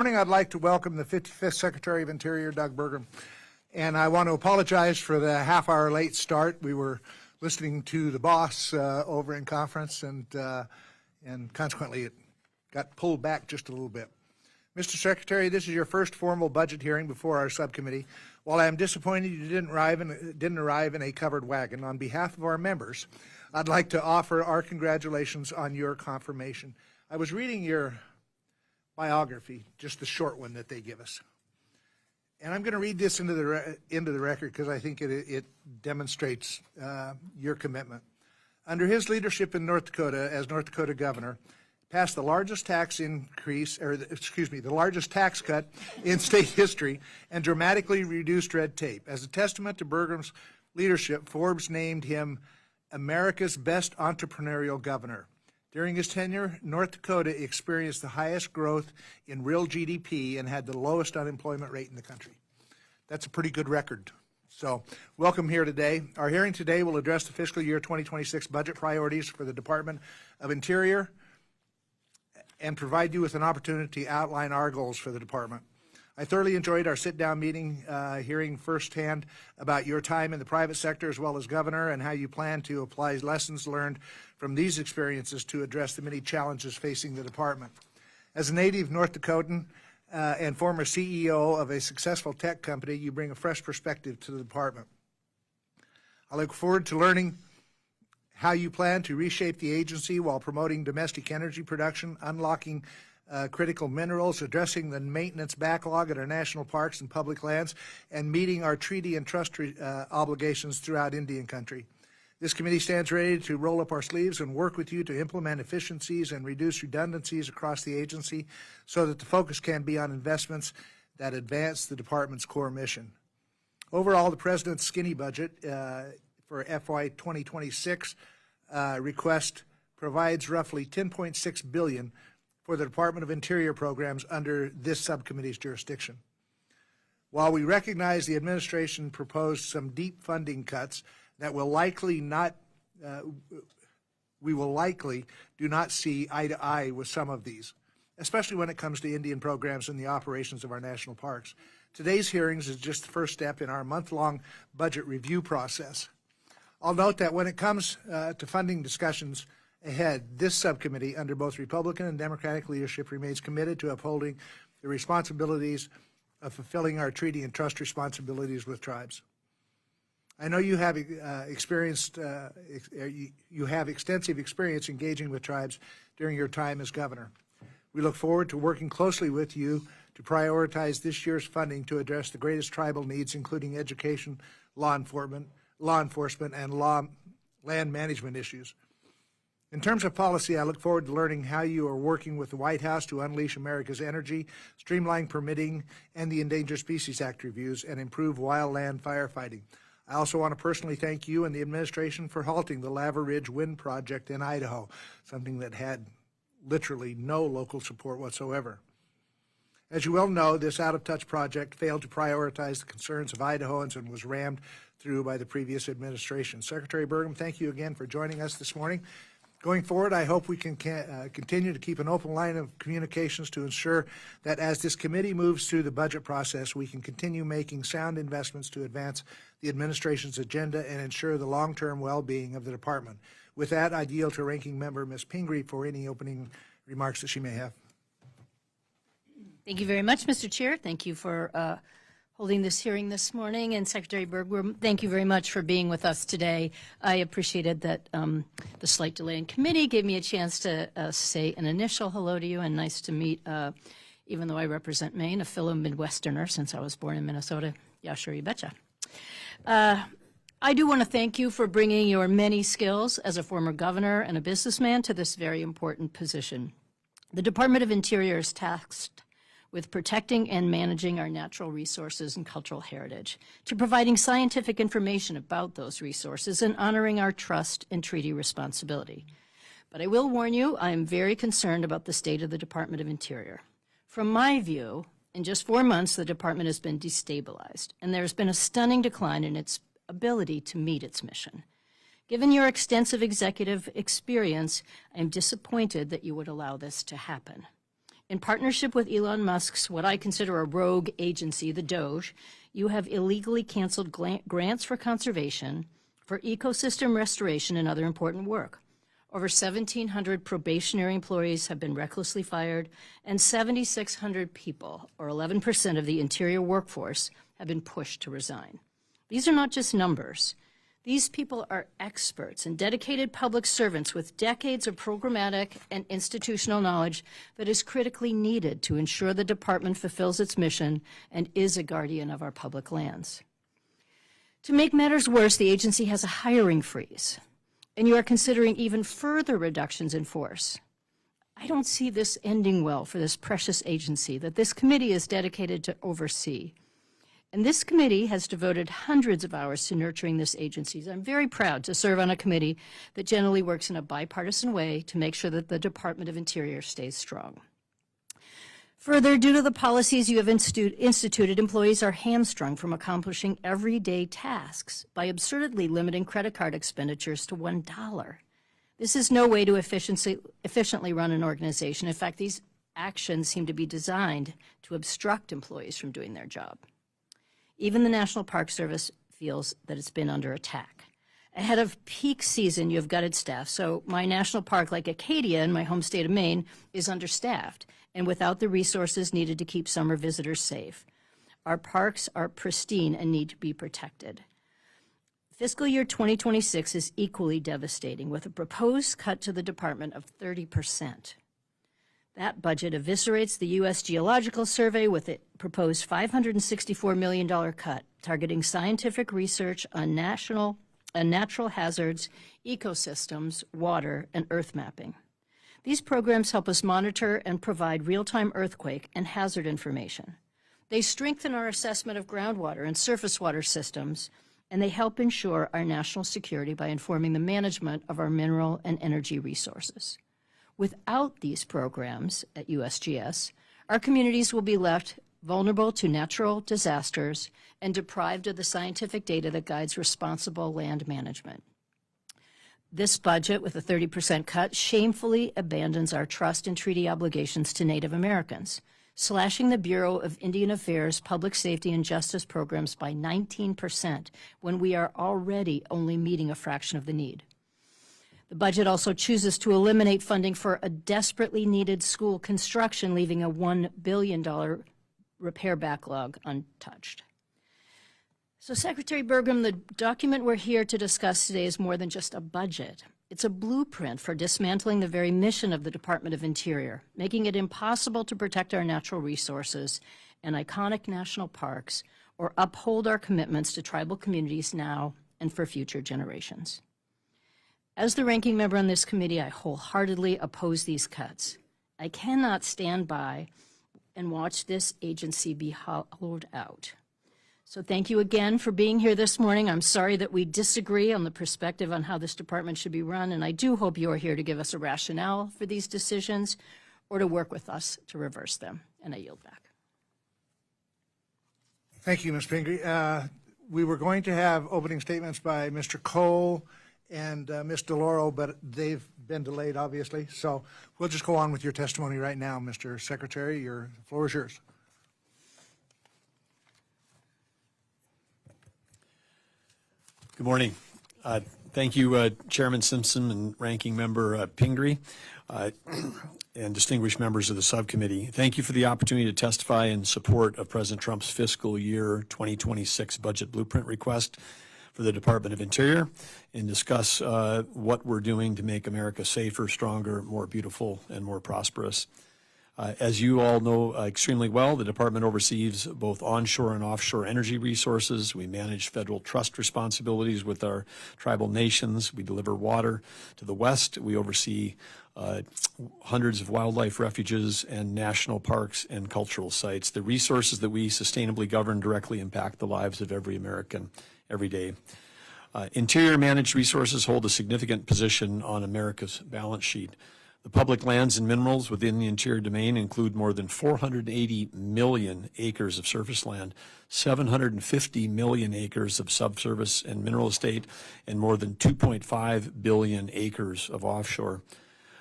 Morning, I'd like to welcome the 55th Secretary of Interior, Doug Burgum. And I want to apologize for the half-hour late start. We were listening to the boss over in conference, and consequently it got pulled back just a little bit. Mr. Secretary, this is your first formal budget hearing before our subcommittee. While I am disappointed you didn't arrive in a covered wagon, on behalf of our members, I'd like to offer our congratulations on your confirmation. I was reading your biography, just the short one that they give us. And I'm going to read this into the record because I think it demonstrates your commitment. Under his leadership in North Dakota as North Dakota governor, passed the largest tax increase, or the largest tax cut in state history, and dramatically reduced red tape. As a testament to Burgum's leadership, Forbes named him America's best entrepreneurial governor. During his tenure, North Dakota experienced the highest growth in real GDP and had the lowest unemployment rate in the country. That's a pretty good record. So, welcome here today. Our hearing today will address the fiscal year 2026 budget priorities for the Department of Interior and provide you with an opportunity to outline our goals for the department. I thoroughly enjoyed our sit-down meeting, hearing firsthand about your time in the private sector as well as governor and how you plan to apply lessons learned from these experiences to address the many challenges facing the department. As a native North Dakotan and former CEO of a successful tech company, you bring a fresh perspective to the department. I look forward to learning how you plan to reshape the agency while promoting domestic energy production, unlocking critical minerals, addressing the maintenance backlog at our national parks and public lands, and meeting our treaty and trust obligations throughout Indian country. This committee stands ready to roll up our sleeves and work with you to implement efficiencies and reduce redundancies across the agency so that the focus can be on investments that advance the department's core mission. Overall, the President's skinny budget for FY 2026 request provides roughly $10.6 billion for the Department of Interior programs under this subcommittee's jurisdiction. While we recognize the administration proposed some deep funding cuts that will likely we will likely do not see eye to eye with some of these, especially when it comes to Indian programs and the operations of our national parks. Today's hearings is just the first step in our month-long budget review process. I'll note that when it comes to funding discussions ahead, this subcommittee, under both Republican and Democratic leadership, remains committed to upholding the responsibilities of fulfilling our treaty and trust responsibilities with tribes. I know you have extensive experience engaging with tribes during your time as governor. We look forward to working closely with you to prioritize this year's funding to address the greatest tribal needs, including education, law enforcement, and land management issues. In terms of policy, I look forward to learning how you are working with the White House to unleash America's energy, streamline permitting and the Endangered Species Act reviews, and improve wildland firefighting. I also want to personally thank you and the administration for halting the Lava Ridge Wind Project in Idaho, something that had literally no local support whatsoever. As you well know, this out-of-touch project failed to prioritize the concerns of Idahoans and was rammed through by the previous administration. Secretary Burgum, thank you again for joining us this morning. Going forward, I hope we can continue to keep an open line of communications to ensure that as this committee moves through the budget process, we can continue making sound investments to advance the administration's agenda and ensure the long-term well-being of the department. With that, I yield to Ranking Member Ms. Pingree for any opening remarks that she may have. Thank you very much, Mr. Chair. Thank you for holding this hearing this morning. And Secretary Burgum, thank you very much for being with us today. I appreciated that the slight delay in committee gave me a chance to say an initial hello to you, and nice to meet, even though I represent Maine, a fellow Midwesterner since I was born in Minnesota. Yeah, sure, you betcha. I do want to thank you for bringing your many skills as a former governor and a businessman to this very important position. The Department of Interior is tasked with protecting and managing our natural resources and cultural heritage, to providing scientific information about those resources and honoring our trust and treaty responsibility. But I will warn you, I am very concerned about the state of the Department of Interior. From my view, in just 4 months, the department has been destabilized, and there's been a stunning decline in its ability to meet its mission. Given your extensive executive experience, I am disappointed that you would allow this to happen. In partnership with Elon Musk's what I consider a rogue agency, the DOGE, you have illegally canceled grants for conservation, for ecosystem restoration, and other important work. Over 1,700 probationary employees have been recklessly fired, and 7,600 people, or 11% of the interior workforce, have been pushed to resign. These are not just numbers. These people are experts and dedicated public servants with decades of programmatic and institutional knowledge that is critically needed to ensure the department fulfills its mission and is a guardian of our public lands. To make matters worse, the agency has a hiring freeze, and you are considering even further reductions in force. I don't see this ending well for this precious agency that this committee is dedicated to oversee. And this committee has devoted hundreds of hours to nurturing this agency. I'm very proud to serve on a committee that generally works in a bipartisan way to make sure that the Department of Interior stays strong. Further, due to the policies you have instituted, employees are hamstrung from accomplishing everyday tasks by absurdly limiting credit card expenditures to $1. This is no way to efficiently run an organization. In fact, these actions seem to be designed to obstruct employees from doing their job. Even the National Park Service feels that it's been under attack. Ahead of peak season, you have gutted staff. So my national park, like Acadia in my home state of Maine, is understaffed and without the resources needed to keep summer visitors safe. Our parks are pristine and need to be protected. Fiscal year 2026 is equally devastating, with a proposed cut to the department of 30%. That budget eviscerates the U.S. Geological Survey with a proposed $564 million cut, targeting scientific research on natural hazards, ecosystems, water, and earth mapping. These programs help us monitor and provide real-time earthquake and hazard information. They strengthen our assessment of groundwater and surface water systems, and they help ensure our national security by informing the management of our mineral and energy resources. Without these programs at USGS, our communities will be left vulnerable to natural disasters and deprived of the scientific data that guides responsible land management. This budget, with a 30% cut, shamefully abandons our trust and treaty obligations to Native Americans, slashing the Bureau of Indian Affairs public safety and justice programs by 19% when we are already only meeting a fraction of the need. The budget also chooses to eliminate funding for a desperately needed school construction, leaving a $1 billion repair backlog untouched. So, Secretary Burgum, the document we're here to discuss today is more than just a budget. It's a blueprint for dismantling the very mission of the Department of Interior, making it impossible to protect our natural resources and iconic national parks or uphold our commitments to tribal communities now and for future generations. As the ranking member on this committee, I wholeheartedly oppose these cuts. I cannot stand by and watch this agency be hollowed out. So thank you again for being here this morning. I'm sorry that we disagree on the perspective on how this department should be run, and I do hope you are here to give us a rationale for these decisions or to work with us to reverse them. And I yield back. Thank you, Ms. Pingree. We were going to have opening statements by Mr. Cole and Ms. DeLauro, but they've been delayed, obviously. So we'll just go on with your testimony right now, Mr. Secretary. Your floor is yours. Good morning. Thank you, Chairman Simpson and Ranking Member Pingree, and distinguished members of the subcommittee. Thank you for the opportunity to testify in support of President Trump's fiscal year 2026 budget blueprint request for the Department of Interior and discuss what we're doing to make America safer, stronger, more beautiful, and more prosperous. As you all know extremely well, the department oversees both onshore and offshore energy resources. We manage federal trust responsibilities with our tribal nations. We deliver water to the West. We oversee hundreds of wildlife refuges and national parks and cultural sites. The resources that we sustainably govern directly impact the lives of every American every day. Interior managed resources hold a significant position on America's balance sheet. The public lands and minerals within the interior domain include more than 480 million acres of surface land, 750 million acres of subsurface and mineral estate, and more than 2.5 billion acres of offshore.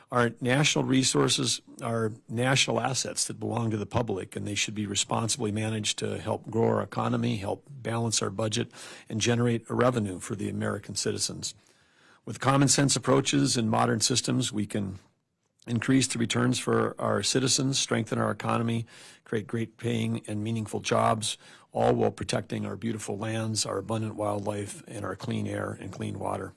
Our national resources are national assets that belong to the public, and they should be responsibly managed to help grow our economy, help balance our budget, and generate a revenue for the American citizens. With common sense approaches and modern systems, we can increase the returns for our citizens, strengthen our economy, create great paying and meaningful jobs, all while protecting our beautiful lands, our abundant wildlife, and our clean air and clean water.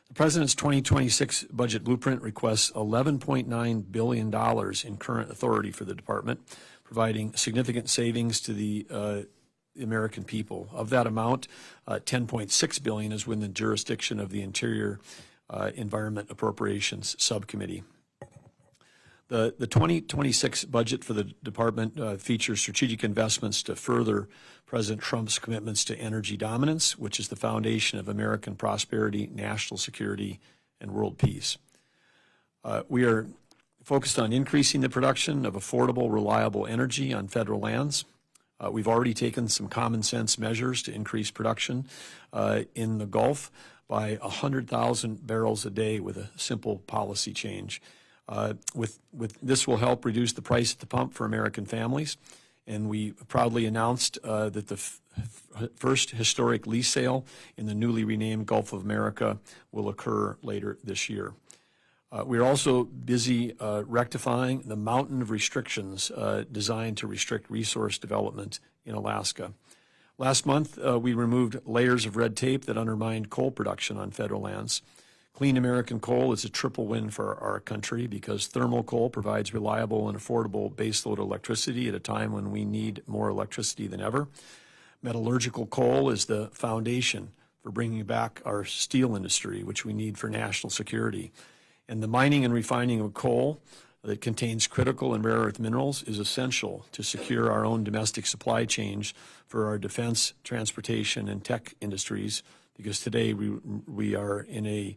The President's 2026 budget blueprint requests $11.9 billion in current authority for the department, providing significant savings to the American people. Of that amount, $10.6 billion is within the jurisdiction of the Interior Environment Appropriations Subcommittee. The 2026 budget for the department features strategic investments to further President Trump's commitments to energy dominance, which is the foundation of American prosperity, national security, and world peace. We are focused on increasing the production of affordable, reliable energy on federal lands. We've already taken some common sense measures to increase production in the Gulf by 100,000 barrels a day with a simple policy change. With this will help reduce the price at the pump for American families, and we proudly announced that the first historic lease sale in the newly renamed Gulf of America will occur later this year. We're also busy rectifying the mountain of restrictions designed to restrict resource development in Alaska. Last month, we removed layers of red tape that undermined coal production on federal lands. Clean American coal is a triple win for our country because thermal coal provides reliable and affordable baseload electricity at a time when we need more electricity than ever. Metallurgical coal is the foundation for bringing back our steel industry, which we need for national security. And the mining and refining of coal that contains critical and rare earth minerals is essential to secure our own domestic supply chains for our defense, transportation, and tech industries, because today we are in a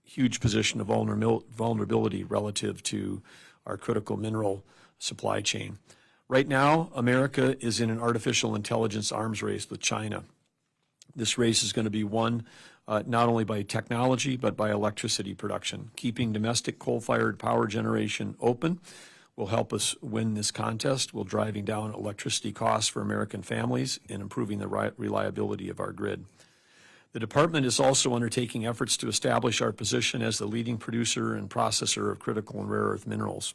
huge position of vulnerability relative to our critical mineral supply chain. Right now, America is in an artificial intelligence arms race with China. This race is going to be won not only by technology, but by electricity production. Keeping domestic coal-fired power generation open will help us win this contest while driving down electricity costs for American families and improving the reliability of our grid. The department is also undertaking efforts to establish our position as the leading producer and processor of critical and rare earth minerals,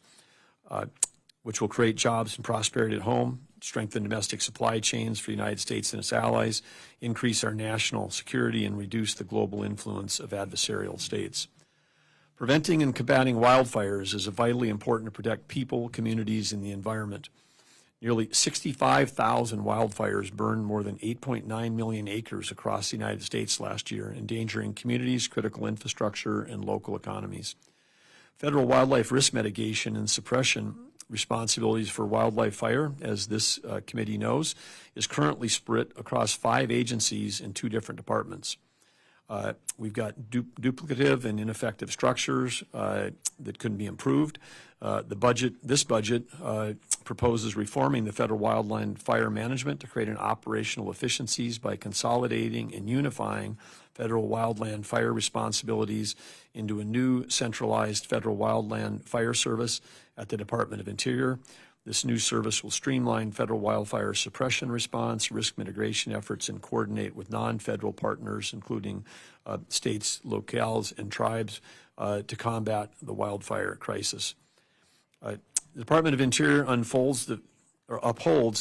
which will create jobs and prosperity at home, strengthen domestic supply chains for the United States and its allies, increase our national security, and reduce the global influence of adversarial states. Preventing and combating wildfires is vitally important to protect people, communities, and the environment. Nearly 65,000 wildfires burned more than 8.9 million acres across the United States last year, endangering communities, critical infrastructure, and local economies. Federal wildlife risk mitigation and suppression responsibilities for wildlife fire, as this committee knows, is currently split across 5 agencies in 2 different departments. We've got duplicative and ineffective structures that couldn't be improved. This budget proposes reforming the federal wildland fire management to create an operational efficiencies by consolidating and unifying federal wildland fire responsibilities into a new centralized federal wildland fire service at the Department of Interior. This new service will streamline federal wildfire suppression response, risk mitigation efforts, and coordinate with non-federal partners, including states, locales, and tribes, to combat the wildfire crisis. The Department of Interior upholds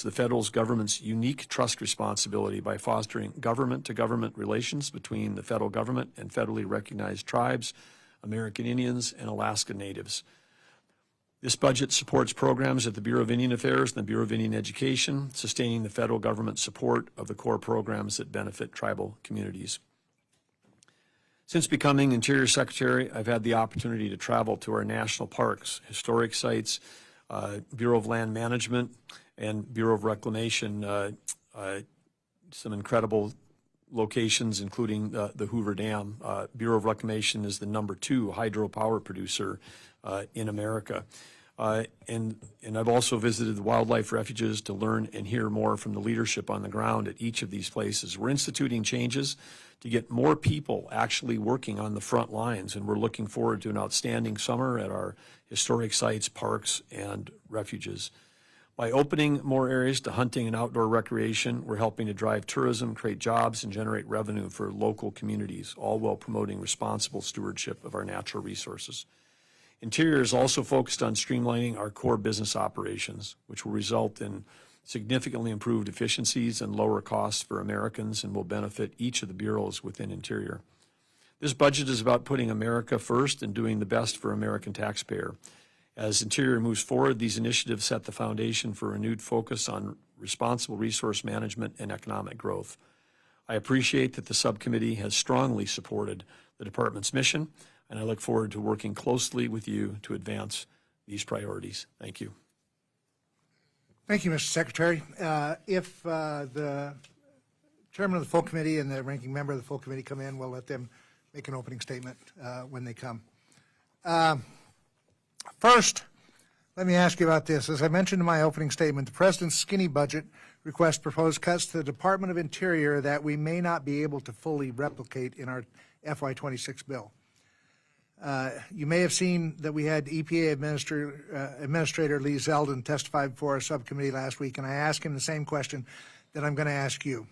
the federal government's unique trust responsibility by fostering government-to-government relations between the federal government and federally recognized tribes, American Indians, and Alaska Natives. This budget supports programs at the Bureau of Indian Affairs and the Bureau of Indian Education, sustaining the federal government's support of the core programs that benefit tribal communities. Since becoming Interior Secretary, I've had the opportunity to travel to our national parks, historic sites, Bureau of Land Management, and Bureau of Reclamation, some incredible locations, including the Hoover Dam. Bureau of Reclamation is the #2 hydropower producer in America. And I've also visited the wildlife refuges to learn and hear more from the leadership on the ground at each of these places. We're instituting changes to get more people actually working on the front lines, and we're looking forward to an outstanding summer at our historic sites, parks, and refuges. By opening more areas to hunting and outdoor recreation, we're helping to drive tourism, create jobs, and generate revenue for local communities, all while promoting responsible stewardship of our natural resources. Interior is also focused on streamlining our core business operations, which will result in significantly improved efficiencies and lower costs for Americans and will benefit each of the bureaus within Interior. This budget is about putting America first and doing the best for American taxpayer. As Interior moves forward, these initiatives set the foundation for a renewed focus on responsible resource management and economic growth. I appreciate that the subcommittee has strongly supported the department's mission, and I look forward to working closely with you to advance these priorities. Thank you. Thank you, Mr. Secretary. If the chairman of the full committee and the ranking member of the full committee come in, we'll let them make an opening statement when they come. First, let me ask you about this. As I mentioned in my opening statement, the President's skinny budget request proposed cuts to the Department of Interior that we may not be able to fully replicate in our FY26 bill. You may have seen that we had EPA Administrator Lee Zeldin testify before our subcommittee last week, and I asked him the same question that I'm going to ask you.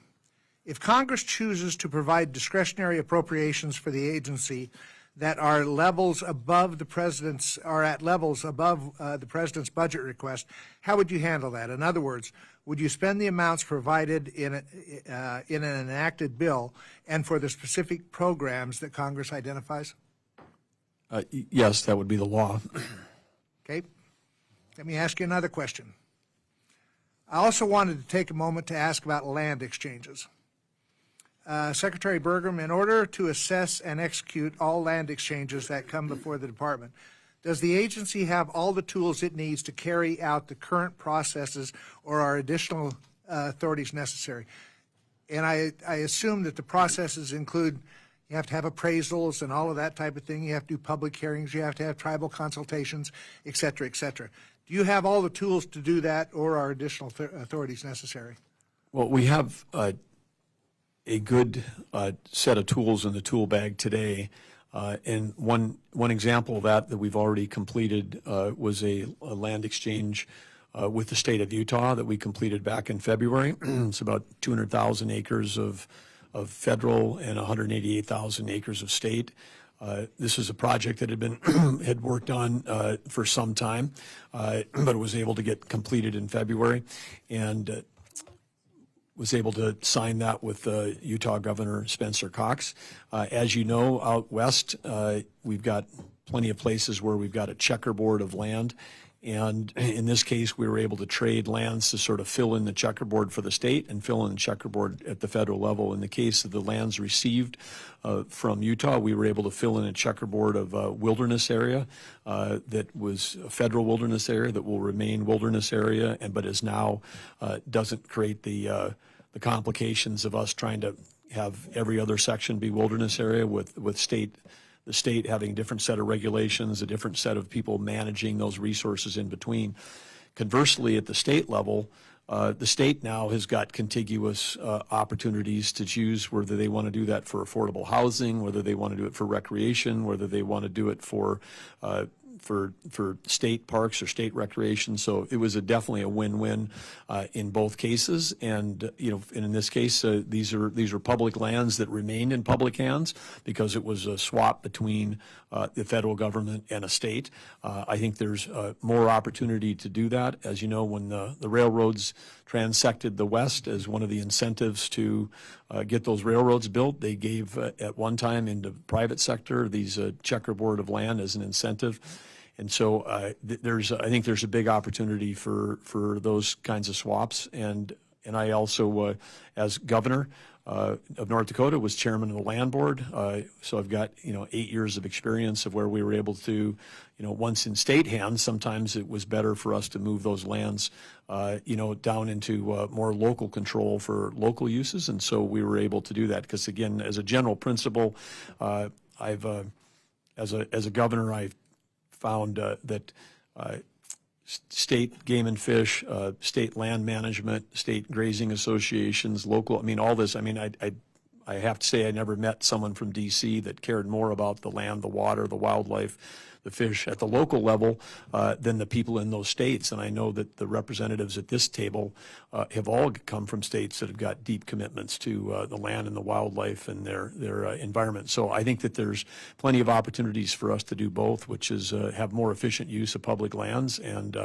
If Congress chooses to provide discretionary appropriations for the agency that are levels above the President's the President's budget request, how would you handle that? In other words, would you spend the amounts provided in an enacted bill and for the specific programs that Congress identifies? Yes, that would be the law. Okay. Let me ask you another question. I also wanted to take a moment to ask about land exchanges. Secretary Burgum, in order to assess and execute all land exchanges that come before the department, does the agency have all the tools it needs to carry out the current processes, or are additional authorities necessary? And I assume that the processes include, you have to have appraisals and all of that type of thing. You have to do public hearings. You have to have tribal consultations, et cetera, et cetera. Do you have all the tools to do that, or are additional authorities necessary? Well, we have a good set of tools in the tool bag today. And one example of that we've already completed was a land exchange with the state of Utah that we completed back in February. It's about 200,000 acres of federal and 188,000 acres of state. This is a project that had worked on for some time, but it was able to get completed in February, and was able to sign that with Utah Governor Spencer Cox. As you know, out west, we've got plenty of places where we've got a checkerboard of land. And in this case, we were able to trade lands to sort of fill in the checkerboard for the state and fill in the checkerboard at the federal level. In the case of the lands received from Utah, we were able to fill in a checkerboard of a wilderness area that was a federal wilderness area that will remain wilderness area, but is now doesn't create the complications of us trying to have every other section be wilderness area with the state having a different set of regulations, a different set of people managing those resources in between. Conversely, at the state level, the state now has got contiguous opportunities to choose whether they want to do that for affordable housing, whether they want to do it for recreation, whether they want to do it for state parks or state recreation. So it was definitely a win-win in both cases. And and in this case, these are public lands that remained in public hands because it was a swap between the federal government and a state. I think there's more opportunity to do that. As you know, when the railroads transected the West as one of the incentives to get those railroads built, they gave at one time in the private sector these checkerboard of land as an incentive. And so I think there's a big opportunity for those kinds of swaps. And I also, as governor of North Dakota, was chairman of the land board. So I've got 8 years of experience of where we were able to, once in state hands, sometimes it was better for us to move those lands, down into more local control for local uses. And so we were able to do that because, again, as a general principle, as a governor, I've found that state game and fish, state land management, state grazing associations, local, I mean, all this, I mean, I have to say I never met someone from D.C. that cared more about the land, the water, the wildlife, the fish at the local level than the people in those states. And I know that the representatives at this table have all come from states that have got deep commitments to the land and the wildlife and their environment. So I think that there's plenty of opportunities for us to do both, which is have more efficient use of public lands and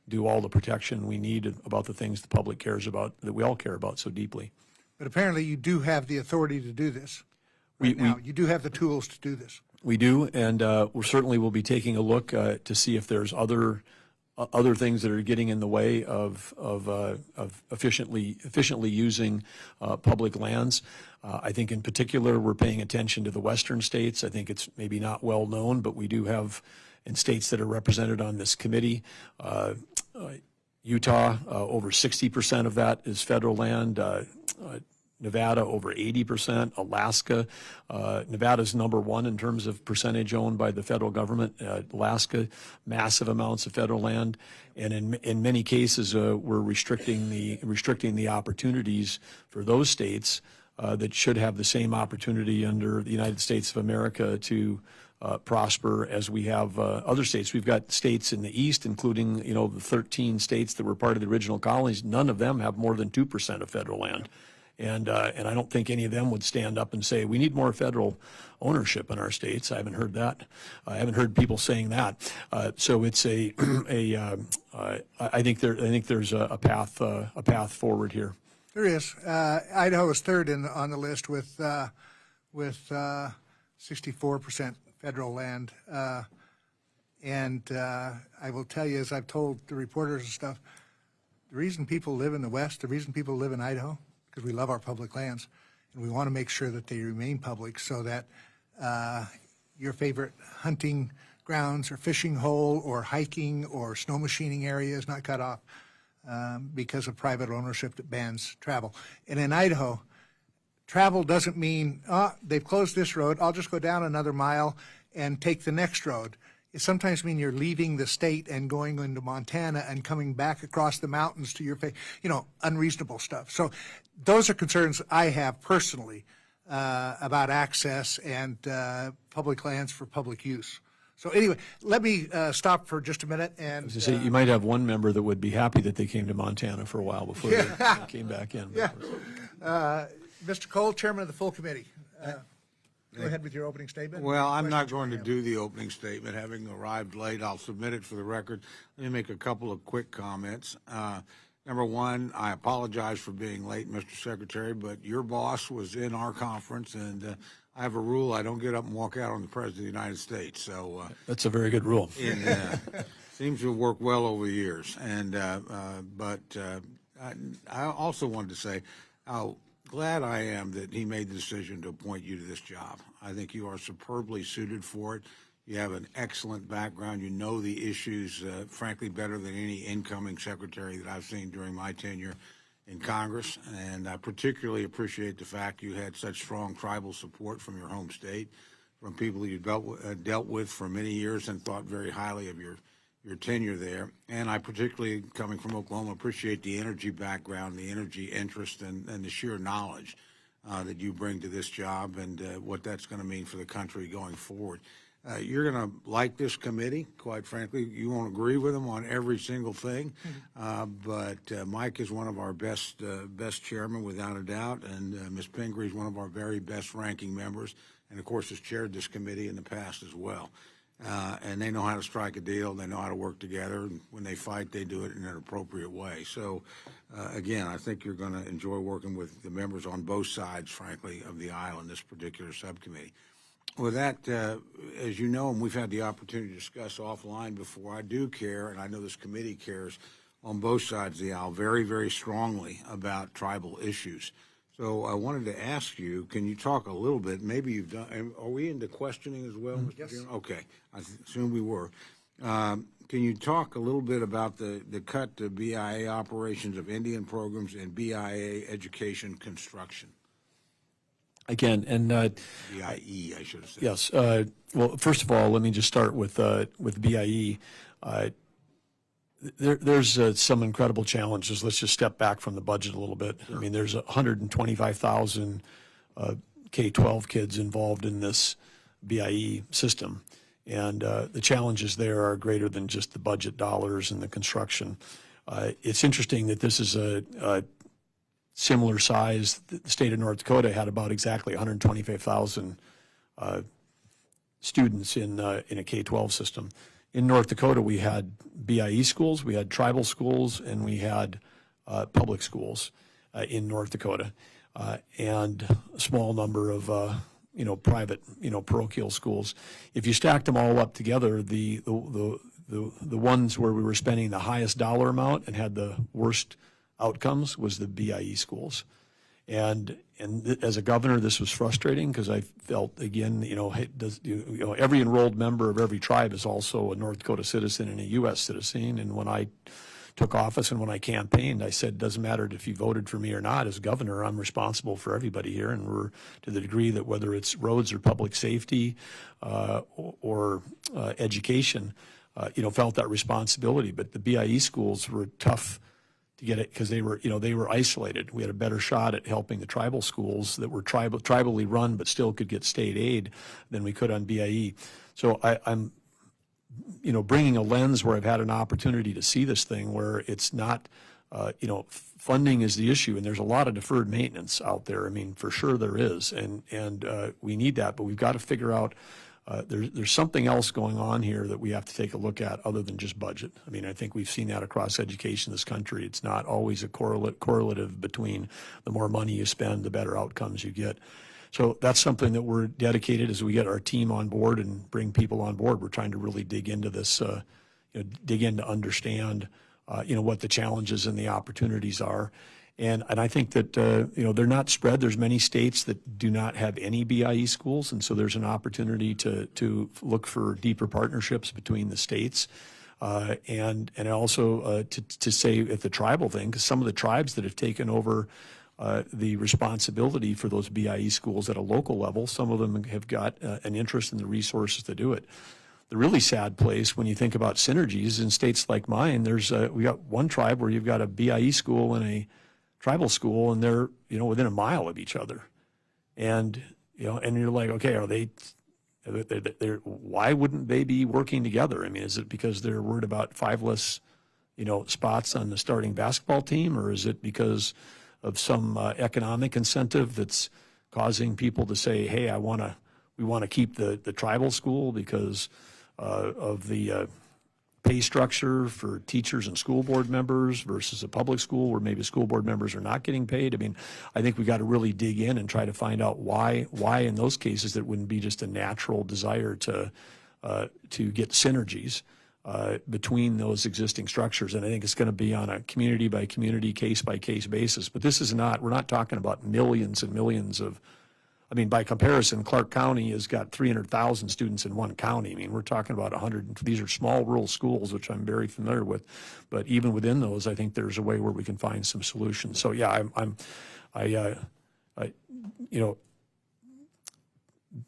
do all the protection we need about the things the public cares about, that we all care about so deeply. But apparently you do have the authority to do this right now. You do have the tools to do this. We do, and we certainly will be taking a look to see if there's other things that are getting in the way of efficiently using public lands. I think in particular we're paying attention to the western states. I think it's maybe not well known, but we do have in states that are represented on this committee. Utah, over 60% of that is federal land. Nevada, over 80%. Alaska, Nevada's number one in terms of percentage owned by the federal government. Alaska, massive amounts of federal land. And in many cases, we're restricting the opportunities for those states that should have the same opportunity under the United States of America to prosper as we have other states. We've got states in the East, including, the 13 states that were part of the original colonies. None of them have more than 2% of federal land. And I don't think any of them would stand up and say, we need more federal ownership in our states. I haven't heard that. I haven't heard people saying that. So it's I think there's a path forward here. There is. Idaho is third on the list with 64% federal land. And I will tell you, as I've told the reporters and stuff, the reason people live in the West, the reason people live in Idaho, because we love our public lands, and we want to make sure that they remain public so that your favorite hunting grounds or fishing hole or hiking or snow machining area is not cut off because of private ownership that bans travel. And in Idaho, travel doesn't mean, they've closed this road, I'll just go down another mile and take the next road. It sometimes means you're leaving the state and going into Montana and coming back across the mountains to your unreasonable stuff. So those are concerns I have personally about access and public lands for public use. So anyway, let me stop for just a minute. And As I say, you might have one member that would be happy that they came to Montana for a while before they came back in. Yeah. Mr. Cole, Chairman of the full committee. Go ahead with your opening statement. Well, I'm not going to do the opening statement. Having arrived late, I'll submit it for the record. Let me make a couple of quick comments. Number one, I apologize for being late, Mr. Secretary, but your boss was in our conference, and I have a rule: I don't get up and walk out on the President of the United States. So that's a very good rule. Seems to have worked well over the years. And but I also wanted to say how glad I am that he made the decision to appoint you to this job. I think you are superbly suited for it. You have an excellent background. You know the issues, frankly, better than any incoming secretary that I've seen during my tenure in Congress. And I particularly appreciate the fact you had such strong tribal support from your home state, from people you dealt with for many years and thought very highly of your tenure there. And I particularly, coming from Oklahoma, appreciate the energy background, the energy interest, and the sheer knowledge that you bring to this job and what that's going to mean for the country going forward. You're going to like this committee, quite frankly. You won't agree with them on every single thing, but Mike is one of our best chairmen, without a doubt, and Ms. Pingree is one of our very best ranking members, and of course has chaired this committee in the past as well. And they know how to strike a deal. They know how to work together. And when they fight, they do it in an appropriate way. So, again, I think you're going to enjoy working with the members on both sides, frankly, of the aisle in this particular subcommittee. With that, as you know, and we've had the opportunity to discuss offline before, I do care, and I know this committee cares on both sides of the aisle very, very strongly about tribal issues. So I wanted to ask you, can you talk a little bit, maybe you've done, are we into questioning as well, Mr. Chairman? Okay, I assume we were. Can you talk a little bit about the cut to BIA operations of Indian programs and BIA education construction? I can, and BIE, I should have said. yes. Well, first of all, let me just start with BIE. there's some incredible challenges. Let's just step back from the budget a little bit. I mean, there's 125,000 K-12 kids involved in this BIE system. And the challenges there are greater than just the budget dollars and the construction. It's interesting that this is a similar size. The state of North Dakota had about exactly 125,000 students in a K-12 system. In North Dakota, we had BIE schools, we had tribal schools, and we had public schools in North Dakota, and a small number of private, parochial schools. If you stacked them all up together, the ones where we were spending the highest dollar amount and had the worst outcomes was the BIE schools. And as a governor, this was frustrating because I felt, again, every enrolled member of every tribe is also a North Dakota citizen and a U.S. citizen. And when I took office and when I campaigned, I said, doesn't matter if you voted for me or not, as governor, I'm responsible for everybody here. And we're, to the degree that whether it's roads or public safety or education, felt that responsibility. But the BIE schools were tough to get it because they were isolated. We had a better shot at helping the tribal schools that were tribally run but still could get state aid than we could on BIE. So I'm bringing a lens where I've had an opportunity to see this thing where it's not, funding is the issue, and there's a lot of deferred maintenance out there. I mean, for sure there is, and we need that, but we've got to figure out there's something else going on here that we have to take a look at other than just budget. I mean, I think we've seen that across education in this country. It's not always a correlative between the more money you spend, the better outcomes you get. So that's something that we're dedicated as we get our team on board and bring people on board. We're trying to really dig into this, dig in to understand, what the challenges and the opportunities are. And I think that, they're not spread. There's many states that do not have any BIE schools. And so there's an opportunity to look for deeper partnerships between the states. And also to say at the tribal thing, because some of the tribes that have taken over the responsibility for those BIE schools at a local level, some of them have got an interest in the resources to do it. The really sad place when you think about synergies in states like mine, we got one tribe where you've got a BIE school and a tribal school, and they're within a mile of each other, and you're like, okay, are they're why wouldn't they be working together? I mean, is it because they're worried about 5 less spots on the starting basketball team, or is it because of some economic incentive that's causing people to say, hey, we want to keep the tribal school because of the pay structure for teachers and school board members versus a public school where maybe school board members are not getting paid? I mean, I think we got to really dig in and try to find out why in those cases that wouldn't be just a natural desire to get synergies between those existing structures. And I think it's going to be on a community by community, case by case basis. But we're not talking about millions and millions of, I mean, by comparison, Clark County has got 300,000 students in one county. I mean, we're talking about 100. These are small rural schools, which I'm very familiar with. But even within those, I think there's a way where we can find some solutions. So yeah,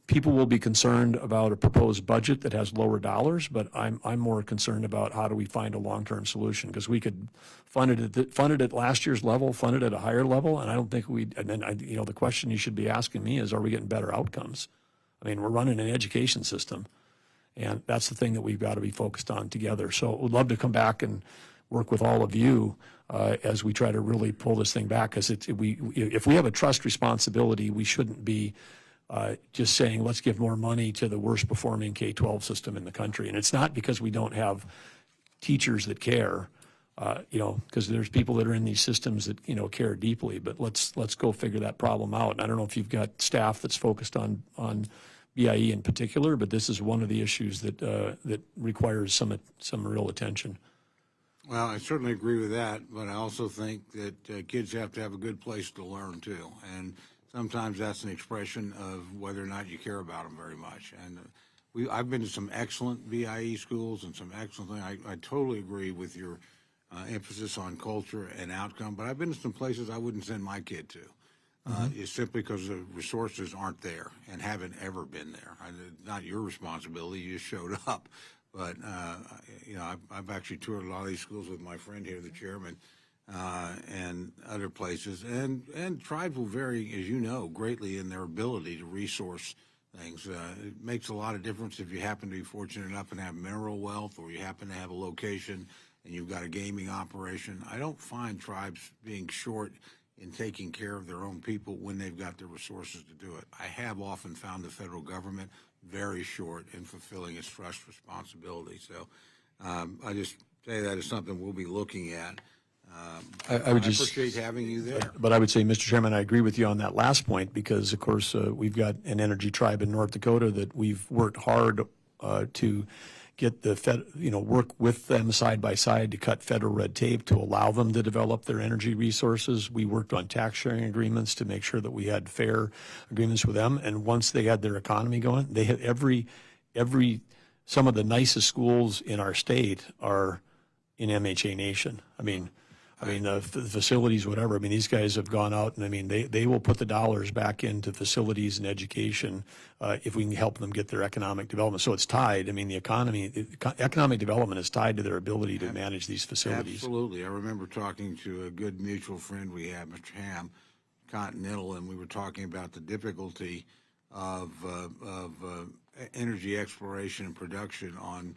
people will be concerned about a proposed budget that has lower dollars, but I'm more concerned about how do we find a long-term solution, because we could fund it at last year's level, fund it at a higher level, and I don't think the question you should be asking me is, are we getting better outcomes? I mean, we're running an education system, and that's the thing that we've got to be focused on together. So we'd love to come back and work with all of you as we try to really pull this thing back, because if we have a trust responsibility, we shouldn't be just saying, let's give more money to the worst performing K-12 system in the country. And it's not because we don't have teachers that care, because there's people that are in these systems that, care deeply, but let's go figure that problem out. And I don't know if you've got staff that's focused on BIE in particular, but this is one of the issues that requires some real attention. Well, I certainly agree with that, but I also think that kids have to have a good place to learn too. And sometimes that's an expression of whether or not you care about them very much. And I've been to some excellent BIE schools and some excellent things. I totally agree with your emphasis on culture and outcome, but I've been to some places I wouldn't send my kid to. It's simply because the resources aren't there and haven't ever been there. It's not your responsibility, you just showed up. But, you know, I've actually toured a lot of these schools with my friend here, the chairman, and other places. And tribes will vary, as you know, greatly in their ability to resource things. It makes a lot of difference if you happen to be fortunate enough and have mineral wealth, or you happen to have a location and you've got a gaming operation. I don't find tribes being short in taking care of their own people when they've got the resources to do it. I have often found the federal government very short in fulfilling its trust responsibility. So I just say that is something we'll be looking at. I would just appreciate having you there. But I would say, Mr. Chairman, I agree with you on that last point, because of course we've got an energy tribe in North Dakota that we've worked hard to get the work with them side by side to cut federal red tape to allow them to develop their energy resources. We worked on tax sharing agreements to make sure that we had fair agreements with them. And once they had their economy going, they had some of the nicest schools in our state are in MHA Nation. I mean, the facilities, whatever. I mean, these guys have gone out, and I mean, they will put the dollars back into facilities and education if we can help them get their economic development. So it's tied. I mean, the economic development is tied to their ability to manage these facilities. Absolutely. I remember talking to a good mutual friend we have, Mr. Ham, Continental, and we were talking about the difficulty of energy exploration and production on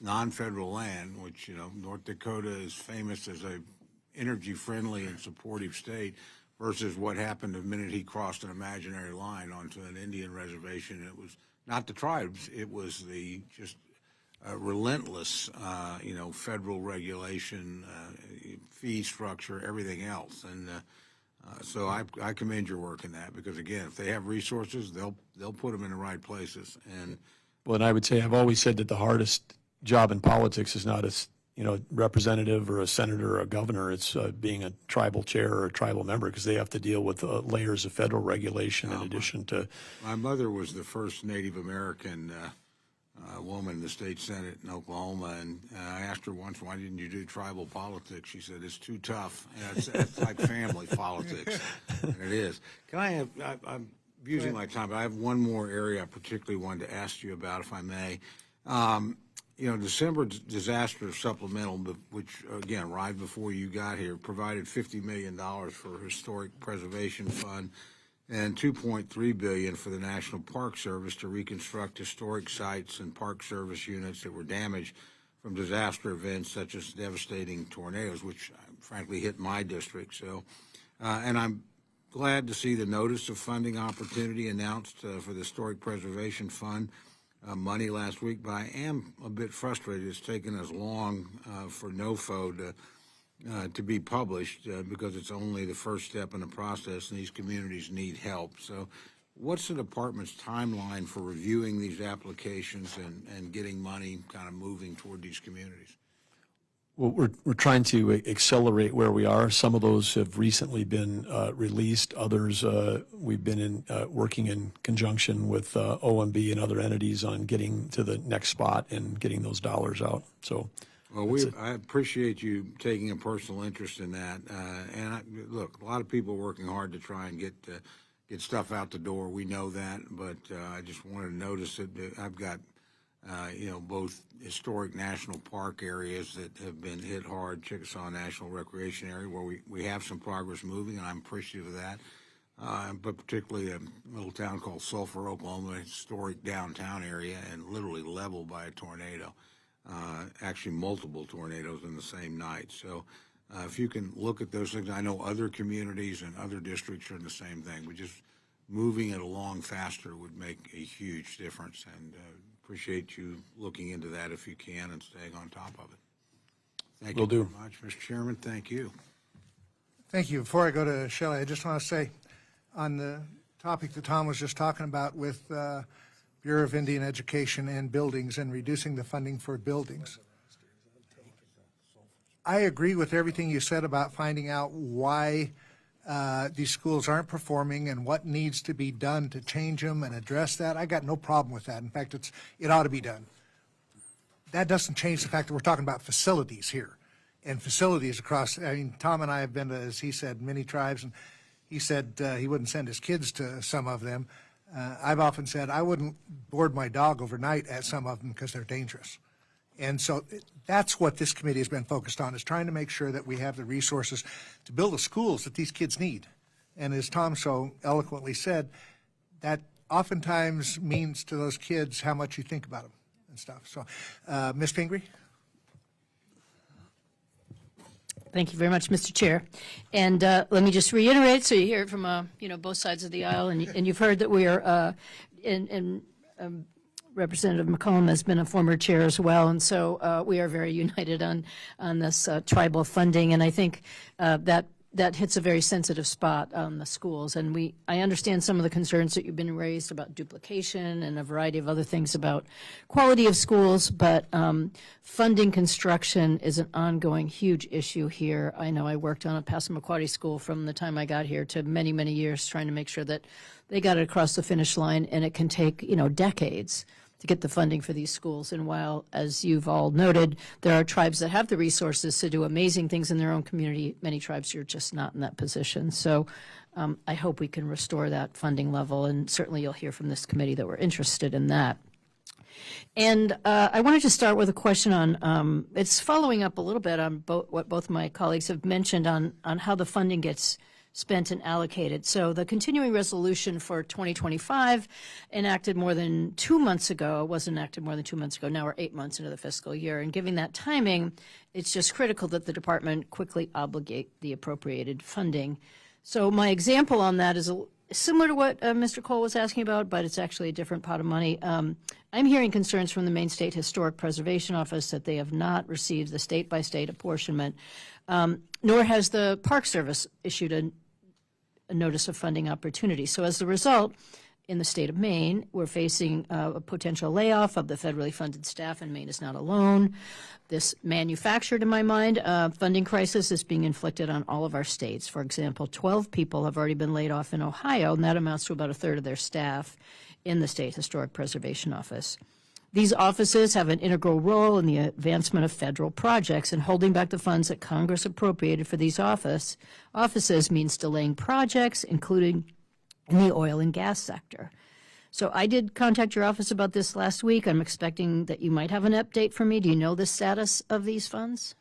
non-federal land, which, you know, North Dakota is famous as a energy-friendly and supportive state, versus what happened the minute he crossed an imaginary line onto an Indian reservation. It was not the tribes; it was the just relentless, federal regulation, fee structure, everything else. And so I commend your work in that, because again, if they have resources, they'll put them in the right places. And well, and I would say I've always said that the hardest job in politics is not as representative or a senator or a governor. It's being a tribal chair or a tribal member, because they have to deal with layers of federal regulation in addition to. My mother was the first Native American woman in the state Senate in Oklahoma, and I asked her once, "Why didn't you do tribal politics?" She said, "It's too tough. It's like family politics," and it is. Can I have? I'm using my time, but I have one more area I particularly wanted to ask you about, if I may. December disaster supplemental, which again arrived before you got here, provided $50 million for Historic Preservation Fund and $2.3 billion for the National Park Service to reconstruct historic sites and Park Service units that were damaged from disaster events such as devastating tornadoes, which frankly hit my district. So, and I'm glad to see the notice of funding opportunity announced for the Historic Preservation Fund. Money last week, but I am a bit frustrated it's taken as long for NOFO to be published because it's only the first step in the process, and these communities need help. So what's the department's timeline for reviewing these applications and getting money kind of moving toward these communities? Well, we're trying to accelerate where we are. Some of those have recently been released. Others we've been working in conjunction with OMB and other entities on getting to the next spot and getting those dollars out. So, well, I appreciate you taking a personal interest in that. Look, a lot of people are working hard to try and get stuff out the door. We know that, but I just wanted to notice that I've got both historic national park areas that have been hit hard, Chickasaw National Recreation Area, where we have some progress moving, and I'm appreciative of that. But particularly a little town called Sulphur, Oklahoma, a historic downtown area, and literally leveled by a tornado, actually multiple tornadoes in the same night. So if you can look at those things, I know other communities and other districts are in the same thing, but just moving it along faster would make a huge difference, and appreciate you looking into that if you can and staying on top of it. Thank you very much, Mr. Chairman. Thank you. Thank you. Before I go to Shelley, I just want to say on the topic that Tom was just talking about with Bureau of Indian Education and buildings and reducing the funding for buildings. I agree with everything you said about finding out why these schools aren't performing and what needs to be done to change them and address that. I got no problem with that. In fact, it ought to be done. That doesn't change the fact that we're talking about facilities here and facilities across. I mean, Tom and I have been to, as he said, many tribes, and he said he wouldn't send his kids to some of them. I've often said I wouldn't board my dog overnight at some of them because they're dangerous. And so that's what this committee has been focused on, is trying to make sure that we have the resources to build the schools that these kids need. And as Tom so eloquently said, that oftentimes means to those kids how much you think about them and stuff. So, Ms. Pingree? Thank you very much, Mr. Chair. And let me just reiterate, so you hear it from both sides of the aisle, and you've heard that we are, Representative McCollum has been a former chair as well, and so we are very united on this tribal funding, and I think that hits a very sensitive spot on the schools. And I understand some of the concerns that you've been raised about duplication and a variety of other things about quality of schools, but funding construction is an ongoing huge issue here. I know I worked on a Passamaquoddy school from the time I got here to many, many years, trying to make sure that they got it across the finish line, and it can take, decades to get the funding for these schools. And while, as you've all noted, there are tribes that have the resources to do amazing things in their own community, many tribes are just not in that position. So I hope we can restore that funding level, and certainly you'll hear from this committee that we're interested in that. And I wanted to start with a question on, it's following up a little bit on what both my colleagues have mentioned on how the funding gets spent and allocated. So the continuing resolution for 2025 enacted more than 2 months ago, was enacted more than 2 months ago. Now we're 8 months into the fiscal year. And given that timing, it's just critical that the department quickly obligate the appropriated funding. So my example on that is similar to what Mr. Cole was asking about, but it's actually a different pot of money. I'm hearing concerns from the Maine State Historic Preservation Office that they have not received the state-by-state apportionment, nor has the Park Service issued a notice of funding opportunity. So as a result, in the state of Maine, we're facing a potential layoff of the federally funded staff, and Maine is not alone. This manufactured, in my mind, funding crisis is being inflicted on all of our states. For example, 12 people have already been laid off in Ohio, and that amounts to about a third of their staff in the State Historic Preservation Office. These offices have an integral role in the advancement of federal projects, and holding back the funds that Congress appropriated for these offices means delaying projects, including in the oil and gas sector. So I did contact your office about this last week. I'm expecting that you might have an update for me. Do you know the status of these funds?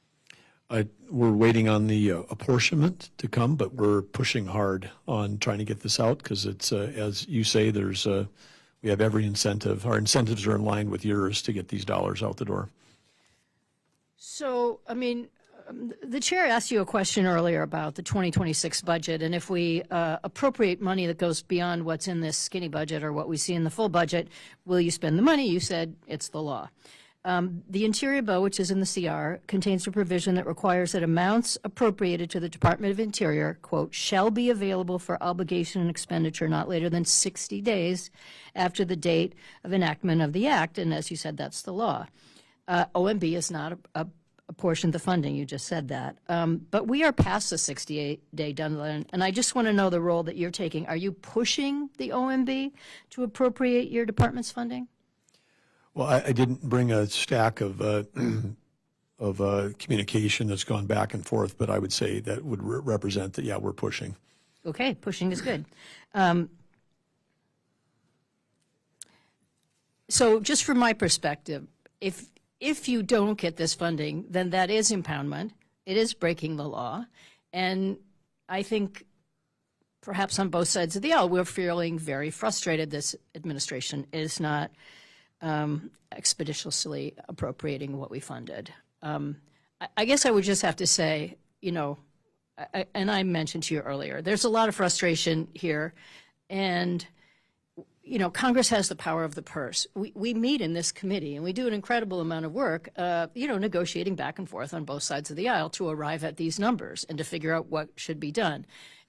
We're waiting on the apportionment to come, but we're pushing hard on trying to get this out because it's, as you say, we have every incentive. Our incentives are in line with yours to get these dollars out the door. So, I mean, the chair asked you a question earlier about the 2026 budget, and if we appropriate money that goes beyond what's in this skinny budget or what we see in the full budget, will you spend the money? You said it's the law. The Interior Bill, which is in the CR, contains a provision that requires that amounts appropriated to the Department of Interior, quote, shall be available for obligation and expenditure not later than 60 days after the date of enactment of the act. And as you said, that's the law. OMB is not a portion of the funding. You just said that. But we are past the 68-day deadline, and I just want to know the role that you're taking. Are you pushing the OMB to appropriate your department's funding? Well, I didn't bring a stack of communication that's gone back and forth, but I would say that would represent that, yeah, we're pushing. Okay, pushing is good. So just from my perspective, if you don't get this funding, then that is impoundment. It is breaking the law. And I think perhaps on both sides of the aisle, we're feeling very frustrated this administration is not expeditiously appropriating what we funded. I guess I would just have to say, and I mentioned to you earlier, there's a lot of frustration here, and Congress has the power of the purse. We meet in this committee, and we do an incredible amount of work, negotiating back and forth on both sides of the aisle to arrive at these numbers and to figure out what should be done.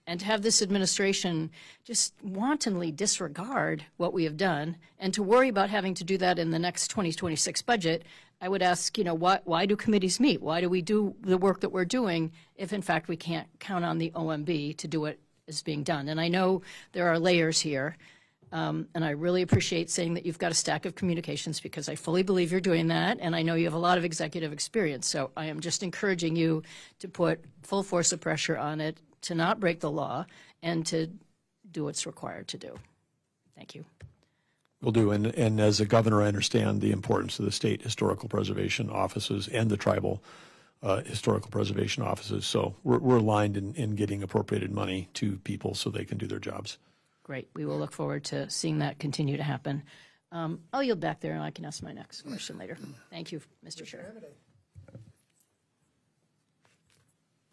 And to have this administration just wantonly disregard what we have done and to worry about having to do that in the next 2026 budget, I would ask, why do committees meet? Why do we do the work that we're doing if, in fact, we can't count on the OMB to do what is being done? And I know there are layers here, and I really appreciate saying that you've got a stack of communications because I fully believe you're doing that, and I know you have a lot of executive experience. So I am just encouraging you to put full force of pressure on it, to not break the law, and to do what's required to do. Thank you. Will do. And as a governor, I understand the importance of the state historical preservation offices and the tribal historical preservation offices. So we're aligned in getting appropriated money to people so they can do their jobs. Great. We will look forward to seeing that continue to happen. I'll yield back there and I can ask my next question later. Thank you, Mr. Chair.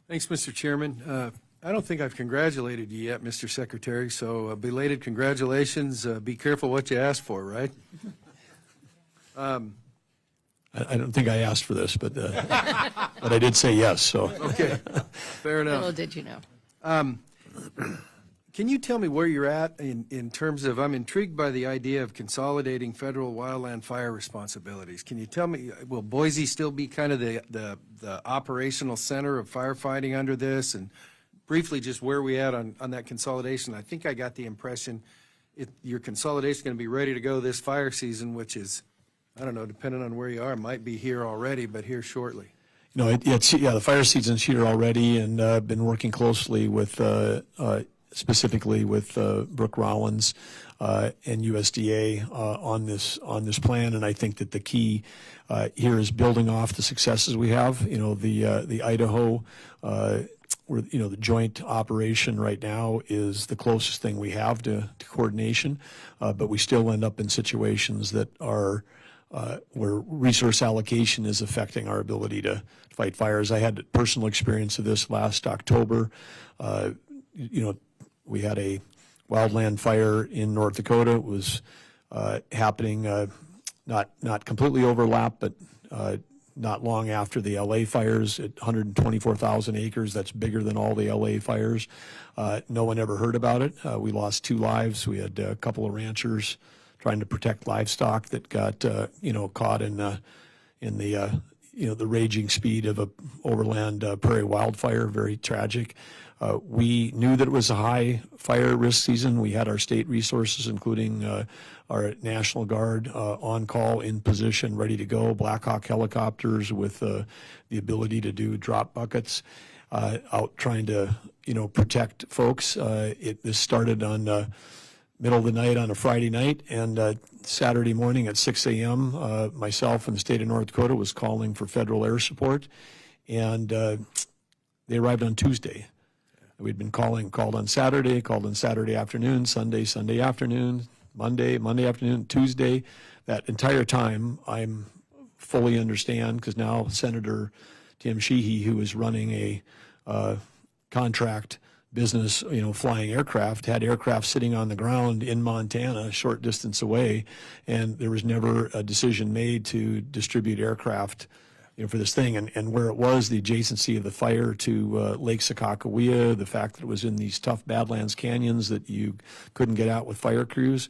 Thanks, Mr. Chairman. I don't think I've congratulated you yet, Mr. Secretary, so belated congratulations. Be careful what you ask for, right? I don't think I asked for this, but I did say yes. So Okay, fair enough. Little did you know. Can you tell me where you're at in terms of, I'm intrigued by the idea of consolidating federal wildland fire responsibilities. Can you tell me, will Boise still be kind of the operational center of firefighting under this? And briefly, just where we at on that consolidation? I think I got the impression your consolidation is going to be ready to go this fire season, which is, I don't know, depending on where you are, might be here already, but here shortly. No, the fire season's here already, and I've been working closely with specifically with Brooke Rollins and USDA on this plan, and I think that the key here is building off the successes we have. You know, the Idaho, where the joint operation right now is the closest thing we have to coordination, but we still end up in situations that are where resource allocation is affecting our ability to fight fires. I had personal experience of this last October. We had a wildland fire in North Dakota. It was happening not completely overlap, but not long after the LA fires at 124,000 acres. That's bigger than all the LA fires. No one ever heard about it. We lost 2 lives. We had a couple of ranchers trying to protect livestock that got caught in the raging speed of a overland prairie wildfire. Very tragic. We knew that it was a high fire risk season. We had our state resources, including our National Guard on call, in position, ready to go. Black Hawk helicopters with the ability to do drop buckets out trying to protect folks. This started on middle of the night on a Friday night, and Saturday morning at 6 a.m. Myself and the state of North Dakota was calling for federal air support, and they arrived on Tuesday. We'd been called on Saturday afternoon, Sunday afternoon, Monday afternoon, Tuesday. That entire time, I'm fully understand, because now Senator Tim Sheehy, who is running a contract business, flying aircraft, had aircraft sitting on the ground in Montana, a short distance away, and there was never a decision made to distribute aircraft for this thing, and where it was, the adjacency of the fire to Lake Sakakawea, the fact that it was in these tough Badlands canyons that you couldn't get out with fire crews.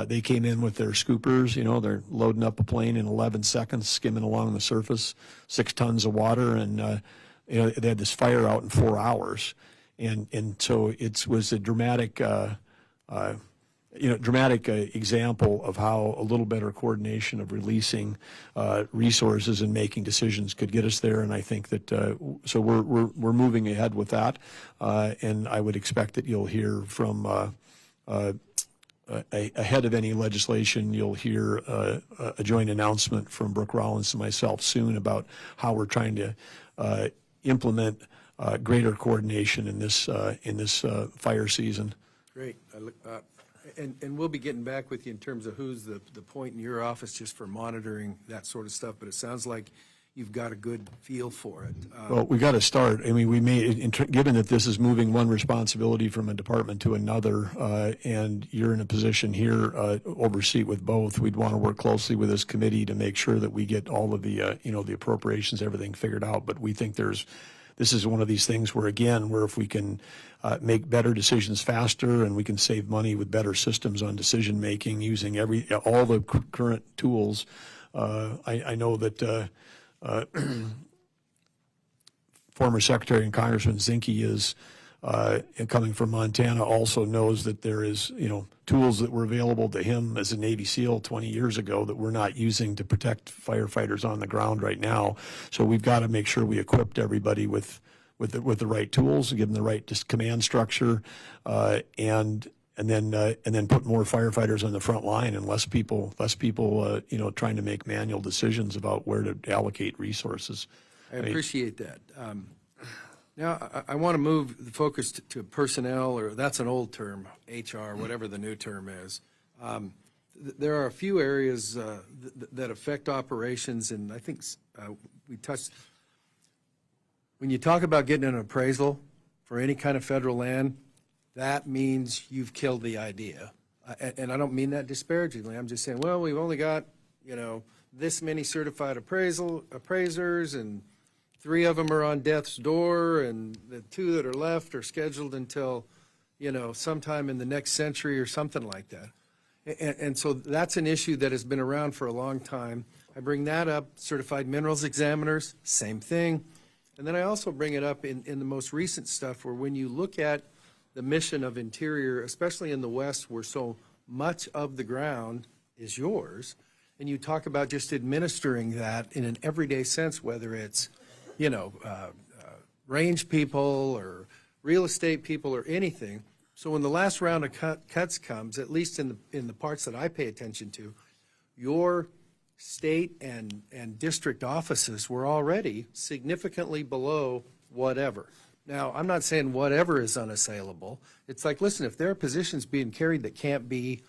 They came in with their scoopers, they're loading up a plane in 11 seconds, skimming along the surface, 6 tons of water, and they had this fire out in 4 hours. And so it was a dramatic example of how a little better coordination of releasing resources and making decisions could get us there. And I think that so we're moving ahead with that, and I would expect that you'll hear from ahead of any legislation. You'll hear a joint announcement from Brooke Rollins and myself soon about how we're trying to implement greater coordination in this fire season. Great. And we'll be getting back with you in terms of who's the point in your office just for monitoring that sort of stuff, but it sounds like you've got a good feel for it. Well, we got to start. I mean, given that this is moving one responsibility from a department to another, and you're in a position here oversee with both, we'd want to work closely with this committee to make sure that we get all of the the appropriations, everything figured out. But we think this is one of these things where if we can make better decisions faster, and we can save money with better systems on decision making using all the current tools. I know that former Secretary and Congressman Zinke is coming from Montana, also knows that there is tools that were available to him as a Navy SEAL 20 years ago that we're not using to protect firefighters on the ground right now. So we've got to make sure we equipped everybody with the right tools, give them the right command structure, and and then put more firefighters on the front line and less people, trying to make manual decisions about where to allocate resources. I appreciate that. Now, I want to move the focus to personnel, or that's an old term, HR, whatever the new term is. There are a few areas that affect operations, and I think we touched. When you talk about getting an appraisal for any kind of federal land, that means you've killed the idea. And I don't mean that disparagingly. I'm just saying, well, we've only got, this many certified appraisers, and 3 of them are on death's door, and the 2 that are left are scheduled until, sometime in the next century or something like that. And so that's an issue that has been around for a long time. I bring that up. Certified minerals examiners, same thing. And then I also bring it up in the most recent stuff, where when you look at the mission of Interior, especially in the West, where so much of the ground is yours, and you talk about just administering that in an everyday sense, whether it's, range people or real estate people or anything. So when the last round of cuts comes, at least in the parts that I pay attention to, your state and district offices were already significantly below whatever. Now, I'm not saying whatever is unassailable. It's like, listen, if there are positions being carried that can't be,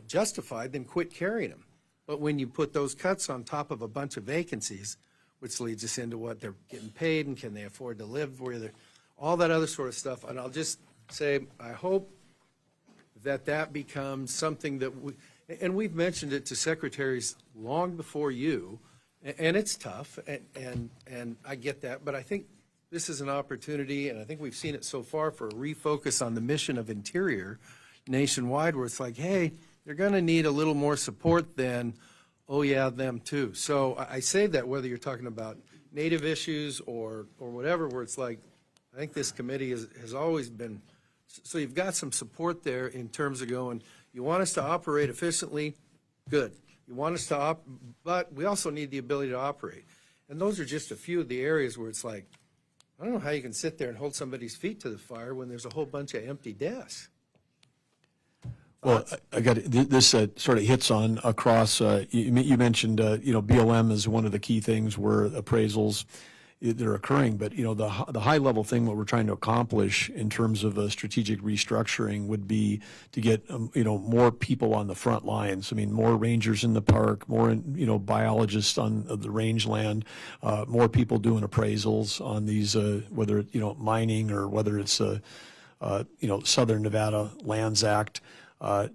justified, then quit carrying them. But when you put those cuts on top of a bunch of vacancies, which leads us into what they're getting paid and can they afford to live where they're, all that other sort of stuff. And I'll just say, I hope that becomes something that and we've mentioned it to secretaries long before you, and it's tough, and I get that, but I think this is an opportunity, and I think we've seen it so far, for a refocus on the mission of Interior nationwide, where it's like, hey, they're going to need a little more support than, oh yeah, them too. So I say that whether you're talking about Native issues or whatever, where it's like, I think this committee has always been, so you've got some support there in terms of going, you want us to operate efficiently? Good. You want us to but we also need the ability to operate. And those are just a few of the areas where it's like, I don't know how you can sit there and hold somebody's feet to the fire when there's a whole bunch of empty desks. Well, I got this sort of hits on across. You mentioned BLM is one of the key things where appraisals that are occurring, but the high level thing, what we're trying to accomplish in terms of a strategic restructuring would be to get more people on the front lines. I mean, more rangers in the park, more biologists on the rangeland, more people doing appraisals on these, whether it's mining or whether it's Southern Nevada Lands Act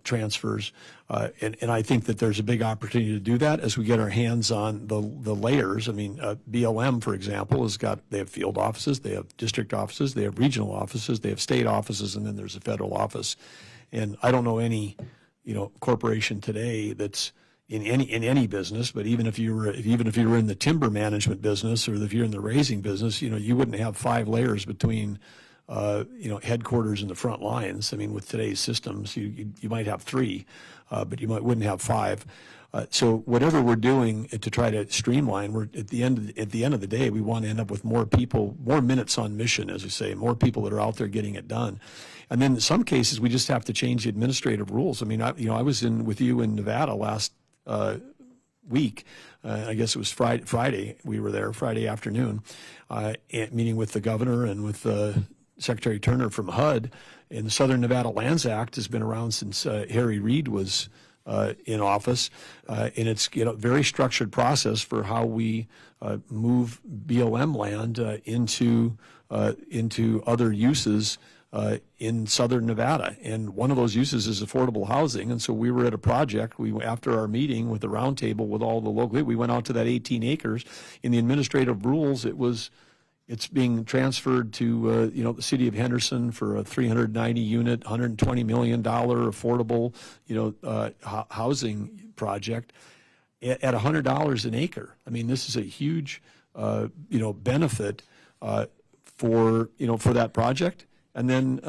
transfers. And I think that there's a big opportunity to do that as we get our hands on the layers. I mean, BLM, for example, they have field offices, they have district offices, they have regional offices, they have state offices, and then there's a federal office. And I don't know any, corporation today that's in any business, but even if you were in the timber management business, or if you're in the raising business, you wouldn't have 5 layers between headquarters and the front lines. I mean, with today's systems, you might have 3, but you wouldn't have 5. So whatever we're doing to try to streamline, we're at the end of the day, we want to end up with more people, more minutes on mission, as you say, more people that are out there getting it done. And then in some cases, we just have to change the administrative rules. I mean, I was with you in Nevada last week. I guess it was Friday. We were there Friday afternoon, meeting with the governor and with Secretary Turner from HUD. And the Southern Nevada Lands Act has been around since Harry Reid was in office, and it's very structured process for how we move BLM land into other uses in Southern Nevada. And one of those uses is affordable housing. And so we were at a project. After our meeting with the roundtable with all the local, we went out to that 18 acres. In the administrative rules, it's being transferred to the city of Henderson for a 390 unit, $120 million affordable housing project at $100 an acre. I mean, this is a huge benefit for that project. And then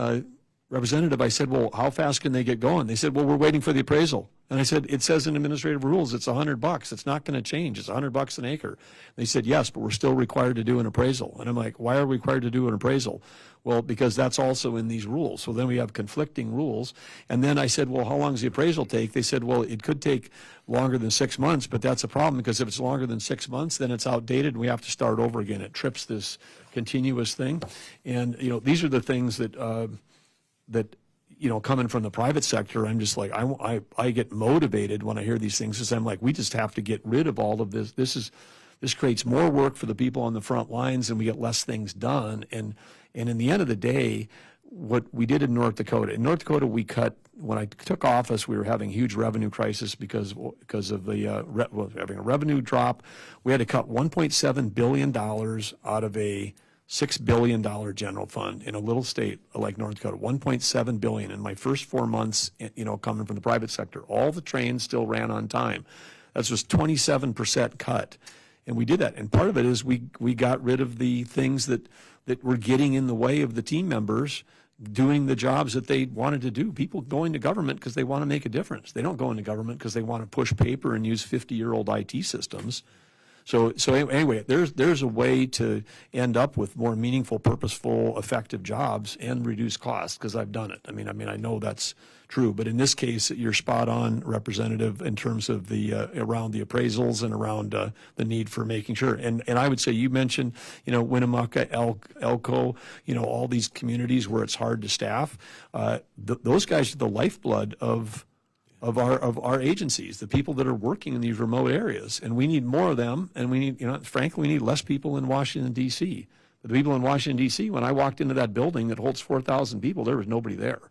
Representative, I said, well, how fast can they get going? They said, well, we're waiting for the appraisal. And I said, it says in administrative rules, it's $100. It's not going to change. It's $100 an acre. They said, yes, but we're still required to do an appraisal. And I'm like, why are we required to do an appraisal? Well, because that's also in these rules. So then we have conflicting rules. And then I said, well, how long does the appraisal take? They said, well, it could take longer than 6 months, but that's a problem because if it's longer than 6 months, then it's outdated and we have to start over again. It trips this continuous thing. And, you know, these are the things that, you know, coming from the private sector, I'm just like, I get motivated when I hear these things because I'm like, we just have to get rid of all of this. This creates more work for the people on the front lines and we get less things done. And in the end of the day, what we did in North Dakota, we cut, when I took office, we were having a huge revenue crisis because of the, having a revenue drop. We had to cut $1.7 billion out of a $6 billion general fund in a little state like North Dakota, $1.7 billion in my first 4 months, you know, coming from the private sector. All the trains still ran on time. That's just 27% cut. And we did that. And part of it is we got rid of the things that were getting in the way of the team members doing the jobs that they wanted to do. People go into government because they want to make a difference. They don't go into government because they want to push paper and use 50-year-old IT systems. So anyway, there's a way to end up with more meaningful, purposeful, effective jobs and reduce costs because I've done it. I mean, I know that's true, but in this case, you're spot on, Representative, in terms of the around the appraisals and around the need for making sure. And I would say you mentioned, you know, Winnemucca, Elko, you know, all these communities where it's hard to staff. Those guys are the lifeblood of our agencies, the people that are working in these remote areas, and we need more of them. And we need, you know, frankly, we need less people in Washington D.C. The people in Washington D.C. When I walked into that building that holds 4,000 people, there was nobody there.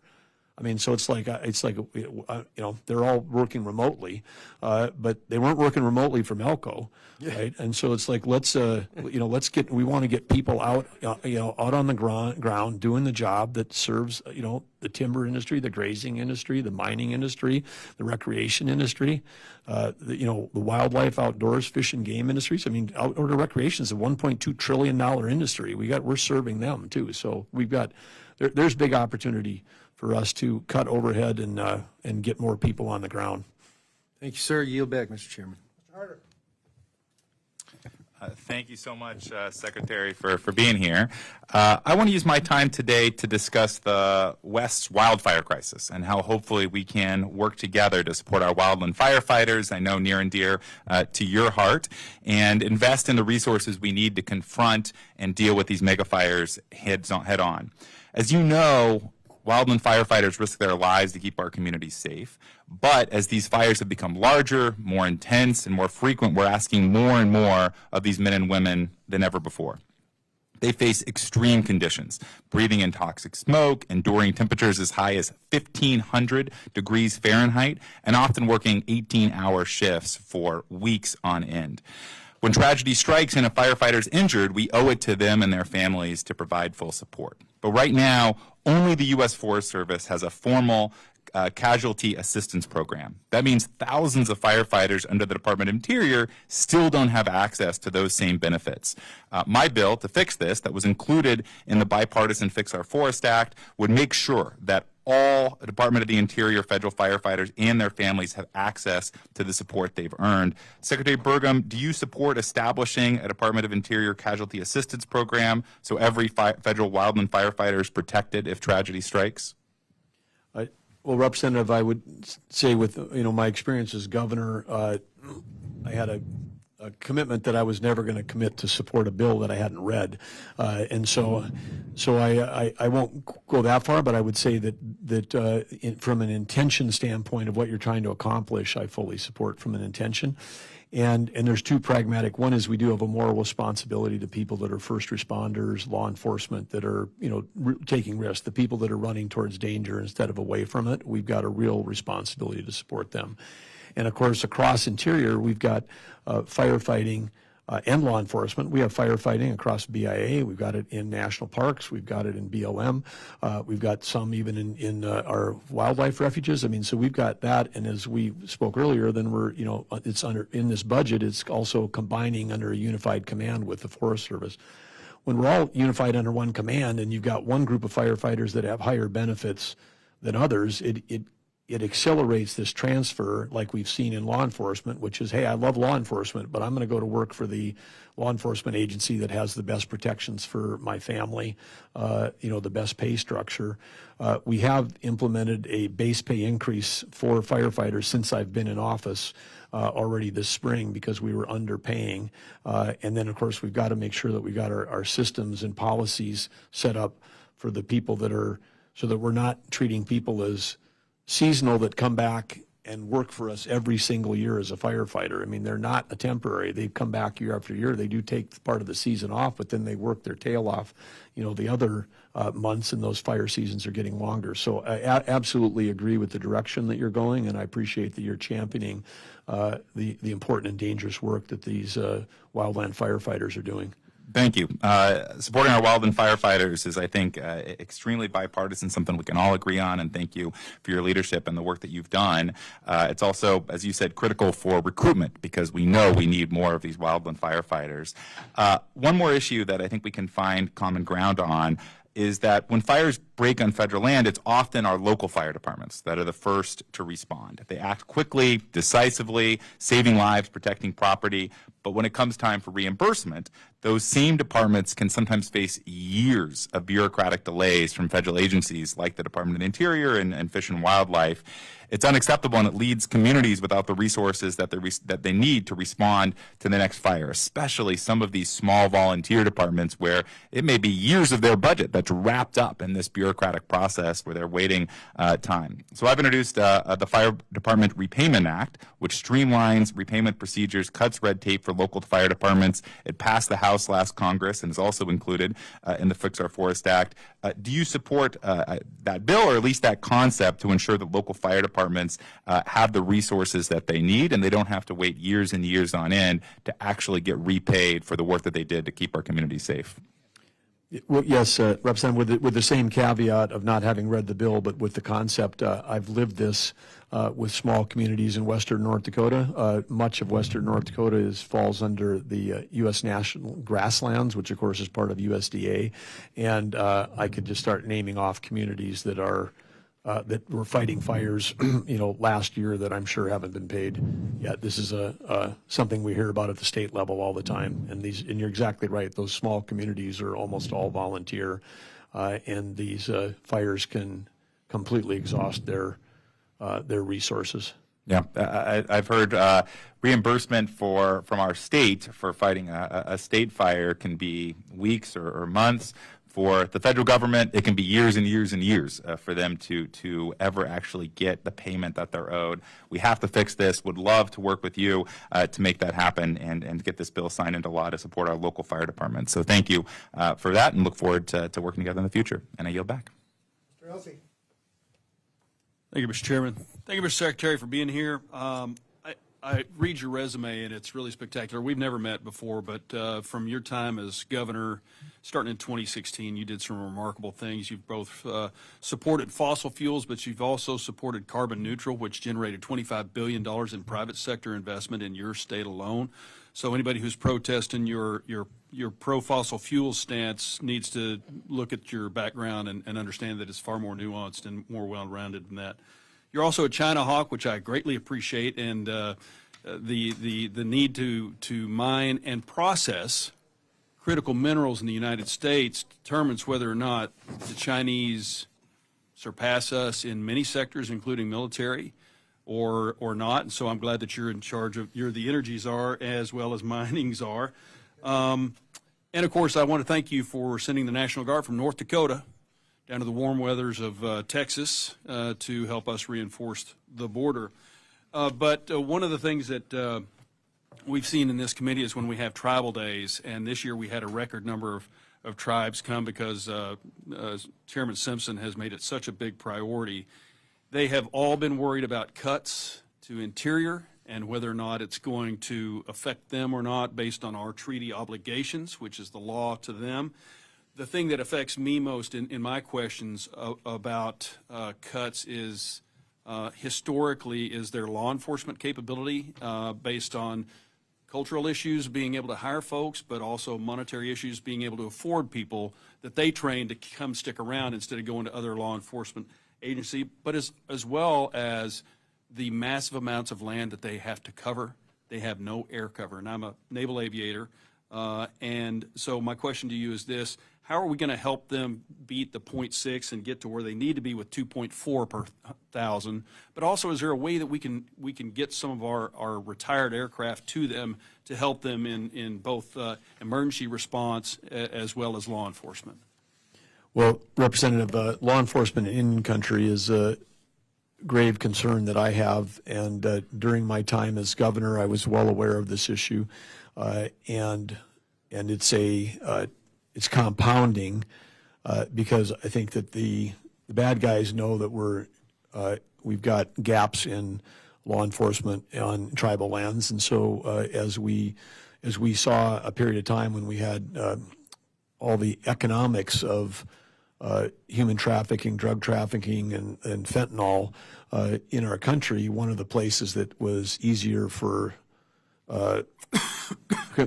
I mean, so it's like you know, they're all working remotely, but they weren't working remotely from Elko, right? And so it's like we want to get people out, you know, out on the ground doing the job that serves, you know, the timber industry, the grazing industry, the mining industry, the recreation industry, you know, the wildlife outdoors, fish and game industries. I mean, outdoor recreation is a $1.2 trillion industry. We're serving them too. So there's big opportunity for us to cut overhead and get more people on the ground. Thank you, sir. Yield back, Mr. Chairman. Thank you so much, Secretary, for being here. I want to use my time today to discuss the West's wildfire crisis and how hopefully we can work together to support our wildland firefighters, I know near and dear to your heart, and invest in the resources we need to confront and deal with these mega fires head on. As you know, wildland firefighters risk their lives to keep our communities safe. But as these fires have become larger, more intense, and more frequent, we're asking more and more of these men and women than ever before. They face extreme conditions, breathing in toxic smoke, enduring temperatures as high as 1,500 degrees Fahrenheit, and often working 18-hour shifts for weeks on end. When tragedy strikes and a firefighter is injured, we owe it to them and their families to provide full support. But right now, only the U.S. Forest Service has a formal casualty assistance program. That means thousands of firefighters under the Department of Interior still don't have access to those same benefits. My bill to fix this, that was included in the bipartisan Fix Our Forest Act, would make sure that all Department of the Interior federal firefighters and their families have access to the support they've earned. Secretary Burgum, do you support establishing a Department of Interior casualty assistance program so every federal wildland firefighter is protected if tragedy strikes? Well, Representative, I would say with, you know, my experience as governor, I had a commitment that I was never going to commit to support a bill that I hadn't read. And so I won't go that far, but I would say that from an intention standpoint of what you're trying to accomplish, I fully support from an intention. And there's two pragmatic. One is we do have a moral responsibility to people that are first responders, law enforcement that are, you know, taking risks, the people that are running towards danger instead of away from it. We've got a real responsibility to support them. And of course, across Interior, we've got firefighting and law enforcement. We have firefighting across BIA. We've got it in national parks. We've got it in BLM. We've got some even in our wildlife refuges. I mean, so we've got that. And as we spoke earlier, then we're, you know, it's under, in this budget, it's also combining under a unified command with the Forest Service. when we're all unified under one command and you've got one group of firefighters that have higher benefits than others, it accelerates this transfer like we've seen in law enforcement, which is, hey, I love law enforcement, but I'm going to go to work for the law enforcement agency that has the best protections for my family, the best pay structure. We have implemented a base pay increase for firefighters since I've been in office already this spring because we were underpaying. And then, of course, we've got to make sure that we've got our systems and policies set up for the people that are, so that we're not treating people as seasonal that come back and work for us every single year as a firefighter. I mean, they're not a temporary. They come back year after year. They do take part of the season off, but then they work their tail off, the other months, and those fire seasons are getting longer. So I absolutely agree with the direction that you're going, and I appreciate that you're championing the important and dangerous work that these wildland firefighters are doing. Thank you. Supporting our wildland firefighters is, I think, extremely bipartisan, something we can all agree on, and thank you for your leadership and the work that you've done. It's also, as you said, critical for recruitment because we know we need more of these wildland firefighters. One more issue that I think we can find common ground on is that when fires break on federal land, it's often our local fire departments that are the first to respond. They act quickly, decisively, saving lives, protecting property. But when it comes time for reimbursement, those same departments can sometimes face years of bureaucratic delays from federal agencies like the Department of the Interior and Fish and Wildlife. It's unacceptable, and it leaves communities without the resources that they need to respond to the next fire, especially some of these small volunteer departments where it may be years of their budget that's wrapped up in this bureaucratic process where they're waiting time. So I've introduced the Fire Department Repayment Act, which streamlines repayment procedures, cuts red tape for local fire departments. It passed the House last Congress and is also included in the Fix Our Forest Act. Do you support that bill, or at least that concept, to ensure that local fire departments have the resources that they need and they don't have to wait years and years on end to actually get repaid for the work that they did to keep our communities safe? Well, yes, Representative, with the same caveat of not having read the bill, but with the concept, I've lived this with small communities in western North Dakota. Much of western North Dakota falls under the U.S. National Grasslands, which of course is part of USDA, and I could just start naming off communities that that were fighting fires, last year that I'm sure haven't been paid yet. This is something we hear about at the state level all the time, and you're exactly right. Those small communities are almost all volunteer, and these fires can completely exhaust their resources. Yeah, I've heard reimbursement from our state for fighting a state fire can be weeks or months. For the federal government, it can be years and years and years for them to ever actually get the payment that they're owed. We have to fix this. Would love to work with you to make that happen and get this bill signed into law to support our local fire departments. So thank you for that, and look forward to working together in the future. And I yield back. Mr. Elsey. Thank you, Mr. Chairman. Thank you, Mr. Secretary, for being here. I read your resume, and it's really spectacular. We've never met before, but from your time as governor, starting in 2016, you did some remarkable things. You've both supported fossil fuels, but you've also supported carbon neutral, which generated $25 billion in private sector investment in your state alone. So anybody who's protesting your pro-fossil fuel stance needs to look at your background and understand that it's far more nuanced and more well-rounded than that. You're also a China hawk, which I greatly appreciate, and the need to mine and process critical minerals in the United States determines whether or not the Chinese surpass us in many sectors, including military, or not. And so I'm glad that you're in charge of, you're the energy czar as well as mining czar. And of course, I want to thank you for sending the National Guard from North Dakota down to the warm weathers of Texas to help us reinforce the border. But one of the things that we've seen in this committee is when we have tribal days, and this year we had a record number of tribes come because Chairman Simpson has made it such a big priority. They have all been worried about cuts to interior and whether or not it's going to affect them or not based on our treaty obligations, which is the law to them. The thing that affects me most in my questions about cuts is historically is their law enforcement capability based on cultural issues, being able to hire folks, but also monetary issues, being able to afford people that they train to come stick around instead of going to other law enforcement agency, but as well as the massive amounts of land that they have to cover. They have no air cover, and I'm a naval aviator. And so my question to you is this: how are we going to help them beat the 0.6 and get to where they need to be with 2.4 per thousand? But also, is there a way that we can get some of our retired aircraft to them to help them in both emergency response as well as law enforcement? Well, Representative, law enforcement in country is a grave concern that I have, and during my time as governor, I was well aware of this issue, and it's compounding because I think that the bad guys know that we've got gaps in law enforcement on tribal lands, and so as we saw a period of time when we had all the economics of human trafficking, drug trafficking, and fentanyl in our country, one of the places that was easier for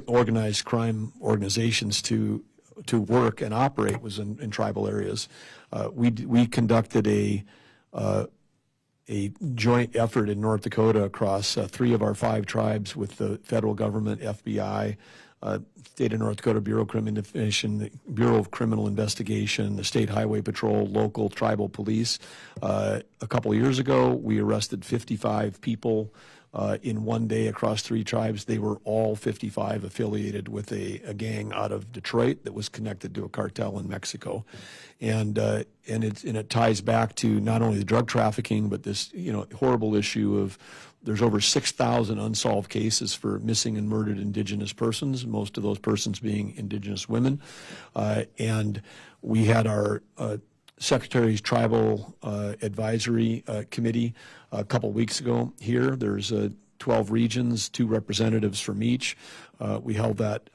organized crime organizations to work and operate was in tribal areas. We conducted a joint effort in North Dakota across 3 of our 5 tribes with the federal government, FBI, State of North Dakota Bureau of Criminal Investigation, the State Highway Patrol, local tribal police. A couple of years ago, we arrested 55 people in one day across 3 tribes. They were all 55 affiliated with a gang out of Detroit that was connected to a cartel in Mexico, and it ties back to not only the drug trafficking, but this horrible issue of there's over 6,000 unsolved cases for missing and murdered Indigenous persons, most of those persons being Indigenous women, and we had our Secretary's Tribal Advisory Committee a couple weeks ago here. There's 12 regions, 2 representatives from each. We held that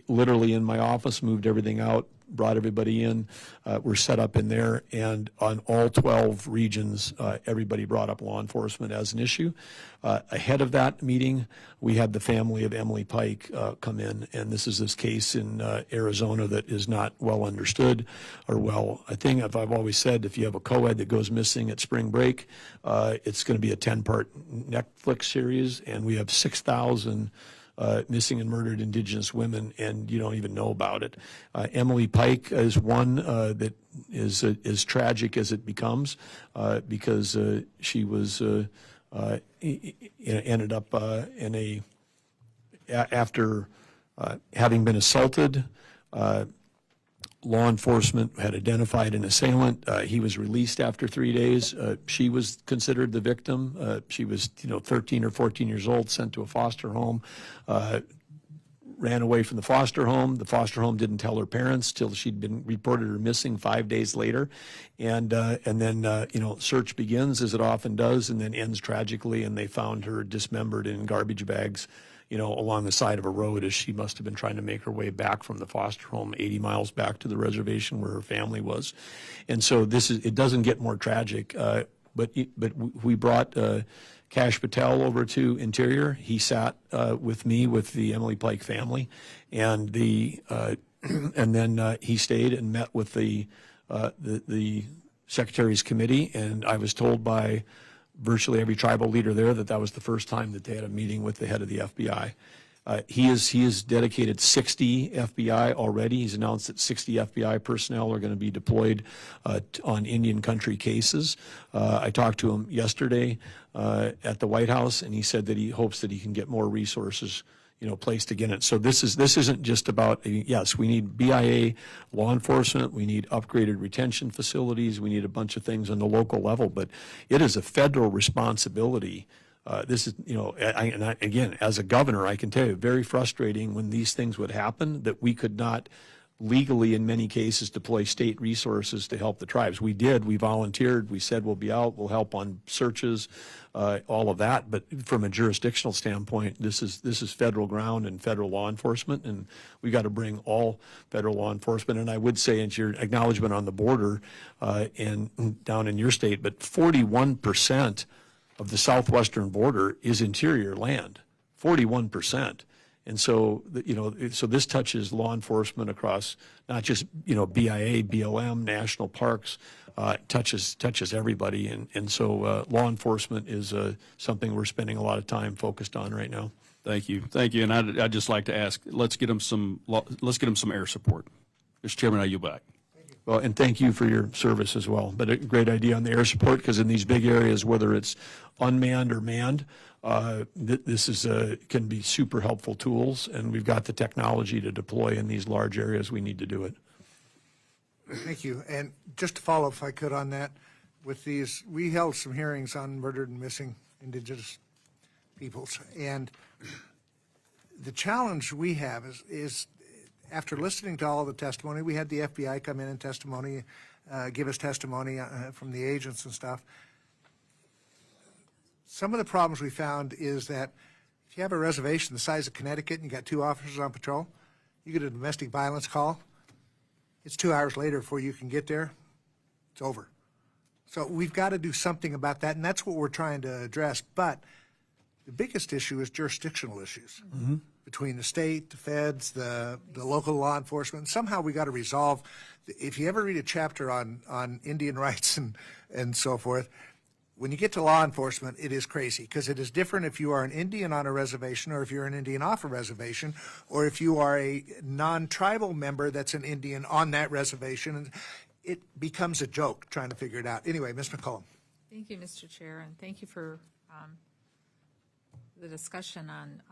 literally in my office, moved everything out, brought everybody in. We're set up in there, and on all 12 regions, everybody brought up law enforcement as an issue. Ahead of that meeting, we had the family of Emily Pike come in, and this is this case in Arizona that is not well understood or I think I've always said, if you have a co-ed that goes missing at spring break, it's going to be a 10-part Netflix series, and we have 6,000 missing and murdered Indigenous women, and you don't even know about it. Emily Pike is one that is as tragic as it becomes because she was ended up after having been assaulted. Law enforcement had identified an assailant. He was released after 3 days. She was considered the victim. She was 13 or 14 years old, sent to a foster home, ran away from the foster home. The foster home didn't tell her parents till she'd been reported her missing 5 days later. And then search begins, as it often does, and then ends tragically, and they found her dismembered in garbage bags along the side of a road, as she must have been trying to make her way back from the foster home 80 miles back to the reservation where her family was. And so it doesn't get more tragic, but we brought Kash Patel over to Interior. He sat with me with the Emily Pike family, and and then he stayed and met with the Secretary's Committee, and I was told by virtually every tribal leader there that was the first time that they had a meeting with the head of the FBI. He has dedicated 60 FBI already. He's announced that 60 FBI personnel are going to be deployed on Indian country cases. I talked to him yesterday at the White House, and he said that he hopes that he can get more resources placed again. So this isn't just about, yes, we need BIA law enforcement, we need upgraded retention facilities, we need a bunch of things on the local level, but it is a federal responsibility. This is, again, as a governor, I can tell you, very frustrating when these things would happen, that we could not legally, in many cases, deploy state resources to help the tribes. We did. We volunteered. We said we'll be out. We'll help on searches, all of that. But from a jurisdictional standpoint, this is federal ground and federal law enforcement, and we got to bring all federal law enforcement. And I would say, into your acknowledgement on the border and down in your state, but 41% of the southwestern border is interior land. 41%. And so, so this touches law enforcement across not just, BIA, BLM, national parks, touches everybody. And so law enforcement is something we're spending a lot of time focused on right now. Thank you. Thank you. And I'd just like to ask, let's get them some air support. Mr. Chairman, I yield back. Well, and thank you for your service as well. But a great idea on the air support, because in these big areas, whether it's unmanned or manned, this can be super helpful tools, and we've got the technology to deploy in these large areas. We need to do it. Thank you. And just to follow, if I could, on that, with these, we held some hearings on murdered and missing Indigenous peoples, and the challenge we have is after listening to all the testimony, we had the FBI come in and give us testimony from the agents and stuff. Some of the problems we found is that if you have a reservation the size of Connecticut and you got 2 officers on patrol, you get a domestic violence call, it's 2 hours later before you can get there, it's over. So we've got to do something about that, and that's what we're trying to address. But the biggest issue is jurisdictional issues between the state, the feds, the local law enforcement. Somehow we got to resolve. If you ever read a chapter on Indian rights and so forth, when you get to law enforcement, it is crazy, because it is different if you are an Indian on a reservation or if you're an Indian off a reservation, or if you are a non-tribal member that's an Indian on that reservation. And it becomes a joke trying to figure it out. Anyway, Ms. McCollum. Thank you, Mr. Chair, and thank you for the discussion on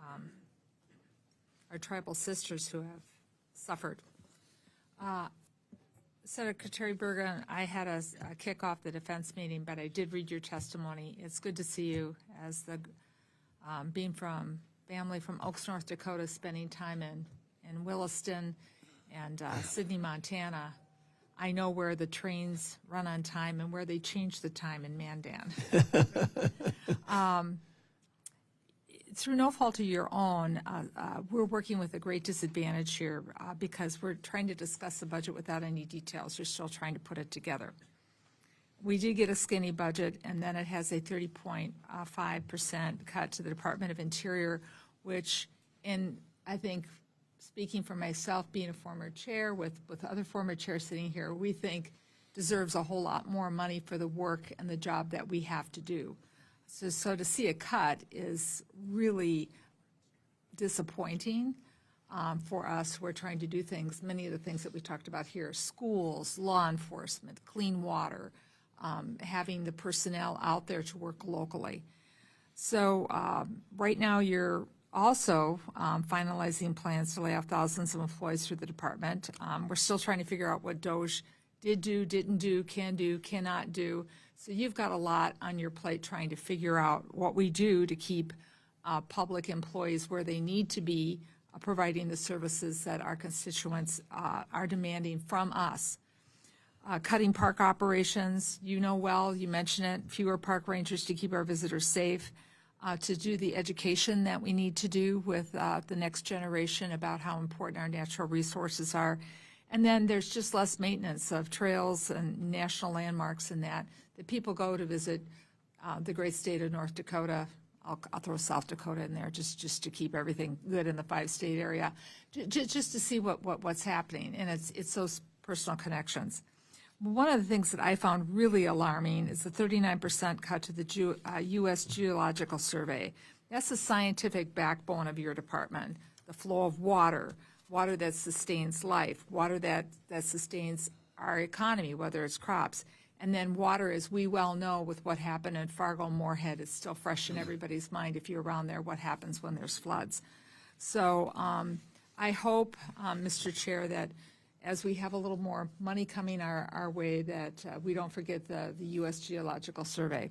our tribal sisters who have suffered. Secretary Burgum, I had a kick off the defense meeting, but I did read your testimony. It's good to see you as being from family from Oaks, North Dakota, spending time in Williston and Sidney, Montana. I know where the trains run on time and where they change the time in Mandan. Through no fault of your own, we're working with a great disadvantage here because we're trying to discuss the budget without any details. You're still trying to put it together. We did get a skinny budget, and then it has a 30.5% cut to the Department of Interior, which, I think, speaking for myself, being a former chair with other former chairs sitting here, we think deserves a whole lot more money for the work and the job that we have to do. So to see a cut is really disappointing for us who are trying to do things, many of the things that we talked about here, schools, law enforcement, clean water, having the personnel out there to work locally. So right now you're also finalizing plans to lay off thousands of employees through the department. We're still trying to figure out what DOJ did do, didn't do, can do, cannot do. So you've got a lot on your plate trying to figure out what we do to keep public employees where they need to be, providing the services that our constituents are demanding from us. Cutting park operations, you know well, you mentioned it, fewer park rangers to keep our visitors safe, to do the education that we need to do with the next generation about how important our natural resources are. And then there's just less maintenance of trails and national landmarks and that people go to visit the great state of North Dakota. I'll throw South Dakota in there just to keep everything good in the 5-state area, just to see what's happening. And it's those personal connections. One of the things that I found really alarming is the 39% cut to the U.S. Geological Survey. That's the scientific backbone of your department, the flow of water that sustains life, water that sustains our economy, whether it's crops. And then water, as we well know, with what happened in Fargo and Moorhead, is still fresh in everybody's mind if you're around there, what happens when there's floods. So I hope, Mr. Chair, that as we have a little more money coming our way, that we don't forget the U.S. Geological Survey.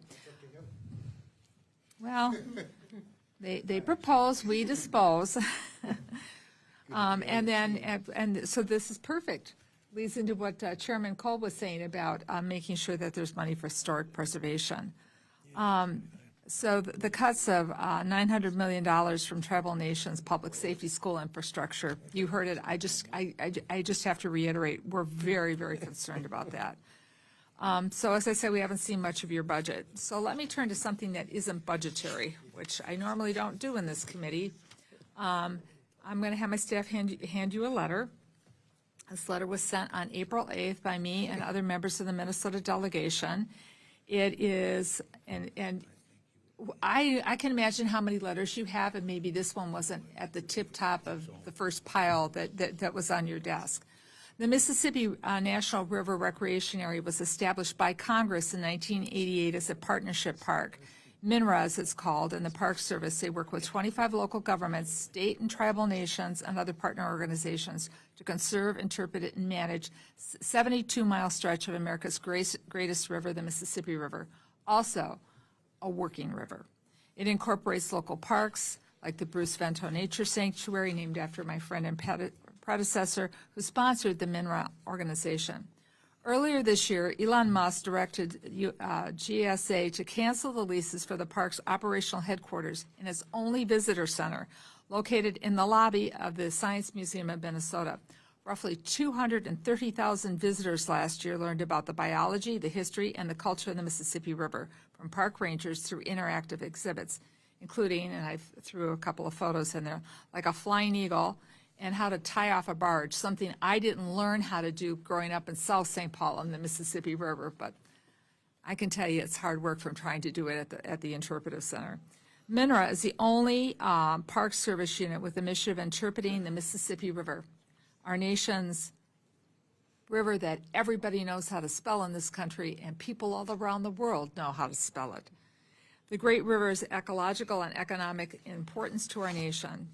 Well, they propose, we dispose. And so this is perfect. Leads into what Chairman Cole was saying about making sure that there's money for historic preservation. So the cuts of $900 million from tribal nations, public safety, school infrastructure, you heard it. I just have to reiterate, we're very, very concerned about that. So as I said, we haven't seen much of your budget. So let me turn to something that isn't budgetary, which I normally don't do in this committee. I'm going to have my staff hand you a letter. This letter was sent on April 8th by me and other members of the Minnesota delegation. It is, and I can imagine how many letters you have, and maybe this one wasn't at the tip top of the first pile that was on your desk. The Mississippi National River Recreation Area was established by Congress in 1988 as a partnership park. MNRA, as it's called, and the Park Service, they work with 25 local governments, state and tribal nations, and other partner organizations to conserve, interpret, and manage 72-mile stretch of America's greatest river, the Mississippi River, also a working river. It incorporates local parks like the Bruce Vento Nature Sanctuary, named after my friend and predecessor who sponsored the MNRA organization. Earlier this year, Elon Musk directed GSA to cancel the leases for the park's operational headquarters and its only visitor center, located in the lobby of the Science Museum of Minnesota. Roughly 230,000 visitors last year learned about the biology, the history, and the culture of the Mississippi River from park rangers through interactive exhibits, including, and I threw a couple of photos in there, like a flying eagle and how to tie off a barge, something I didn't learn how to do growing up in South St. Paul in the Mississippi River, but I can tell you it's hard work from trying to do it at the Interpretive Center. MNRA is the only Park Service unit with the mission of interpreting the Mississippi River, our nation's river that everybody knows how to spell in this country, and people all around the world know how to spell it. The great river's ecological and economic importance to our nation.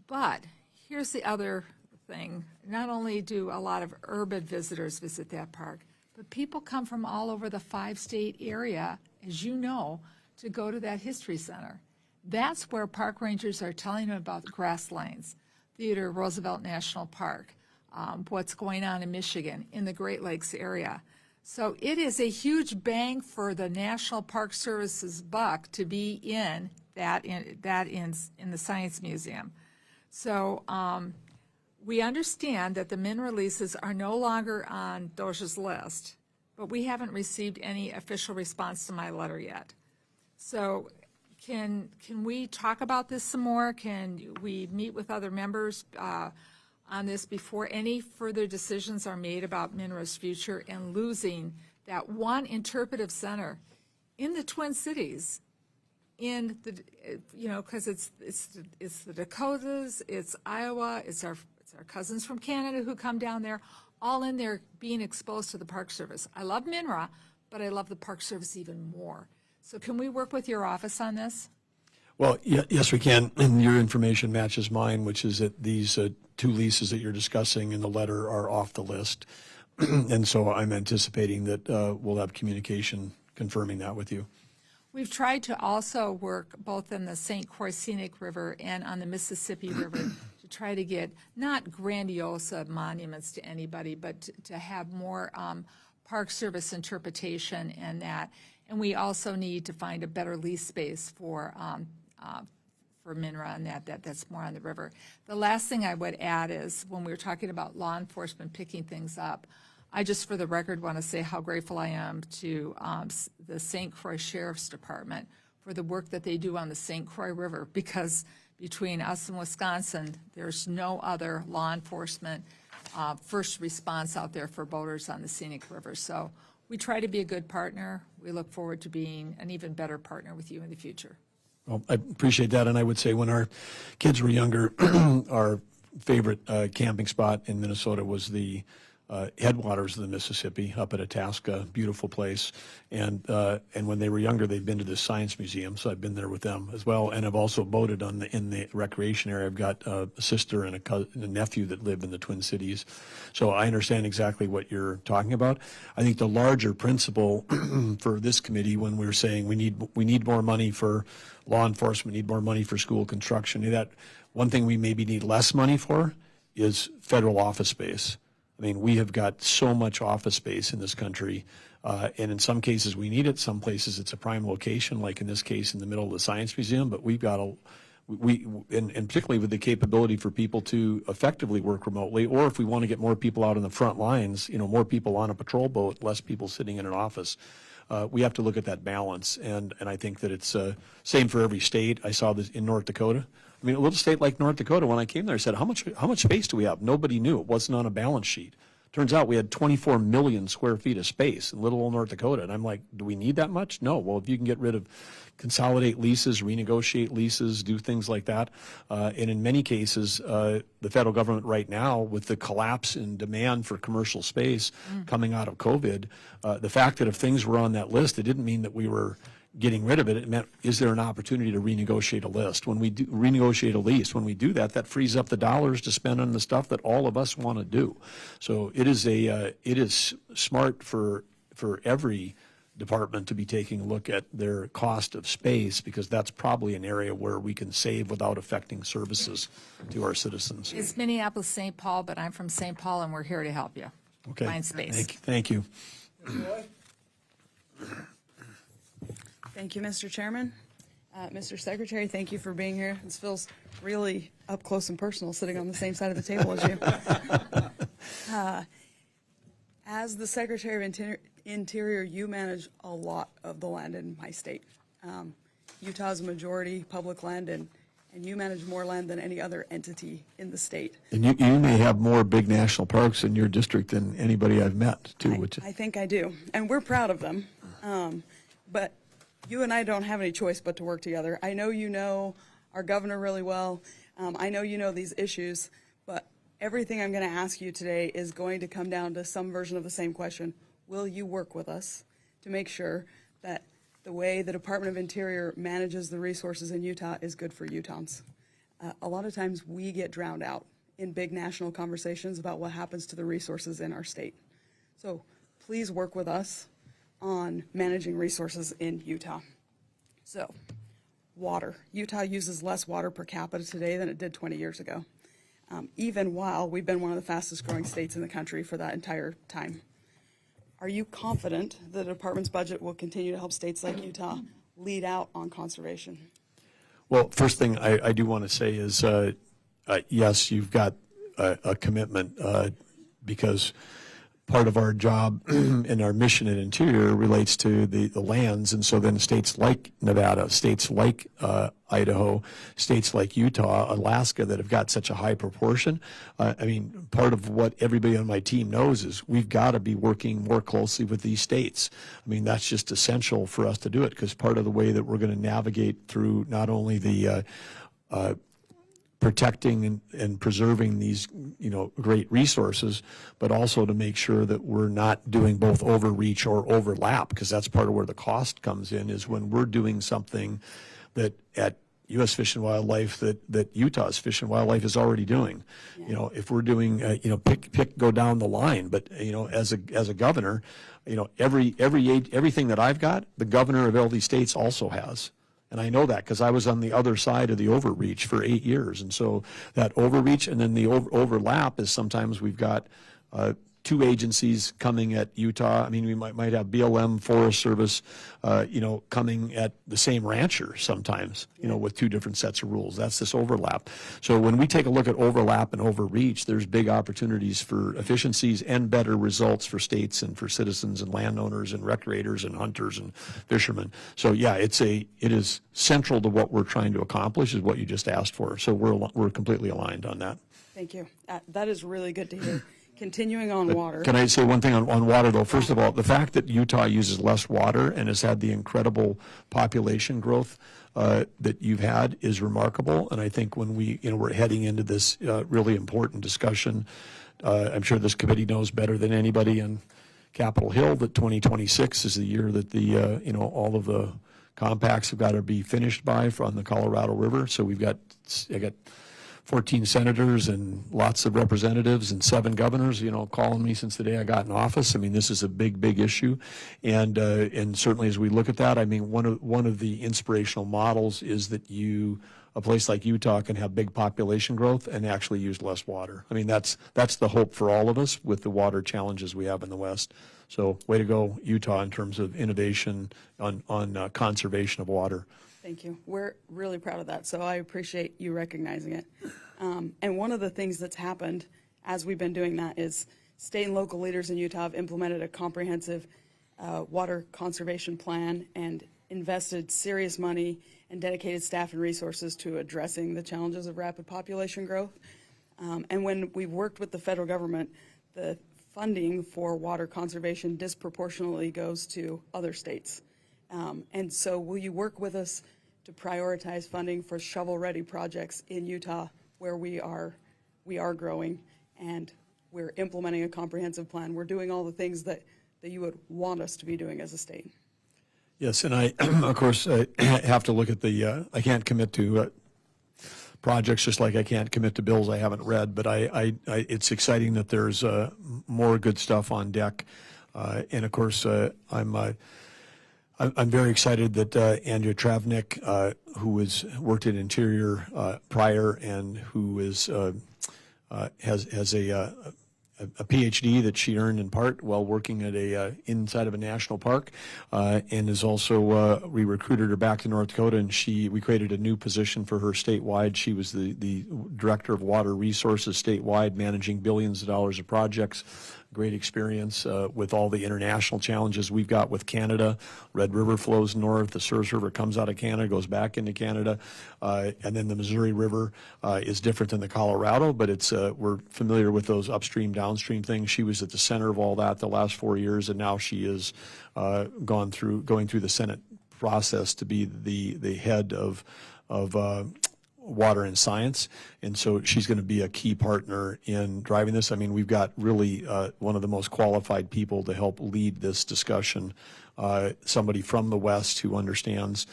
But here's the other thing. Not only do a lot of urban visitors visit that park, but people come from all over the 5-state area, as you know, to go to that history center. That's where park rangers are telling them about the grass lanes, Theodore Roosevelt National Park, what's going on in Michigan, in the Great Lakes area. So it is a huge bang for the National Park Service's buck to be in the Science Museum. So we understand that the MNRA leases are no longer on DOJ's list, but we haven't received any official response to my letter yet. So can we talk about this some more? Can we meet with other members on this before any further decisions are made about MNRA's future and losing that one interpretive center in the Twin Cities? In the, because it's the Dakotas, it's Iowa, it's our cousins from Canada who come down there, all in there being exposed to the Park Service. I love MNRA, but I love the Park Service even more. So can we work with your office on this? Well, yes, we can. And your information matches mine, which is that these two leases that you're discussing in the letter are off the list. And so I'm anticipating that we'll have communication confirming that with you. We've tried to also work both in the St. Croix Scenic River and on the Mississippi River to try to get not grandiose monuments to anybody, but to have more Park Service interpretation and that. And we also need to find a better lease space for MNRA and that's more on the river. The last thing I would add is when we were talking about law enforcement picking things up, I just, for the record, want to say how grateful I am to the St. Croix Sheriff's Department for the work that they do on the St. Croix River, because between us and Wisconsin, there's no other law enforcement first response out there for boaters on the scenic river. So we try to be a good partner. We look forward to being an even better partner with you in the future. Well, I appreciate that. And I would say when our kids were younger, our favorite camping spot in Minnesota was the headwaters of the Mississippi up at Itasca, beautiful place. And when they were younger, they'd been to the Science Museum, so I've been there with them as well. And I've also boated in the recreation area. I've got a sister and a nephew that live in the Twin Cities. So I understand exactly what you're talking about. I think the larger principle for this committee, when we're saying we need more money for law enforcement, need more money for school construction, that one thing we maybe need less money for is federal office space. I mean, we have got so much office space in this country, and in some cases we need it. Some places it's a prime location, like in this case in the middle of the Science Museum, but we've got and particularly with the capability for people to effectively work remotely, or if we want to get more people out on the front lines, more people on a patrol boat, less people sitting in an office. We have to look at that balance, and I think that it's same for every state. I saw this in North Dakota. I mean, a little state like North Dakota, when I came there, I said, how much space do we have? Nobody knew. It wasn't on a balance sheet. Turns out we had 24 million square feet of space in little old North Dakota. And I'm like, do we need that much? No. Well, if you can get rid of, consolidate leases, renegotiate leases, do things like that. And in many cases, the federal government right now, with the collapse in demand for commercial space coming out of COVID, the fact that if things were on that list, it didn't mean that we were getting rid of it. It meant, is there an opportunity to renegotiate a list? When we do renegotiate a lease, when we do that, that frees up the dollars to spend on the stuff that all of us want to do. So it is smart for every department to be taking a look at their cost of space, because that's probably an area where we can save without affecting services to our citizens. It's Minneapolis, St. Paul, but I'm from St. Paul, and we're here to help you Okay. find space. Thank you. Thank you, Mr. Chairman. Mr. Secretary, thank you for being here. This feels really up close and personal, sitting on the same side of the table as you. As the Secretary of Interior, you manage a lot of the land in my state. Utah's a majority public land, and you manage more land than any other entity in the state. And you may have more big national parks in your district than anybody I've met, too. I think I do, and we're proud of them. But you and I don't have any choice but to work together. I know you know our governor really well. I know you know these issues, but everything I'm going to ask you today is going to come down to some version of the same question. Will you work with us to make sure that the way the Department of Interior manages the resources in Utah is good for Utahns? A lot of times we get drowned out in big national conversations about what happens to the resources in our state. So please work with us on managing resources in Utah. So, water. Utah uses less water per capita today than it did 20 years ago, even while we've been one of the fastest growing states in the country for that entire time. Are you confident the department's budget will continue to help states like Utah lead out on conservation? Well, first thing I do want to say is, yes, you've got a commitment, because part of our job and our mission at Interior relates to the lands, and so then states like Nevada, states like Idaho, states like Utah, Alaska, that have got such a high proportion. I mean, part of what everybody on my team knows is we've got to be working more closely with these states. I mean, that's just essential for us to do it, because part of the way that we're going to navigate through not only the protecting and preserving these, great resources, but also to make sure that we're not doing both overreach or overlap, because that's part of where the cost comes in, is when we're doing something that at U.S. Fish and Wildlife that Utah's Fish and Wildlife is already doing. Yeah. If we're doing, go down the line, but as a governor, everything that I've got, the governor of all these states also has. And I know that because I was on the other side of the overreach for 8 years. And so that overreach and then the overlap is sometimes we've got two agencies coming at Utah. I mean, we might have BLM, Forest Service, coming at the same rancher sometimes, with two different sets of rules. That's this overlap. So when we take a look at overlap and overreach, there's big opportunities for efficiencies and better results for states and for citizens and landowners and recreators and hunters and fishermen. So yeah, it is central to what we're trying to accomplish, is what you just asked for. So we're completely aligned on that. Thank you. That is really good to hear. Continuing on water. Can I say one thing on water, though? First of all, the fact that Utah uses less water and has had the incredible population growth that you've had is remarkable. And I think when we're heading into this really important discussion, I'm sure this committee knows better than anybody in Capitol Hill that 2026 is the year that all of the compacts have got to be finished by on the Colorado River. So I got 14 senators and lots of representatives and 7 governors, calling me since the day I got in office. I mean, this is a big, big issue. And certainly as we look at that, I mean, one of the inspirational models is that a place like Utah can have big population growth and actually use less water. I mean, that's the hope for all of us with the water challenges we have in the West. So way to go, Utah, in terms of innovation on conservation of water. Thank you. We're really proud of that, so I appreciate you recognizing it. And one of the things that's happened as we've been doing that is state and local leaders in Utah have implemented a comprehensive water conservation plan and invested serious money and dedicated staff and resources to addressing the challenges of rapid population growth. And when we've worked with the federal government, the funding for water conservation disproportionately goes to other states. And so will you work with us to prioritize funding for shovel-ready projects in Utah where we are growing and we're implementing a comprehensive plan? We're doing all the things that you would want us to be doing as a state. Yes, and I, of course, have to look at I can't commit to projects just like I can't commit to bills I haven't read, but it's exciting that there's more good stuff on deck. And of course, I'm very excited that Andrea Travnik, who has worked in Interior prior and who has a PhD that she earned in part while working at inside of a national park, and is also we recruited her back to North Dakota, and we created a new position for her statewide. She was the director of water resources statewide, managing billions of dollars of projects. Great experience with all the international challenges we've got with Canada. Red River flows north. The Souris River comes out of Canada, goes back into Canada, and then the Missouri River is different than the Colorado, but we're familiar with those upstream, downstream things. She was at the center of all that the last 4 years, and now she is going through the Senate process to be the head of water and science, and so she's going to be a key partner in driving this. I mean, we've got really one of the most qualified people to help lead this discussion, somebody from the West who understands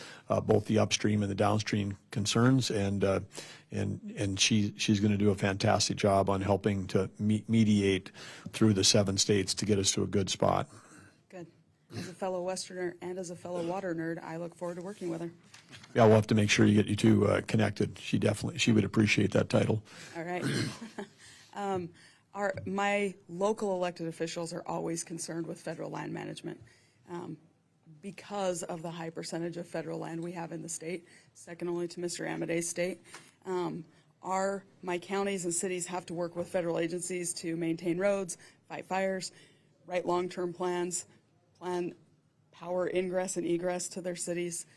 both the upstream and the downstream concerns, and she's going to do a fantastic job on helping to mediate through the 7 states to get us to a good spot. Good. As a fellow Westerner and as a fellow water nerd, I look forward to working with her. Yeah, we'll have to make sure you get you two connected. She would appreciate that title. All right. My local elected officials are always concerned with federal land management because of the high percentage of federal land we have in the state, second only to Mr. Amadei's state. My counties and cities have to work with federal agencies to maintain roads, fight fires, write long-term plans, plan power ingress and egress to their cities.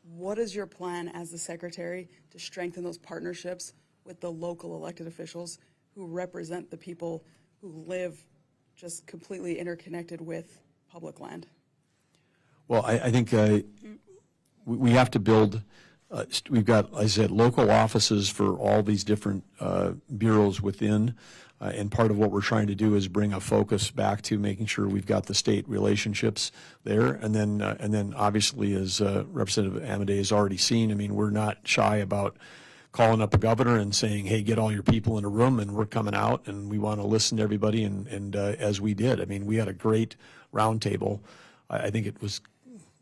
What is your plan as the secretary to strengthen those partnerships with the local elected officials who represent the people who live just completely interconnected with public land? Well, I think we have to build, we've got, as I said, local offices for all these different bureaus within. And part of what we're trying to do is bring a focus back to making sure we've got the state relationships there. And then obviously, as Representative Amadei has already seen, I mean, we're not shy about calling up a governor and saying, hey, get all your people in a room and we're coming out and we want to listen to everybody. And as we did, I mean, we had a great roundtable. I think it was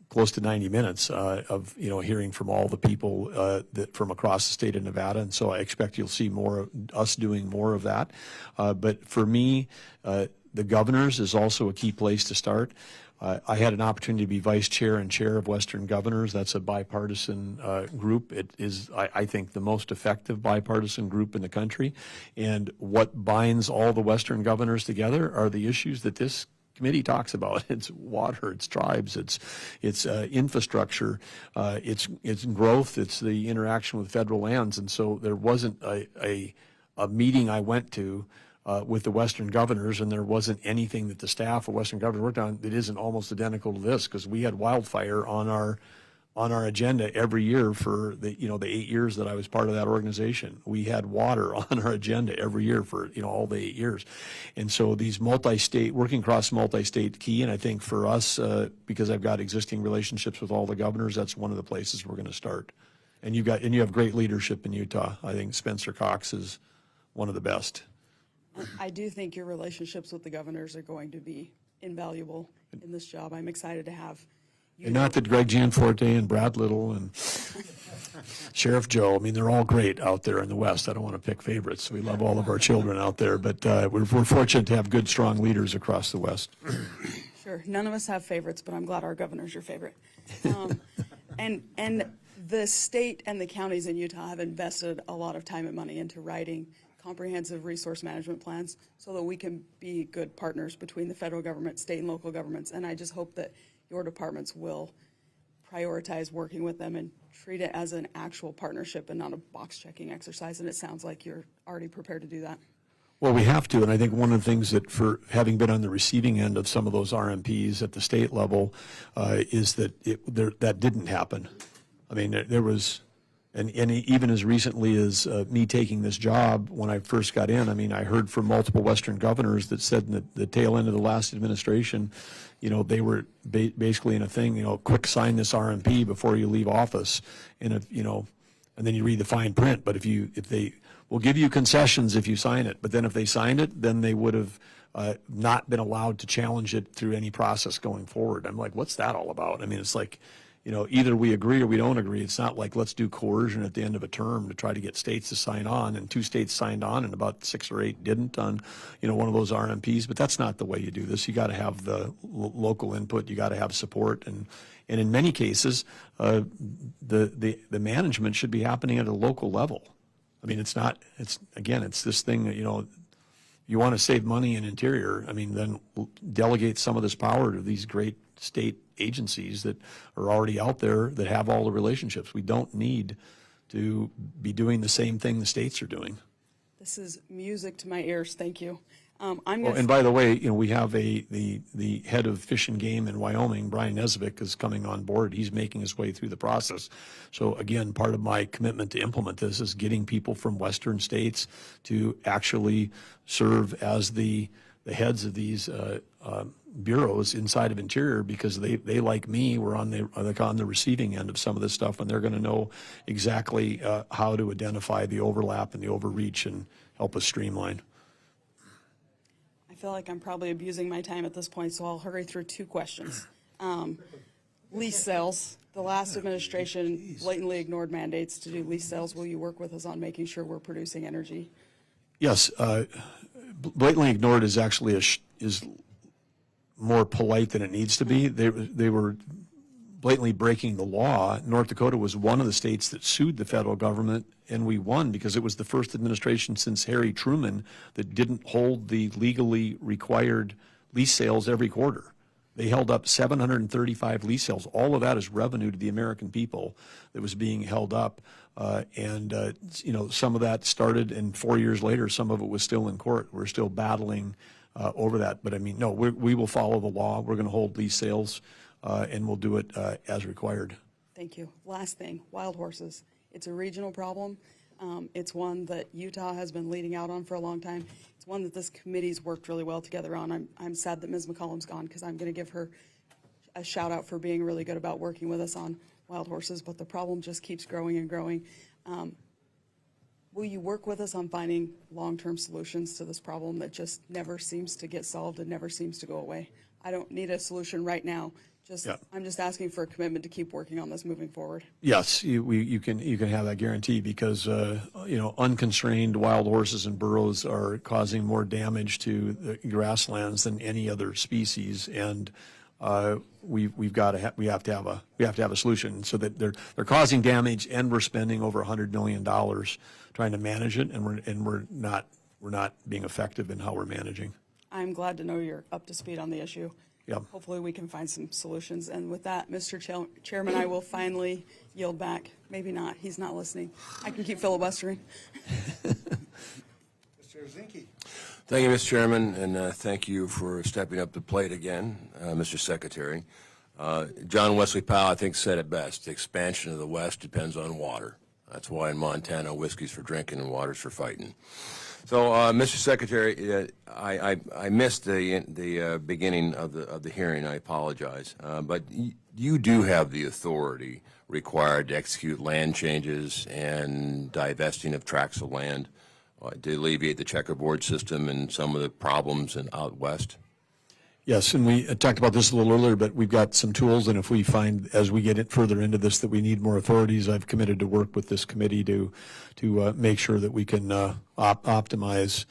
close to 90 minutes of hearing from all the people that from across the state of Nevada, and so I expect you'll see more of us doing more of that. But for me, the governors is also a key place to start. I had an opportunity to be vice chair and chair of Western Governors. That's a bipartisan group. It is, I think, the most effective bipartisan group in the country. And what binds all the Western governors together are the issues that this committee talks about. It's water, it's tribes, it's infrastructure, it's growth, it's the interaction with federal lands. And so there wasn't a meeting I went to with the Western governors, and there wasn't anything that the staff of Western governors worked on that isn't almost identical to this, because we had wildfire on our agenda every year for the 8 years that I was part of that organization. We had water on our agenda every year for all the 8 years. And so these working across multi-state key, and I think for us, because I've got existing relationships with all the governors, that's one of the places we're going to start. And you have great leadership in Utah. I think Spencer Cox is one of the best. I do think your relationships with the governors are going to be invaluable in this job. I'm excited to have you. And not that Greg Gianforte and Brad Little and Sheriff Joe, I mean, they're all great out there in the West. I don't want to pick favorites. We love all of our children out there, but we're fortunate to have good, strong leaders across the West. Sure. None of us have favorites, but I'm glad our governor's your favorite. And the state and the counties in Utah have invested a lot of time and money into writing comprehensive resource management plans so that we can be good partners between the federal government, state and local governments. And I just hope that your departments will prioritize working with them and treat it as an actual partnership and not a box-checking exercise. And it sounds like you're already prepared to do that. Well, we have to, and I think one of the things that, for having been on the receiving end of some of those RMPs at the state level, is that that didn't happen. I mean, there was, and even as recently as me taking this job, when I first got in, I mean, I heard from multiple Western governors that said in the tail end of the last administration, you know, they were basically in a thing, you know, quick sign this RMP before you leave office, and if, you know, and then you read the fine print. But if they will give you concessions if you sign it, but then if they signed it, then they would have not been allowed to challenge it through any process going forward. I'm like, what's that all about? I mean, it's like, you know, either we agree or we don't agree. It's not like let's do coercion at the end of a term to try to get states to sign on, and 2 states signed on and about 6 or 8 didn't on, you know, one of those RMPs. But that's not the way you do this. You got to have the local input. You got to have support, and in many cases, the management should be happening at a local level. I mean, it's this thing that, you know, you want to save money in Interior, I mean, then delegate some of this power to these great state agencies that are already out there that have all the relationships. We don't need to be doing the same thing the states are doing. This is music to my ears. Thank you. And by the way, you know, we have the head of Fish and Game in Wyoming, Brian Nesvik, is coming on board. He's making his way through the process. So again, part of my commitment to implement this is getting people from Western states to actually serve as the heads of these bureaus inside of Interior, because they like me, were on the receiving end of some of this stuff, and they're going to know exactly how to identify the overlap and the overreach and help us streamline. I feel like I'm probably abusing my time at this point, so I'll hurry through 2 questions. Lease sales. The last administration blatantly ignored mandates to do lease sales. Will you work with us on making sure we're producing energy? Yes. Blatantly ignored is actually is more polite than it needs to be. They were blatantly breaking the law. North Dakota was one of the states that sued the federal government, and we won because it was the first administration since Harry Truman that didn't hold the legally required lease sales every quarter. They held up 735 lease sales. All of that is revenue to the American people that was being held up. You know, some of that started, and 4 years later, some of it was still in court. We're still battling over that. But I mean, no, we will follow the law. We're going to hold lease sales, and we'll do it as required. Thank you. Last thing, wild horses. It's a regional problem. It's one that Utah has been leading out on for a long time. It's one that this committee's worked really well together on. I'm sad that Ms. McCollum's gone, because I'm going to give her a shout out for being really good about working with us on wild horses, but the problem just keeps growing and growing. Will you work with us on finding long-term solutions to this problem that just never seems to get solved and never seems to go away? I don't need a solution right now. I'm just asking for a commitment to keep working on this moving forward. Yes, you can have that guarantee, because you know, unconstrained wild horses and burros are causing more damage to the grasslands than any other species, and we have to have a solution, so that they're causing damage, and we're spending over $100 million trying to manage it, and we're not being effective in how we're managing. I'm glad to know you're up to speed on the issue. Yep. Hopefully we can find some solutions. And with that, Mr. Chairman, I will finally yield back. Maybe not. He's not listening. I can keep filibustering. Mr. Zinke. Thank you, Mr. Chairman, and thank you for stepping up to the plate again, Mr. Secretary. John Wesley Powell, I think, said it best. The expansion of the West depends on water. That's why in Montana, whiskey's for drinking and water's for fighting. So, Mr. Secretary, I missed the beginning of the hearing. I apologize, but you do have the authority required to execute land changes and divesting of tracts of land to alleviate the checkerboard system and some of the problems out west. Yes, and we talked about this a little earlier, but we've got some tools, and if we find, as we get further into this, that we need more authorities, I've committed to work with this committee to make sure that we can optimize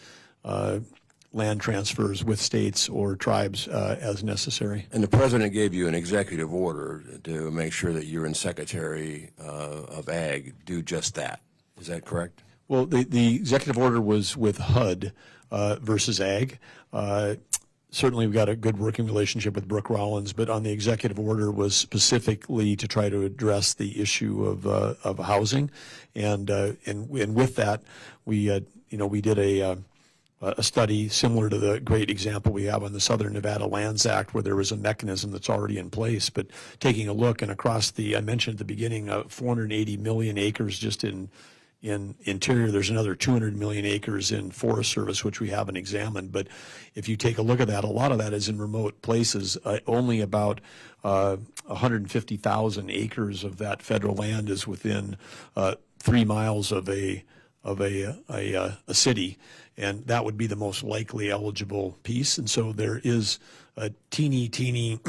land transfers with states or tribes as necessary. And the president gave you an executive order to make sure that you and Secretary of Ag do just that. Is that correct? Well, the executive order was with HUD versus Ag. Certainly, we've got a good working relationship with Brooke Rollins, but on the executive order was specifically to try to address the issue of housing, and with that, we did a study similar to the great example we have on the Southern Nevada Lands Act, where there was a mechanism that's already in place. But taking a look, and across I mentioned at the beginning, 480 million acres just in interior, there's another 200 million acres in Forest Service, which we haven't examined. But if you take a look at that, a lot of that is in remote places. Only about 150,000 acres of that federal land is within 3 miles of a city, and that would be the most likely eligible piece. And so there is a teeny,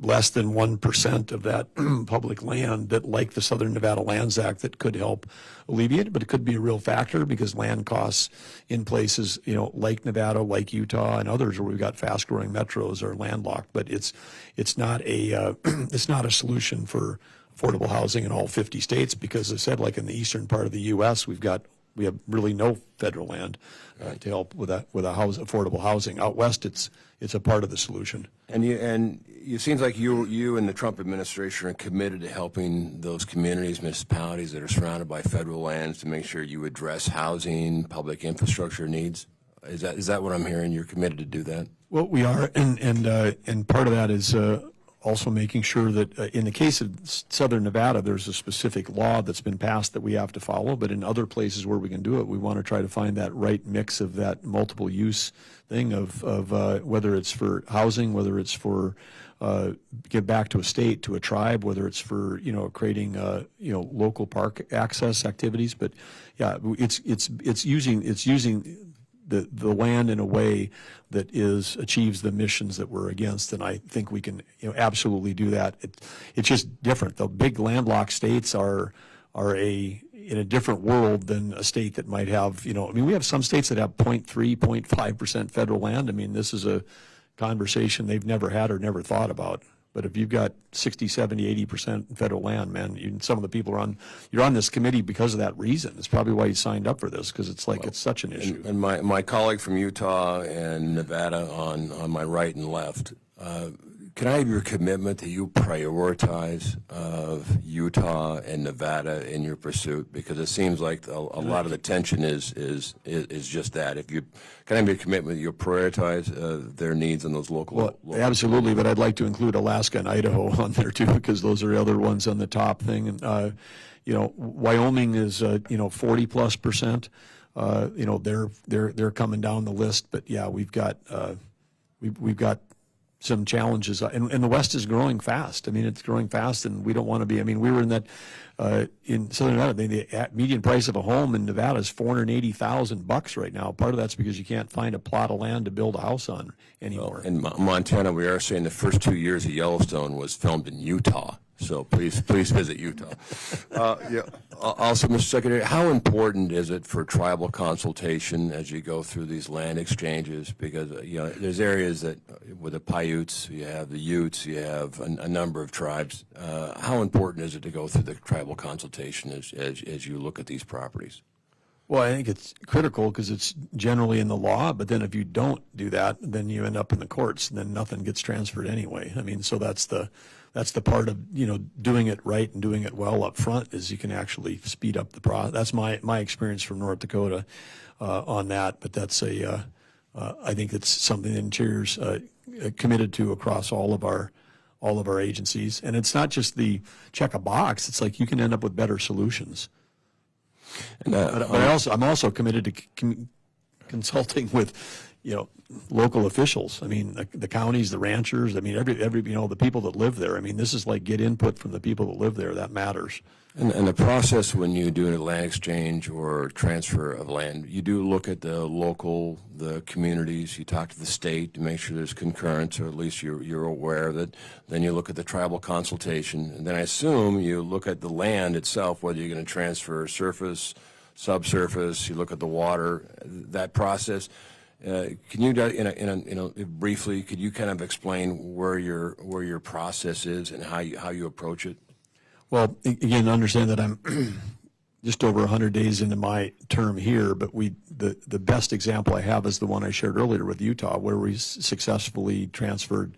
less than 1% of that public land that, like the Southern Nevada Lands Act, that could help alleviate it, but it could be a real factor because land costs in places, like Nevada, like Utah, and others where we've got fast-growing metros are landlocked. But it's not a solution for affordable housing in all 50 states because, as I said, like in the eastern part of the U.S., we have really no federal land to help with affordable housing. Out west, it's a part of the solution. And it seems like you and the Trump administration are committed to helping those communities, municipalities that are surrounded by federal lands to make sure you address housing, public infrastructure needs. Is that what I'm hearing? You're committed to do that? Well, we are, and part of that is also making sure that in the case of Southern Nevada, there's a specific law that's been passed that we have to follow, but in other places where we can do it, we want to try to find that right mix of that multiple use thing of whether it's for housing, whether it's for give back to a state, to a tribe, whether it's for creating local park access activities. But yeah, it's using the land in a way that achieves the missions that we're against, and I think we can absolutely do that. It's just different. The big landlocked states are in a different world than a state that might have we have some states that have 0.3, 0.5% federal land. I mean, this is a conversation they've never had or never thought about. But if you've got 60, 70, 80% federal land, man, some of the people you're on this committee because of that reason. It's probably why you signed up for this, because it's such an issue. And my colleague from Utah and Nevada on my right and left, can I have your commitment that you prioritize of Utah and Nevada in your pursuit? Because it seems like a lot of the tension is just that. Can I have your commitment that you'll prioritize their needs in those local? Absolutely, but I'd like to include Alaska and Idaho on there too, because those are the other ones on the top thing. And Wyoming is 40+%. They're coming down the list, but yeah, we've got some challenges, and the West is growing fast. I mean, it's growing fast, and we don't want to be. I mean, we were in that in Southern Nevada. The median price of a home in Nevada is $480,000 right now. Part of that's because you can't find a plot of land to build a house on anymore. In Montana, we are saying the first 2 years of Yellowstone was filmed in Utah. So please visit Utah. Also, Mr. Secretary, how important is it for tribal consultation as you go through these land exchanges? Because there's areas that with the Paiutes, you have the Utes, you have a number of tribes. How important is it to go through the tribal consultation as you look at these properties? Well, I think it's critical because it's generally in the law, but then if you don't do that, then you end up in the courts, and then nothing gets transferred anyway. I mean, so that's the part of doing it right and doing it well up front is you can actually speed up the process. That's my experience from North Dakota on that, but that's I think it's something the Interior's committed to across all of our agencies, and it's not just the check a box. It's like you can end up with better solutions. And, but I'm also committed to consulting with, local officials. I mean, the counties, the ranchers. I mean, every the people that live there. I mean, this is like get input from the people that live there. That matters. And the process when you do a land exchange or transfer of land, you do look at the communities. You talk to the state to make sure there's concurrence, or at least you're aware of it. Then you look at the tribal consultation, and then I assume you look at the land itself, whether you're going to transfer surface, subsurface. You look at the water. That process. Can you, briefly, could you kind of explain where your process is and how you approach it? Well, again, understand that I'm just over 100 days into my term here, but the best example I have is the one I shared earlier with Utah, where we successfully transferred,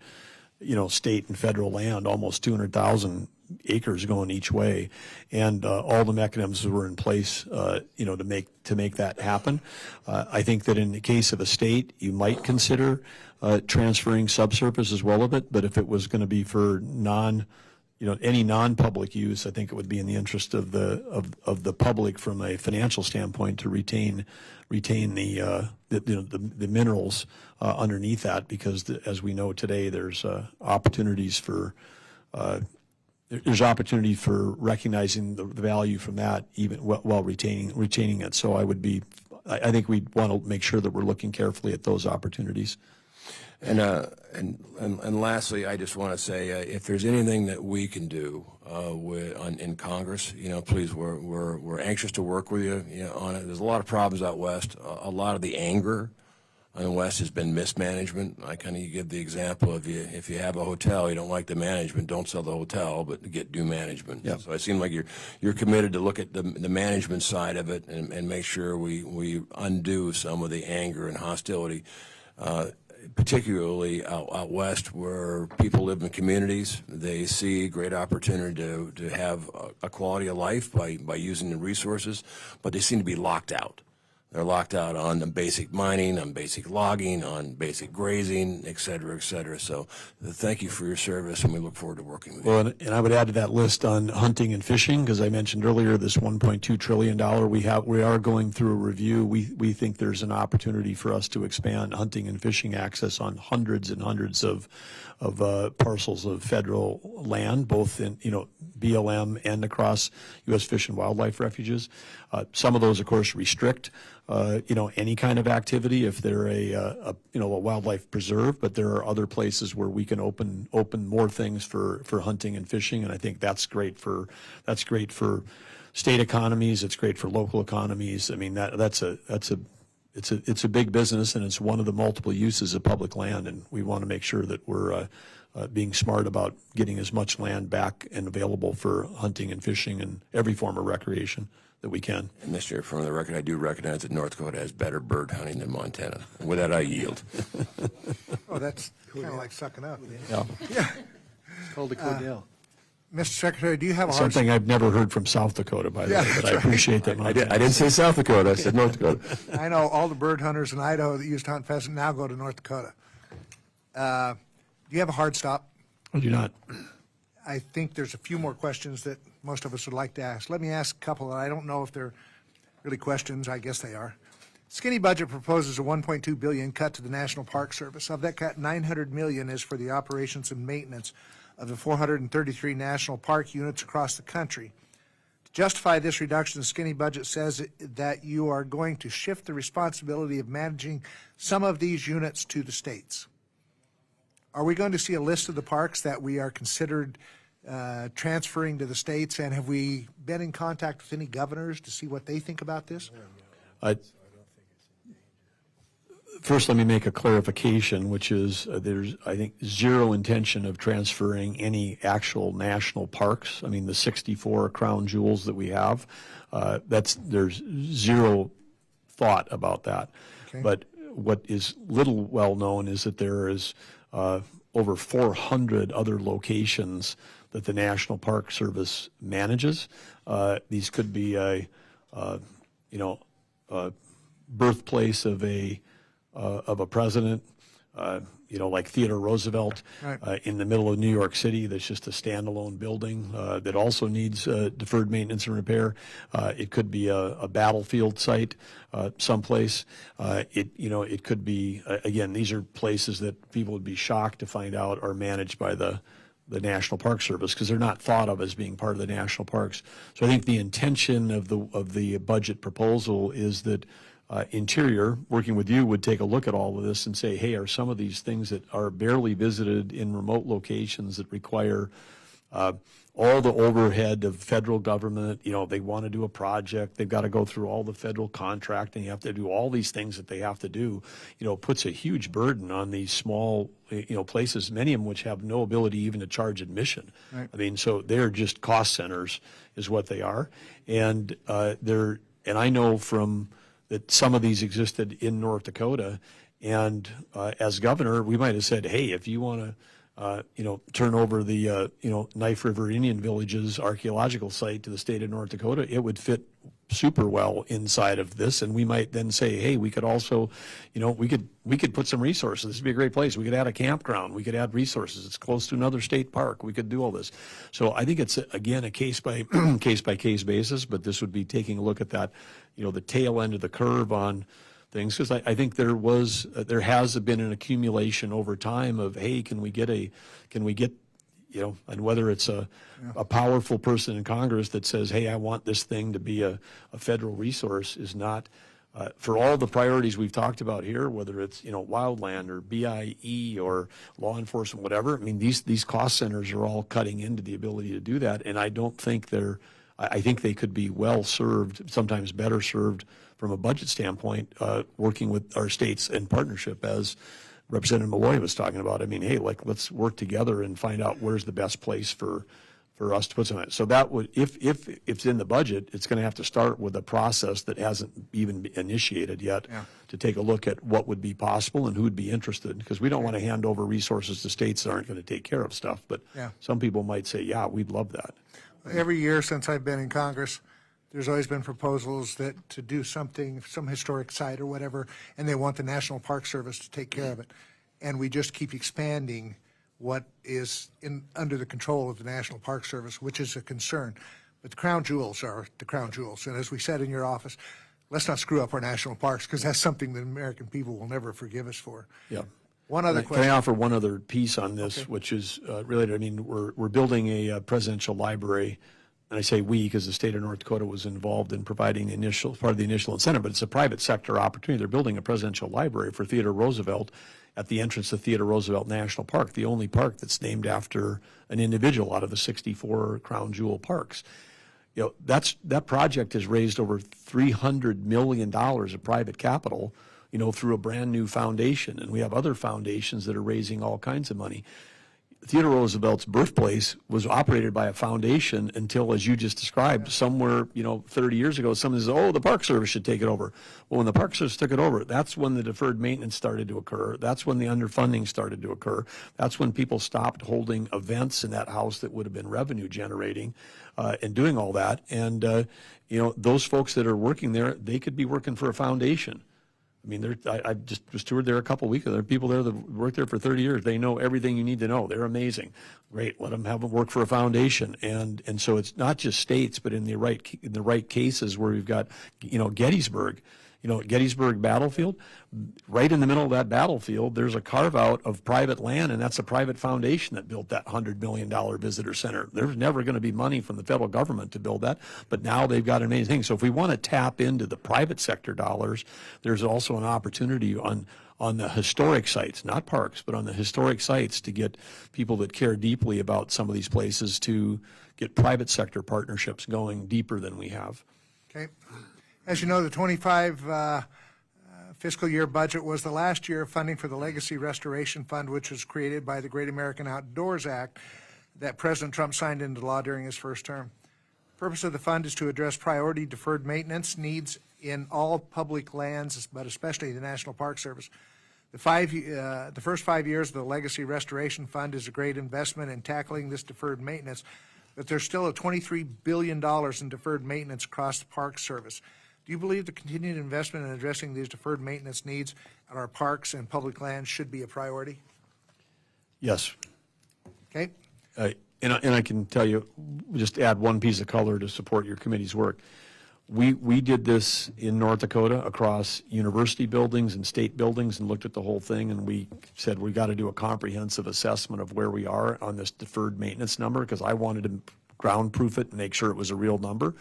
state and federal land, almost 200,000 acres going each way, and all the mechanisms were in place, to make that happen. I think that in the case of a state, you might consider transferring subsurface as well of it, but if it was going to be for any non-public use, I think it would be in the interest of the public from a financial standpoint to retain the minerals underneath that, because as we know today, there's opportunities for recognizing the value from that even while retaining it. So I think we'd want to make sure that we're looking carefully at those opportunities. And lastly, I just want to say, if there's anything that we can do in Congress, please, we're anxious to work with you, on it. There's a lot of problems out west. A lot of the anger on the west has been mismanagement. I kind of give the example of if you have a hotel, you don't like the management, don't sell the hotel, but do management. Yep. So it seems like you're committed to look at the management side of it and make sure we undo some of the anger and hostility. Particularly out west, where people live in communities, they see great opportunity to have a quality of life by using the resources, but they seem to be locked out. They're locked out on the basic mining, on basic logging, on basic grazing, et cetera, et cetera. So thank you for your service, and we look forward to working with you. Well, and I would add to that list on hunting and fishing, because I mentioned earlier this $1.2 trillion we are going through a review. We think there's an opportunity for us to expand hunting and fishing access on hundreds and hundreds of parcels of federal land, both in BLM and across U.S. Fish and Wildlife Refuges. Some of those, of course, restrict any kind of activity if they're a wildlife preserve, but there are other places where we can open more things for hunting and fishing, and I think that's great for state economies. It's great for local economies. I mean it's a big business, and it's one of the multiple uses of public land, and we want to make sure that we're being smart about getting as much land back and available for hunting and fishing and every form of recreation that we can. And Mr. Chair, for the record, I do recognize that North Dakota has better bird hunting than Montana. And with that, I yield. Oh, that's kind of like sucking up. Yeah. It's called a Cordell. Mr. Secretary, do you have a hard Something I've never heard from South Dakota, by the Yeah, way, but that's I right. appreciate that. I didn't say South Dakota. I said North Dakota. I know all the bird hunters in Idaho that used to hunt pheasant now go to North Dakota. Do you have a hard stop? I do not. I think there's a few more questions that most of us would like to ask. Let me ask a couple, and I don't know if they're really questions. I guess they are. Skinny budget proposes a $1.2 billion cut to the National Park Service. Of that cut, $900 million is for the operations and maintenance of the 433 national park units across the country. To justify this reduction, the skinny budget says that you are going to shift the responsibility of managing some of these units to the states. Are we going to see a list of the parks that we are considered transferring to the states, and have we been in contact with any governors to see what they think about this? First, let me make a clarification, which is there's, I think, zero intention of transferring any actual national parks. I mean, the 64 crown jewels that we have, there's zero thought about that. Okay. But what is little well known is that there is over 400 other locations that the National Park Service manages. These could be a birthplace of a president, like Theodore Roosevelt, Right. in the middle of New York City. That's just a standalone building that also needs deferred maintenance and repair. It could be a battlefield site someplace. It could be, again, these are places that people would be shocked to find out are managed by the National Park Service, because they're not thought of as being part of the national parks. So I think the intention of the budget proposal is that Interior, working with you, would take a look at all of this and say, hey, are some of these things that are barely visited in remote locations that require all the overhead of federal government, they want to do a project, they've got to go through all the federal contracting, you have to do all these things that they have to do, puts a huge burden on these small, places, many of them which have no ability even to charge admission. Right. I mean, so they're just cost centers is what they are. And and I know that some of these existed in North Dakota, and as governor, we might have said, hey, if you want to turn over the, Knife River Indian Village's archaeological site to the state of North Dakota, it would fit super well inside of this. And we might then say, hey, we could also, we could put some resources. This would be a great place. We could add a campground. We could add resources. It's close to another state park. We could do all this. So I think it's, again, a case by case basis, but this would be taking a look at that, the tail end of the curve on things, because I think there has been an accumulation over time of, hey, can we get, and whether it's a powerful person in Congress that says, hey, I want this thing to be a federal resource is not, for all the priorities we've talked about here, whether it's, wildland or BIE or law enforcement, whatever. I mean, these cost centers are all cutting into the ability to do that, and I don't think I think they could be well served, sometimes better served from a budget standpoint, working with our states in partnership, as Representative Malloy was talking about. I mean, hey, let's work together and find out where's the best place for us to put some of it. So that would, if it's in the budget, it's going to have to start with a process that hasn't even been initiated yet to take a look at what would be possible and who would be interested, because we don't want to hand over resources to states that aren't going to take care of stuff. But some people might say, yeah, we'd love that. Every year since I've been in Congress, there's always been proposals that to do something, some historic site or whatever, and they want the National Park Service to take care of it. And we just keep expanding what is under the control of the National Park Service, which is a concern. But the crown jewels are the crown jewels. And as we said in your office, let's not screw up our national parks, because that's something that American people will never forgive us for. Yeah. One other question. Can I offer one other piece on this, which is related? I mean, we're building a presidential library, and I say we because the state of North Dakota was involved in providing part of the initial incentive, but it's a private sector opportunity. They're building a presidential library for Theodore Roosevelt at the entrance to Theodore Roosevelt National Park, the only park that's named after an individual out of the 64 crown jewel parks. That project has raised over $300 million of private capital, through a brand new foundation. And we have other foundations that are raising all kinds of money. Theodore Roosevelt's birthplace was operated by a foundation until, as you just described, somewhere, 30 years ago, someone says, oh, the Park Service should take it over. Well, when the Park Service took it over, that's when the deferred maintenance started to occur. That's when the underfunding started to occur. That's when people stopped holding events in that house that would have been revenue generating and doing all that. And, those folks that are working there, they could be working for a foundation. I mean, I just was toured there a couple of weeks ago. There are people there that worked there for 30 years. They know everything you need to know. They're amazing. Great. Let them have them work for a foundation. And so it's not just states, but in the right cases where we've got, Gettysburg. Gettysburg battlefield, right in the middle of that battlefield, there's a carve out of private land, and that's a private foundation that built that $100 million visitor center. There's never going to be money from the federal government to build that, but now they've got amazing things. So if we want to tap into the private sector dollars, there's also an opportunity on the historic sites, not parks, but on the historic sites to get people that care deeply about some of these places to get private sector partnerships going deeper than we have. Okay. As you know, the 25 fiscal year budget was the last year of funding for the Legacy Restoration Fund, which was created by the Great American Outdoors Act that President Trump signed into law during his first term. The purpose of the fund is to address priority deferred maintenance needs in all public lands, but especially the National Park Service. The first 5 years of the Legacy Restoration Fund is a great investment in tackling this deferred maintenance, but there's still a $23 billion in deferred maintenance across the Park Service. Do you believe the continued investment in addressing these deferred maintenance needs at our parks and public lands should be a priority? Yes. Okay. And I can tell you, just add one piece of color to support your committee's work. We did this in North Dakota across university buildings and state buildings and looked at the whole thing, and we said we got to do a comprehensive assessment of where we are on this deferred maintenance number, because I wanted to ground proof it and make sure it was a real number.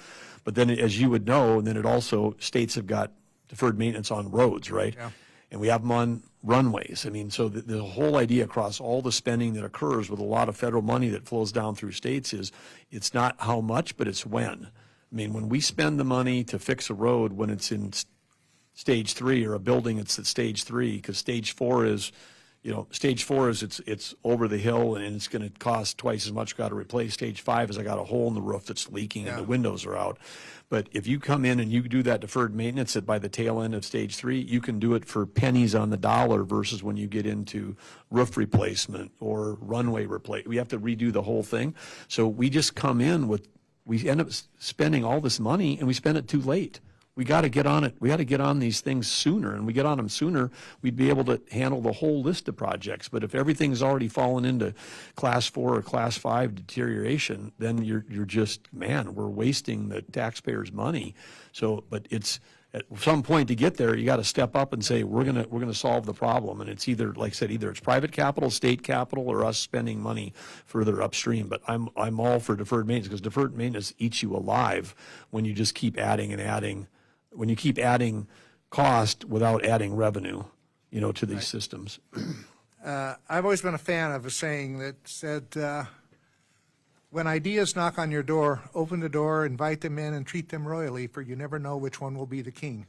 But then, as you would know, and then it also, states have got deferred maintenance on roads, right? Yeah. And we have them on runways. I mean, so the whole idea across all the spending that occurs with a lot of federal money that flows down through states is it's not how much, but it's when. I mean, when we spend the money to fix a road when it's in stage 3 or a building it's at stage 3, because stage 4 is, stage 4 is it's over the hill and it's going to cost twice as much, got to replace. Stage 5 is I got a hole in the roof that's leaking and the windows are out. But if you come in and you do that deferred maintenance by the tail end of stage 3, you can do it for pennies on the dollar versus when you get into roof replacement or runway replacement. We have to redo the whole thing. So we just come in we end up spending all this money and we spend it too late. We got to get on it. We got to get on these things sooner, and we get on them sooner, we'd be able to handle the whole list of projects. But if everything's already fallen into class 4 or class 5 deterioration, then you're just, man, we're wasting the taxpayers' money. So, but it's at some point to get there, you got to step up and say we're gonna solve the problem, and it's either, like I said, either it's private capital, state capital, or us spending money further upstream. But I'm all for deferred maintenance, because deferred maintenance eats you alive when you just keep adding and adding. When you keep adding cost without adding revenue, to these systems. I've always been a fan of a saying that said, when ideas knock on your door, open the door, invite them in, and treat them royally, for you never know which one will be the king.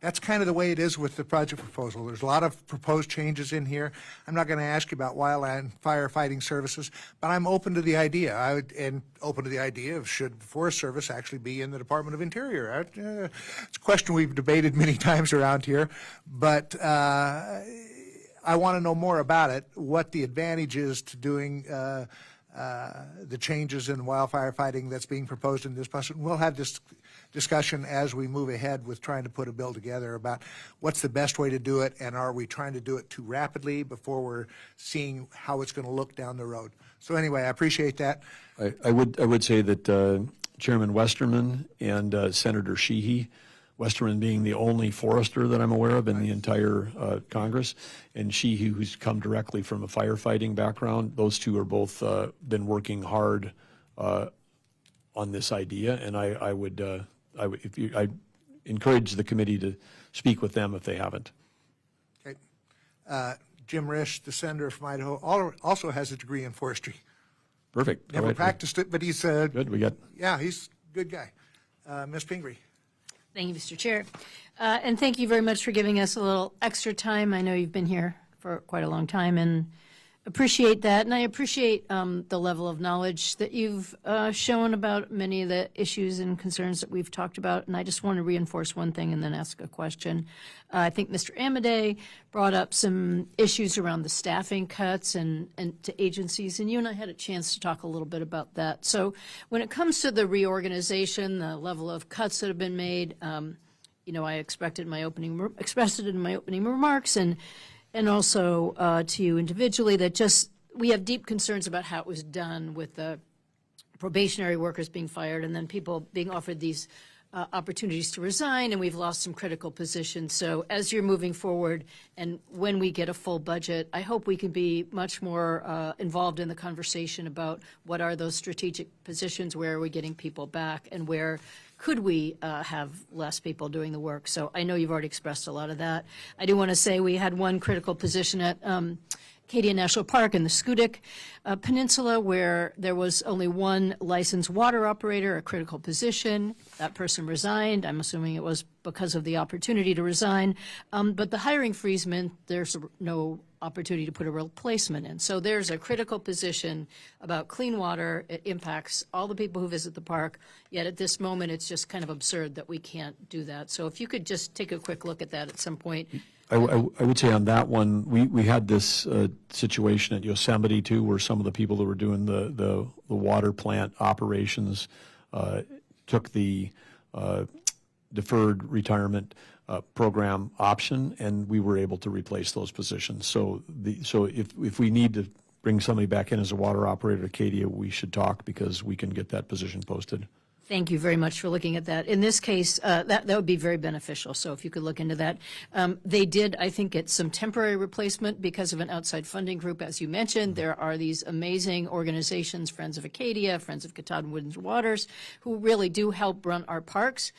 That's kind of the way it is with the project proposal. There's a lot of proposed changes in here. I'm not going to ask you about wildland firefighting services, but I'm open to the idea. And open to the idea of should the Forest Service actually be in the Department of Interior. It's a question we've debated many times around here, but I want to know more about it, what the advantage is to doing the changes in wildfire fighting that's being proposed in this budget. We'll have this discussion as we move ahead with trying to put a bill together about what's the best way to do it, and are we trying to do it too rapidly before we're seeing how it's going to look down the road. So anyway, I appreciate that. I would say that Chairman Westerman and Senator Sheehy, Westerman being the only forester that I'm aware of in the entire Congress, and Sheehy, who's come directly from a firefighting background, those two are both been working hard on this idea, and I encourage the committee to speak with them if they haven't. Okay. Jim Risch, the senator from Idaho, also has a degree in forestry. Perfect. Never practiced it, but he's he's a good guy. Ms. Pingree. Thank you, Mr. Chair. And thank you very much for giving us a little extra time. I know you've been here for quite a long time and appreciate that. And I appreciate the level of knowledge that you've shown about many of the issues and concerns that we've talked about. And I just want to reinforce one thing and then ask a question. I think Mr. Amadei brought up some issues around the staffing cuts and to agencies, and you and I had a chance to talk a little bit about that. So when it comes to the reorganization, the level of cuts that have been made, I expressed it in my opening remarks, and also to you individually, that just we have deep concerns about how it was done with the probationary workers being fired and then people being offered these opportunities to resign, and we've lost some critical positions. So as you're moving forward and when we get a full budget, I hope we can be much more involved in the conversation about what are those strategic positions, where are we getting people back, and where could we have less people doing the work. So I know you've already expressed a lot of that. I do want to say we had one critical position at Acadia National Park in the Schoodic Peninsula, where there was only one licensed water operator, a critical position. That person resigned. I'm assuming it was because of the opportunity to resign. But the hiring freeze meant there's no opportunity to put a replacement in. So there's a critical position about clean water. It impacts all the people who visit the park. Yet at this moment, it's just kind of absurd that we can't do that. So if you could just take a quick look at that at some point. I would say on that one, we had this situation at Yosemite too, where some of the people that were doing the water plant operations took the deferred retirement program option, and we were able to replace those positions. So if we need to bring somebody back in as a water operator at Acadia, we should talk, because we can get that position posted. Thank you very much for looking at that. In this case, that would be very beneficial, so if you could look into that. They did, I think, get some temporary replacement because of an outside funding group, as you mentioned. There are these amazing organizations, Friends of Acadia, Friends of Katahdin Woods and Waters, who really do help run our parks.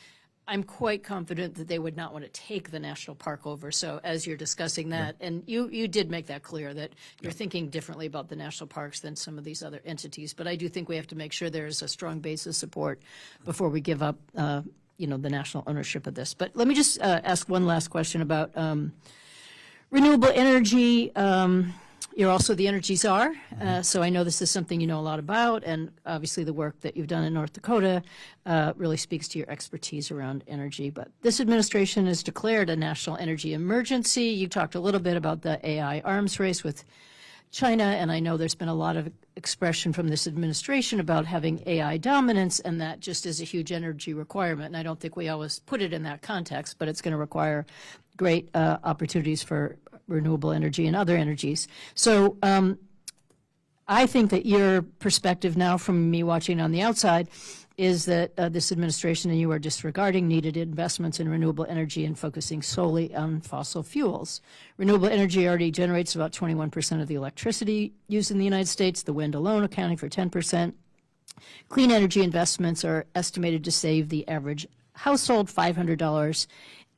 I'm quite confident that they would not want to take the national park over. So as you're discussing that, and you did make that clear, that you're thinking differently about the national parks than some of these other entities. But I do think we have to make sure there's a strong base of support before we give up, the national ownership of this. But let me just ask one last question about renewable energy. You're also the energy czar, so I know this is something you know a lot about, and obviously the work that you've done in North Dakota really speaks to your expertise around energy. But this administration has declared a national energy emergency. You talked a little bit about the AI arms race with China, and I know there's been a lot of expression from this administration about having AI dominance, and that just is a huge energy requirement. And I don't think we always put it in that context, but it's going to require great opportunities for renewable energy and other energies. So I think that your perspective now, from me watching on the outside, is that this administration and you are disregarding needed investments in renewable energy and focusing solely on fossil fuels. Renewable energy already generates about 21% of the electricity used in the United States, the wind alone accounting for 10%. Clean energy investments are estimated to save the average household $500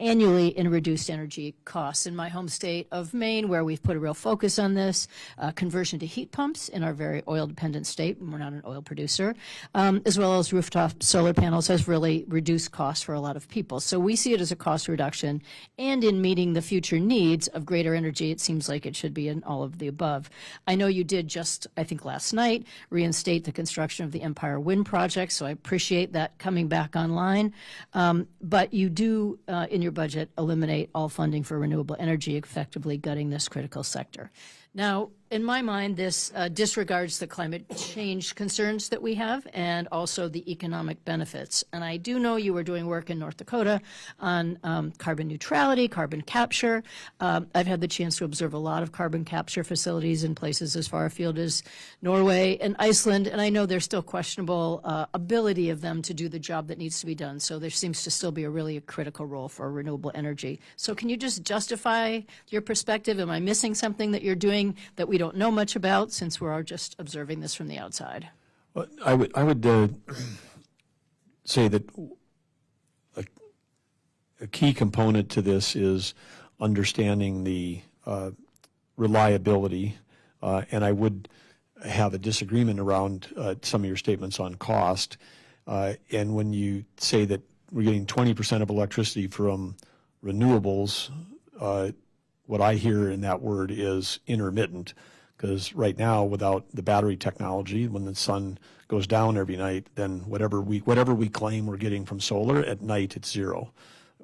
annually in reduced energy costs. In my home state of Maine, where we've put a real focus on this, conversion to heat pumps in our very oil-dependent state, and we're not an oil producer, as well as rooftop solar panels, has really reduced costs for a lot of people. So we see it as a cost reduction, and in meeting the future needs of greater energy, it seems like it should be in all of the above. I know you did just, I think last night, reinstate the construction of the Empire Wind Project, so I appreciate that coming back online. But you do, in your budget, eliminate all funding for renewable energy, effectively gutting this critical sector. Now, in my mind, this disregards the climate change concerns that we have and also the economic benefits. And I do know you were doing work in North Dakota on carbon neutrality, carbon capture. I've had the chance to observe a lot of carbon capture facilities in places as far afield as Norway and Iceland, and I know there's still questionable ability of them to do the job that needs to be done. So there seems to still be a critical role for renewable energy. So can you just justify your perspective? Am I missing something that you're doing that we don't know much about, since we're all just observing this from the outside? Well, I would say that a key component to this is understanding the reliability, and I would have a disagreement around some of your statements on cost. And when you say that we're getting 20% of electricity from renewables, what I hear in that word is intermittent, because right now, without the battery technology, when the sun goes down every night, then whatever we claim we're getting from solar, at night it's zero.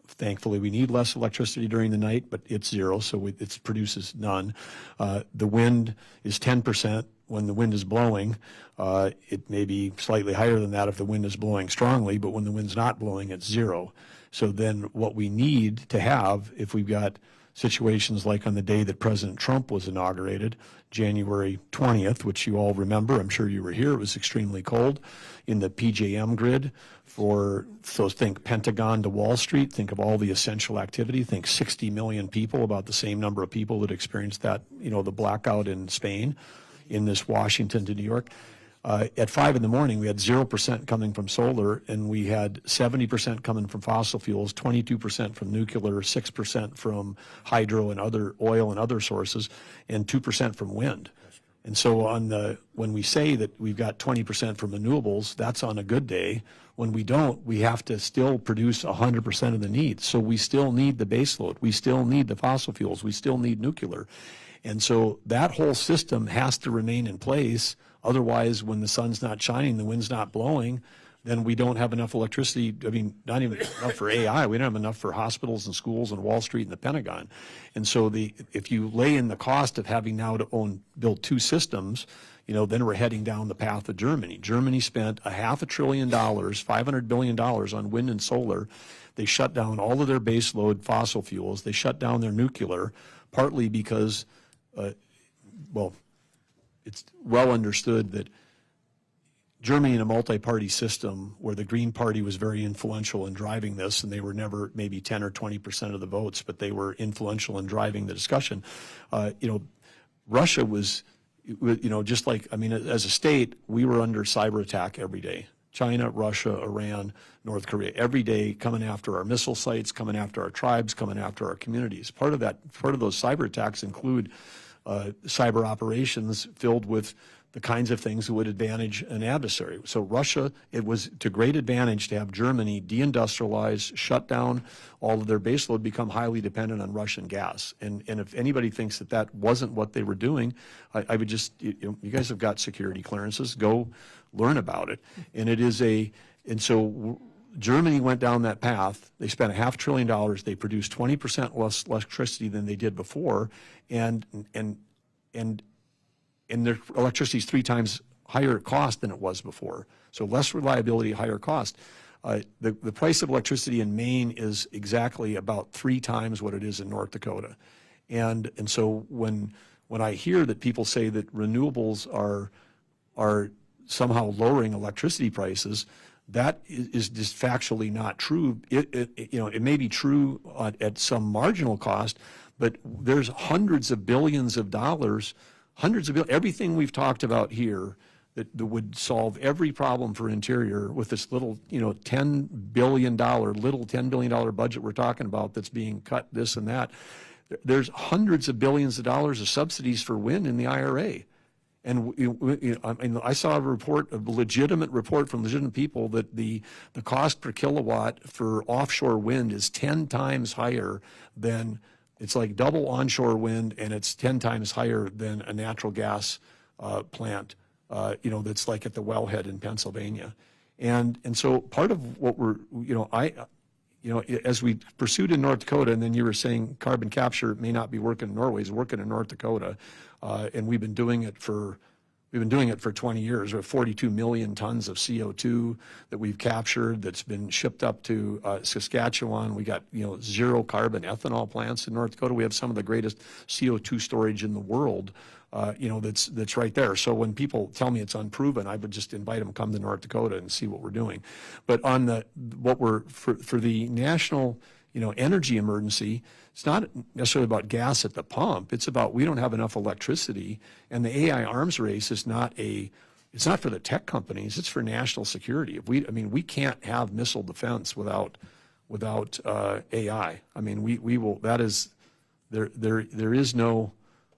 Thankfully, we need less electricity during the night, but it's zero, so it produces none. The wind is 10% when the wind is blowing. It may be slightly higher than that if the wind is blowing strongly, but when the wind's not blowing, it's zero. So then what we need to have, if we've got situations like on the day that President Trump was inaugurated, January 20th, which you all remember, I'm sure you were here, it was extremely cold, in the PJM grid so think Pentagon to Wall Street, think of all the essential activity, think 60 million people, about the same number of people that experienced that, the blackout in Spain, in this Washington to New York. At 5 in the morning, we had 0% coming from solar, and we had 70% coming from fossil fuels, 22% from nuclear, 6% from hydro and other oil and other sources, and 2% from wind. And so when we say that we've got 20% from renewables, that's on a good day. When we don't, we have to still produce 100% of the needs. So we still need the baseload. We still need the fossil fuels. We still need nuclear. And so that whole system has to remain in place. Otherwise, when the sun's not shining, the wind's not blowing, then we don't have enough electricity. I mean, not even enough for AI. We don't have enough for hospitals and schools and Wall Street and the Pentagon. And so if you lay in the cost of having now to build two systems, then we're heading down the path of Germany. Germany spent $500 billion, $500 billion on wind and solar. They shut down all of their baseload fossil fuels. They shut down their nuclear, partly because, it's well understood that Germany in a multi-party system where the Green Party was very influential in driving this, and they were never maybe 10 or 20% of the votes, but they were influential in driving the discussion. Russia was, just like, as a state, we were under cyber attack every day. China, Russia, Iran, North Korea, every day coming after our missile sites, coming after our tribes, coming after our communities. Part of those cyber attacks include cyber operations filled with the kinds of things that would advantage an adversary. So Russia, it was to great advantage to have Germany deindustrialize, shut down all of their baseload, become highly dependent on Russian gas. And if anybody thinks that that wasn't what they were doing, I would just, you guys have got security clearances, go learn about it. And it is and so Germany went down that path. They spent $500 billion. They produced 20% less electricity than they did before. And their electricity is 3 times higher cost than it was before. So less reliability, higher cost. The price of electricity in Maine is exactly about 3 times what it is in North Dakota. And so when I hear that people say that renewables are somehow lowering electricity prices, that is just factually not true. It may be true at some marginal cost, but there's hundreds of billions of dollars, everything we've talked about here that would solve every problem for Interior with this little, $10 billion budget we're talking about that's being cut, this and that. There's hundreds of billions of dollars of subsidies for wind in the IRA. And I saw a legitimate report from legitimate people that the cost per kilowatt for offshore wind is 10 times higher than, it's like double onshore wind, and it's 10 times higher than a natural gas plant, that's like at the wellhead in Pennsylvania. And so part of what we're, as we pursued in North Dakota, and then you were saying carbon capture may not be working in Norway, it's working in North Dakota, and we've been doing it for 20 years. We have 42 million tons of CO2 that we've captured that's been shipped up to Saskatchewan. We got, zero carbon ethanol plants in North Dakota. We have some of the greatest CO2 storage in the world, that's right there. So when people tell me it's unproven, I would just invite them to come to North Dakota and see what we're doing. But on for the national, energy emergency, it's not necessarily about gas at the pump. It's about we don't have enough electricity, and the AI arms race is it's not for the tech companies. It's for national security. We can't have missile defense without AI. We will. That is there is no.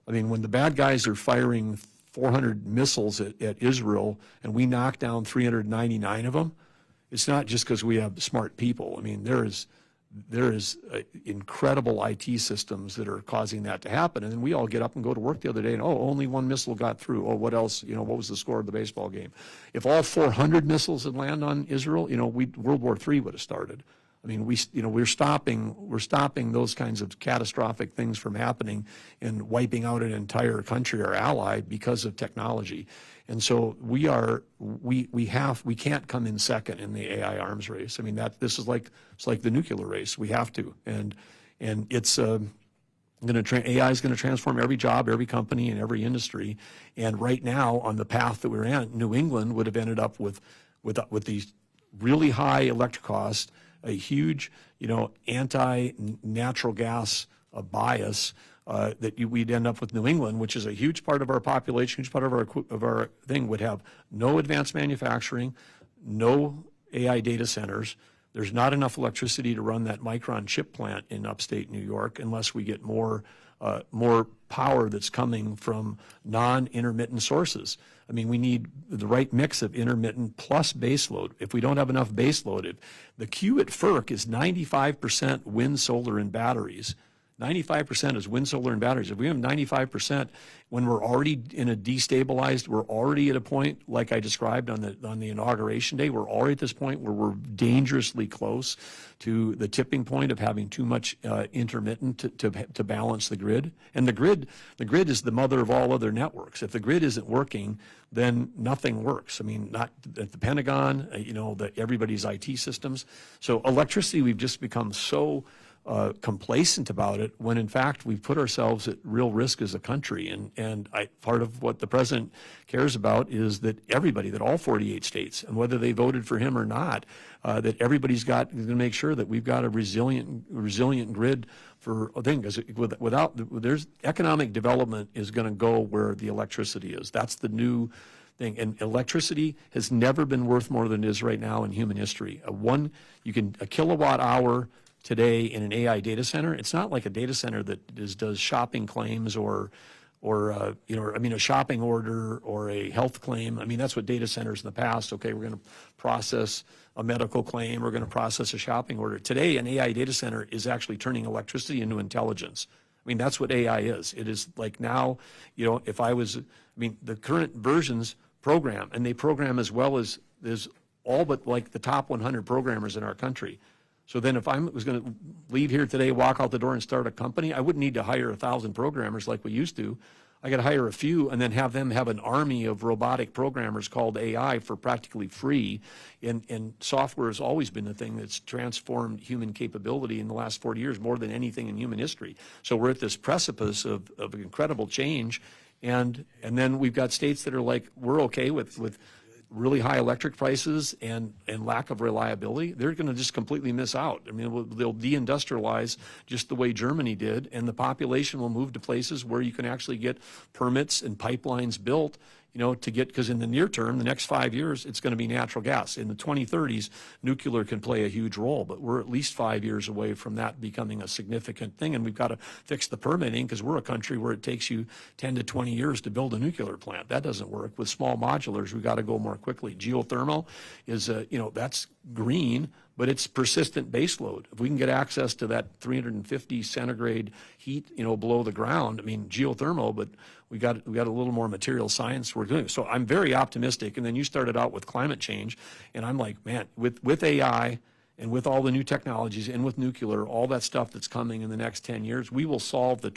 When the bad guys are firing 400 missiles at Israel and we knock down 399 of them, it's not just because we have smart people. There is incredible IT systems that are causing that to happen. And then we all get up and go to work the other day and, only one missile got through. Oh, what else? What was the score of the baseball game? If all 400 missiles had landed on Israel, World War III would have started. We're stopping those kinds of catastrophic things from happening and wiping out an entire country or ally because of technology. And so we can't come in second in the AI arms race. This is like the nuclear race. We have to, and it's AI is going to transform every job, every company, and every industry. And right now, on the path that we're in, New England would have ended up with these really high electric costs, a huge, anti-natural gas bias that we'd end up with New England, which is a huge part of our population, huge part of our thing, would have no advanced manufacturing, no AI data centers. There's not enough electricity to run that Micron chip plant in upstate New York unless we get more power that's coming from non-intermittent sources. We need the right mix of intermittent plus baseload. If we don't have enough baseload, the queue at FERC is 95% wind, solar, and batteries. 95% is wind, solar, and batteries. If we have 95%, when we're already in a destabilized, we're already at a point, like I described on the inauguration day, we're already at this point where we're dangerously close to the tipping point of having too much intermittent to balance the grid. And the grid is the mother of all other networks. If the grid isn't working, then nothing works. Not at the Pentagon, everybody's IT systems. So electricity, we've just become so complacent about it, when in fact we've put ourselves at real risk as a country. And part of what the president cares about is that everybody, that all 48 states, and whether they voted for him or not, that everybody's going to make sure that we've got a resilient grid for a thing. Because there's economic development is going to go where the electricity is. That's the new thing. And electricity has never been worth more than it is right now in human history. A kilowatt hour today in an AI data center, it's not like a data center that does shopping claims or a shopping order or a health claim. I mean, that's what data centers in the past, okay, we're going to process a medical claim, we're going to process a shopping order. Today, an AI data center is actually turning electricity into intelligence. I mean, that's what AI is. It is like now, the current versions program, and they program as well as all but like the top 100 programmers in our country. So then if I was going to leave here today, walk out the door and start a company, I wouldn't need to hire 1,000 programmers like we used to. I got to hire a few and then have them have an army of robotic programmers called AI for practically free. And software has always been the thing that's transformed human capability in the last 40 years more than anything in human history. So we're at this precipice of incredible change. And then we've got states that are like, we're okay with really high electric prices and lack of reliability. They're going to just completely miss out. I mean, they'll deindustrialize just the way Germany did, and the population will move to places where you can actually get permits and pipelines built, because in the near term, the next 5 years, it's going to be natural gas. In the 2030s, nuclear can play a huge role, but we're at least 5 years away from that becoming a significant thing, and we've got to fix the permitting because we're a country where it takes you 10 to 20 years to build a nuclear plant. That doesn't work. With small modulars, we've got to go more quickly. Geothermal is, that's green, but it's persistent baseload. If we can get access to that 350 centigrade heat, below the ground, I mean, geothermal, but we got a little more material science we're doing. So I'm very optimistic. And then you started out with climate change, and I'm like, man, with AI and with all the new technologies and with nuclear, all that stuff that's coming in the next 10 years, we will solve the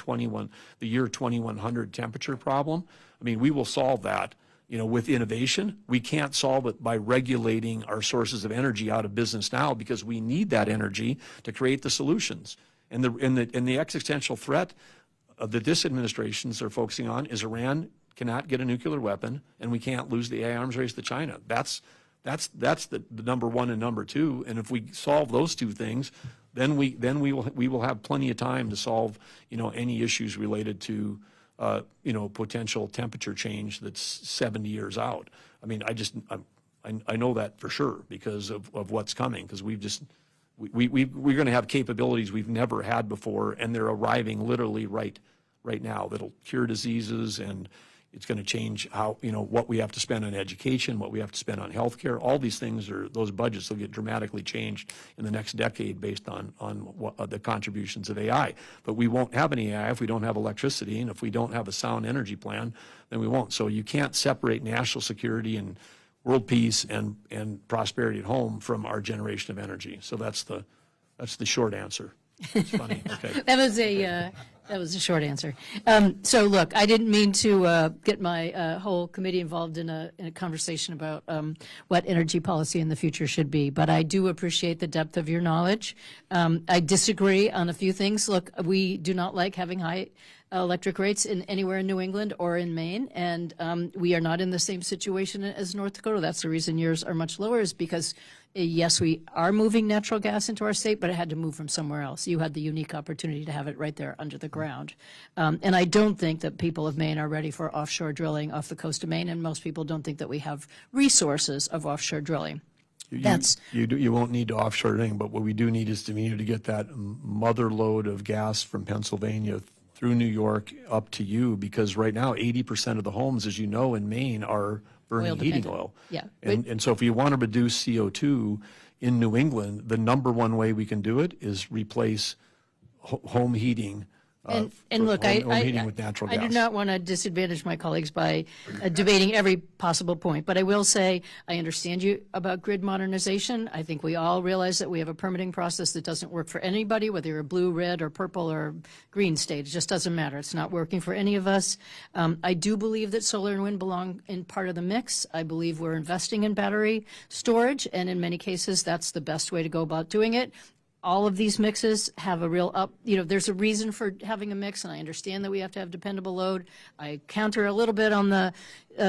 year 2100 temperature problem. I mean, we will solve that. With innovation. We can't solve it by regulating our sources of energy out of business now because we need that energy to create the solutions. And the existential threat that this administrations are focusing on is Iran cannot get a nuclear weapon, and we can't lose the AI arms race to China. That's the number one and number two. And if we solve those two things, then we will have plenty of time to solve any issues related to potential temperature change that's 70 years out. I mean, I know that for sure because of what's coming, because we're going to have capabilities we've never had before, and they're arriving literally right now that'll cure diseases, and it's going to change how, what we have to spend on education, what we have to spend on healthcare. All these things those budgets will get dramatically changed in the next decade based on the contributions of AI. But we won't have any AI if we don't have electricity, and if we don't have a sound energy plan, then we won't. So you can't separate national security and world peace and prosperity at home from our generation of energy. So that's the short answer. It's funny. Okay. That was a short answer. So look, I didn't mean to get my whole committee involved in a conversation about what energy policy in the future should be, but I do appreciate the depth of your knowledge. I disagree on a few things. Look, we do not like having high electric rates anywhere in New England or in Maine, and we are not in the same situation as North Dakota. That's the reason yours are much lower, is because yes, we are moving natural gas into our state, but it had to move from somewhere else. You had the unique opportunity to have it right there under the ground. And I don't think that people of Maine are ready for offshore drilling off the coast of Maine, and most people don't think that we have resources of offshore drilling. You won't need to offshore anything, but what we do need is to get that mother load of gas from Pennsylvania through New York up to you, because right now 80% of the homes, as you know, in Maine are burning heating oil. Yeah. And so if you want to reduce CO2 in New England, the number one way we can do it is replace home heating. And look, home heating with natural gas. I do not want to disadvantage my colleagues by debating every possible point, but I will say I understand you about grid modernization. I think we all realize that we have a permitting process that doesn't work for anybody, whether you're a blue, red, or purple, or green state. It just doesn't matter. It's not working for any of us. I do believe that solar and wind belong in part of the mix. I believe we're investing in battery storage, and in many cases, that's the best way to go about doing it. All of these mixes have a real there's a reason for having a mix, and I understand that we have to have dependable load. I counter a little bit on the,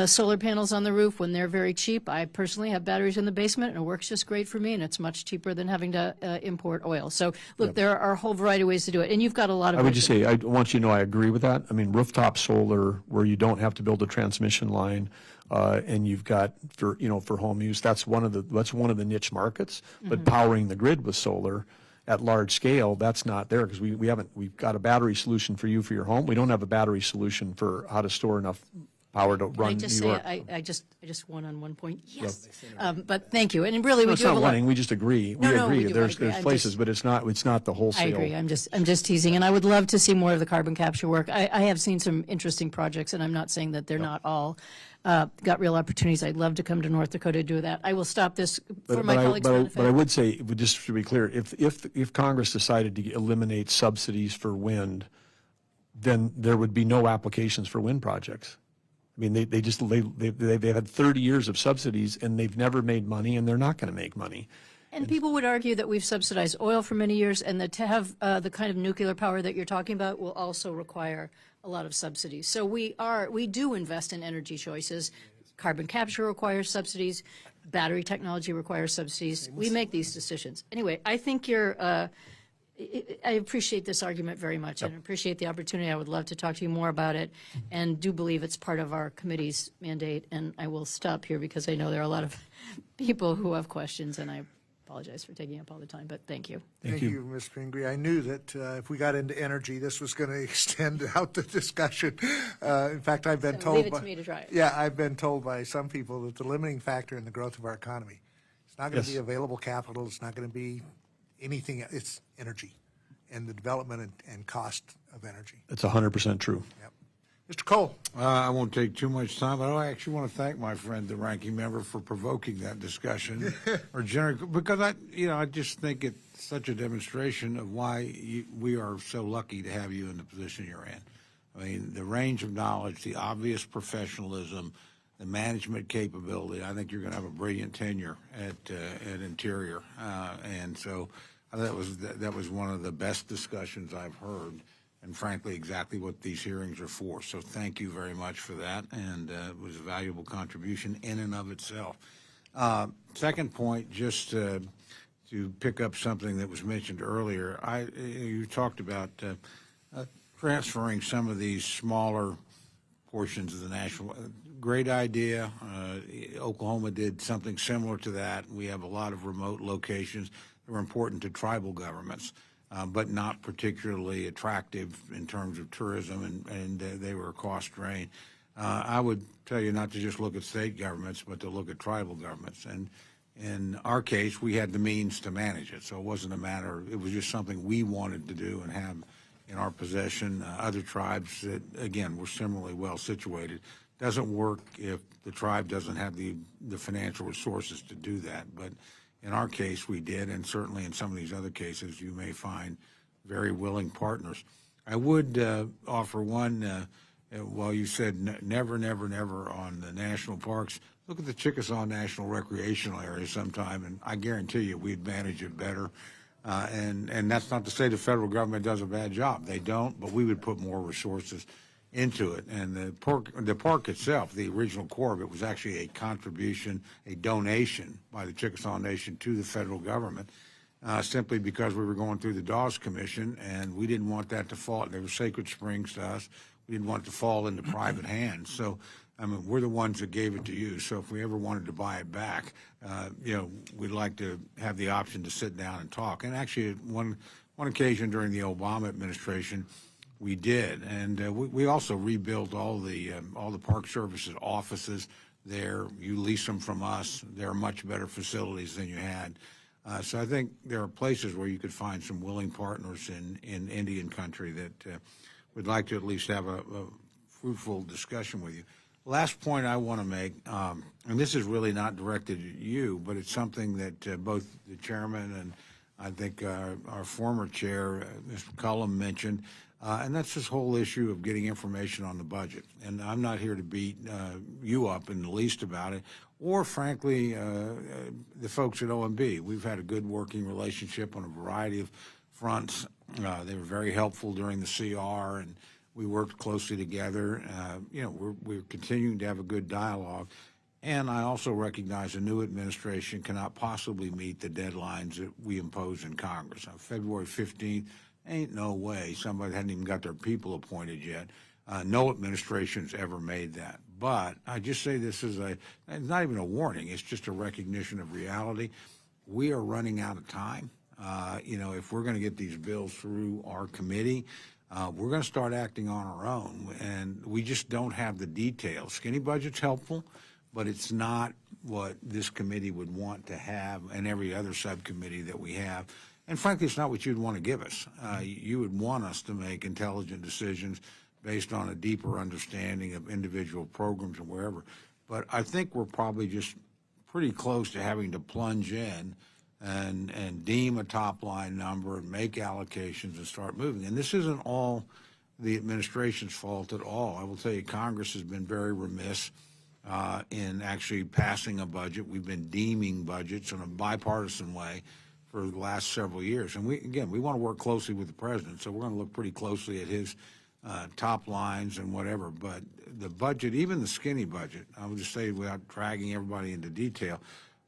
solar panels on the roof when they're very cheap. I personally have batteries in the basement, and it works just great for me, and it's much cheaper than having to import oil. So, look, there are a whole variety of ways to do it, and you've got a lot of. I would just say, I want you to know I agree with that. I mean, rooftop solar, where you don't have to build a transmission line, and you've got for home use. That's one of the niche markets. But powering the grid with solar at large scale, that's not there because we've got a battery solution for you for your home. We don't have a battery solution for how to store enough power to run New York. I just won on one point. Yes, but thank you. And really, we It's do have not a lot. winning. We just agree. No, We no, agree. we do. There's I agree. places, but it's not the wholesale. I agree. I'm just teasing, and I would love to see more of the carbon capture work. I have seen some interesting projects, and I'm not saying that they're not all got real opportunities. I'd love to come to North Dakota to do that. I will stop this for my colleagues' benefit. But I would say, just to be clear, if Congress decided to eliminate subsidies for wind, then there would be no applications for wind projects. I mean, they've had 30 years of subsidies, and they've never made money, and they're not going to make money. And people would argue that we've subsidized oil for many years, and that to have the kind of nuclear power that you're talking about will also require a lot of subsidies. So we do invest in energy choices. Carbon capture requires subsidies. Battery technology requires subsidies. We make these decisions. Anyway, I think I appreciate this argument very much, and appreciate the opportunity. I would love to talk to you more about it, and do believe it's part of our committee's mandate. And I will stop here because I know there are a lot of people who have questions, and I apologize for taking up all the time, but thank you. Thank you, Ms. Pingree. I knew that if we got into energy, this was going to extend out the discussion. In fact, I've been told. Leave it to me to try it. Yeah, I've been told by some people that the limiting factor in the growth of our economy, it's not going to be available capital. It's not going to be anything. It's energy, and the development and cost of energy. It's 100% true. Yep. Mr. Cole. I won't take too much time, but I actually want to thank my friend, the ranking member, for provoking that discussion, because I just think it's such a demonstration of why we are so lucky to have you in the position you're in. I mean, the range of knowledge, the obvious professionalism, the management capability. I think you're going to have a brilliant tenure at Interior, and so that was one of the best discussions I've heard. And frankly, exactly what these hearings are for. So thank you very much for that, and it was a valuable contribution in and of itself. Second point, just to pick up something that was mentioned earlier, you talked about transferring some of these smaller portions of the national. Great idea. Oklahoma did something similar to that. We have a lot of remote locations that were important to tribal governments. But not particularly attractive in terms of tourism, and they were a cost drain. I would tell you not to just look at state governments, but to look at tribal governments. And in our case, we had the means to manage it, so it wasn't a matter. It was just something we wanted to do and have in our possession. Other tribes that, again, were similarly well situated. Doesn't work if the tribe doesn't have the financial resources to do that, but in our case, we did, and certainly in some of these other cases, you may find very willing partners. I would offer one, while you said never, never, never on the national parks, look at the Chickasaw National Recreational Area sometime, and I guarantee you we'd manage it better. And that's not to say the federal government does a bad job. They don't, but we would put more resources into it. And the park itself, the original core of it, was actually a contribution, a donation by the Chickasaw Nation to the federal government, simply because we were going through the Dawes Commission, and we didn't want that to fall. They were sacred springs to us. We didn't want it to fall into private hands. So, I mean, we're the ones that gave it to you. So if we ever wanted to buy it back, we'd like to have the option to sit down and talk. And actually, one occasion during the Obama administration, we did, and we also rebuilt all the Park Service's offices there. You lease them from us. They're much better facilities than you had. So I think there are places where you could find some willing partners in Indian country that would like to at least have a fruitful discussion with you. Last point I want to make, and this is really not directed at you, but it's something that both the chairman and I think our former chair, Mr. Cullum, mentioned. And that's this whole issue of getting information on the budget. And I'm not here to beat you up in the least about it, or frankly, the folks at OMB. We've had a good working relationship on a variety of fronts. They were very helpful during the CR, and We worked closely together. We're continuing to have a good dialogue. And I also recognize the new administration cannot possibly meet the deadlines that we impose in Congress. On February 15th, ain't no way. Somebody hadn't even got their people appointed yet. No administration's ever made that. But I just say this is it's not even a warning. It's just a recognition of reality. We are running out of time. If we're going to get these bills through our committee, we're going to start acting on our own. And we just don't have the details. Skinny budget's helpful, but it's not what this committee would want to have and every other subcommittee that we have. And frankly, it's not what you'd want to give us. You would want us to make intelligent decisions based on a deeper understanding of individual programs and wherever. But I think we're probably just pretty close to having to plunge in and deem a top-line number and make allocations and start moving. And this isn't all the administration's fault at all. I will tell you, Congress has been very remiss in actually passing a budget. We've been deeming budgets in a bipartisan way for the last several years. And we want to work closely with the president, so we're going to look pretty closely at his top lines and whatever. But the budget, even the skinny budget, I would just say without dragging everybody into detail,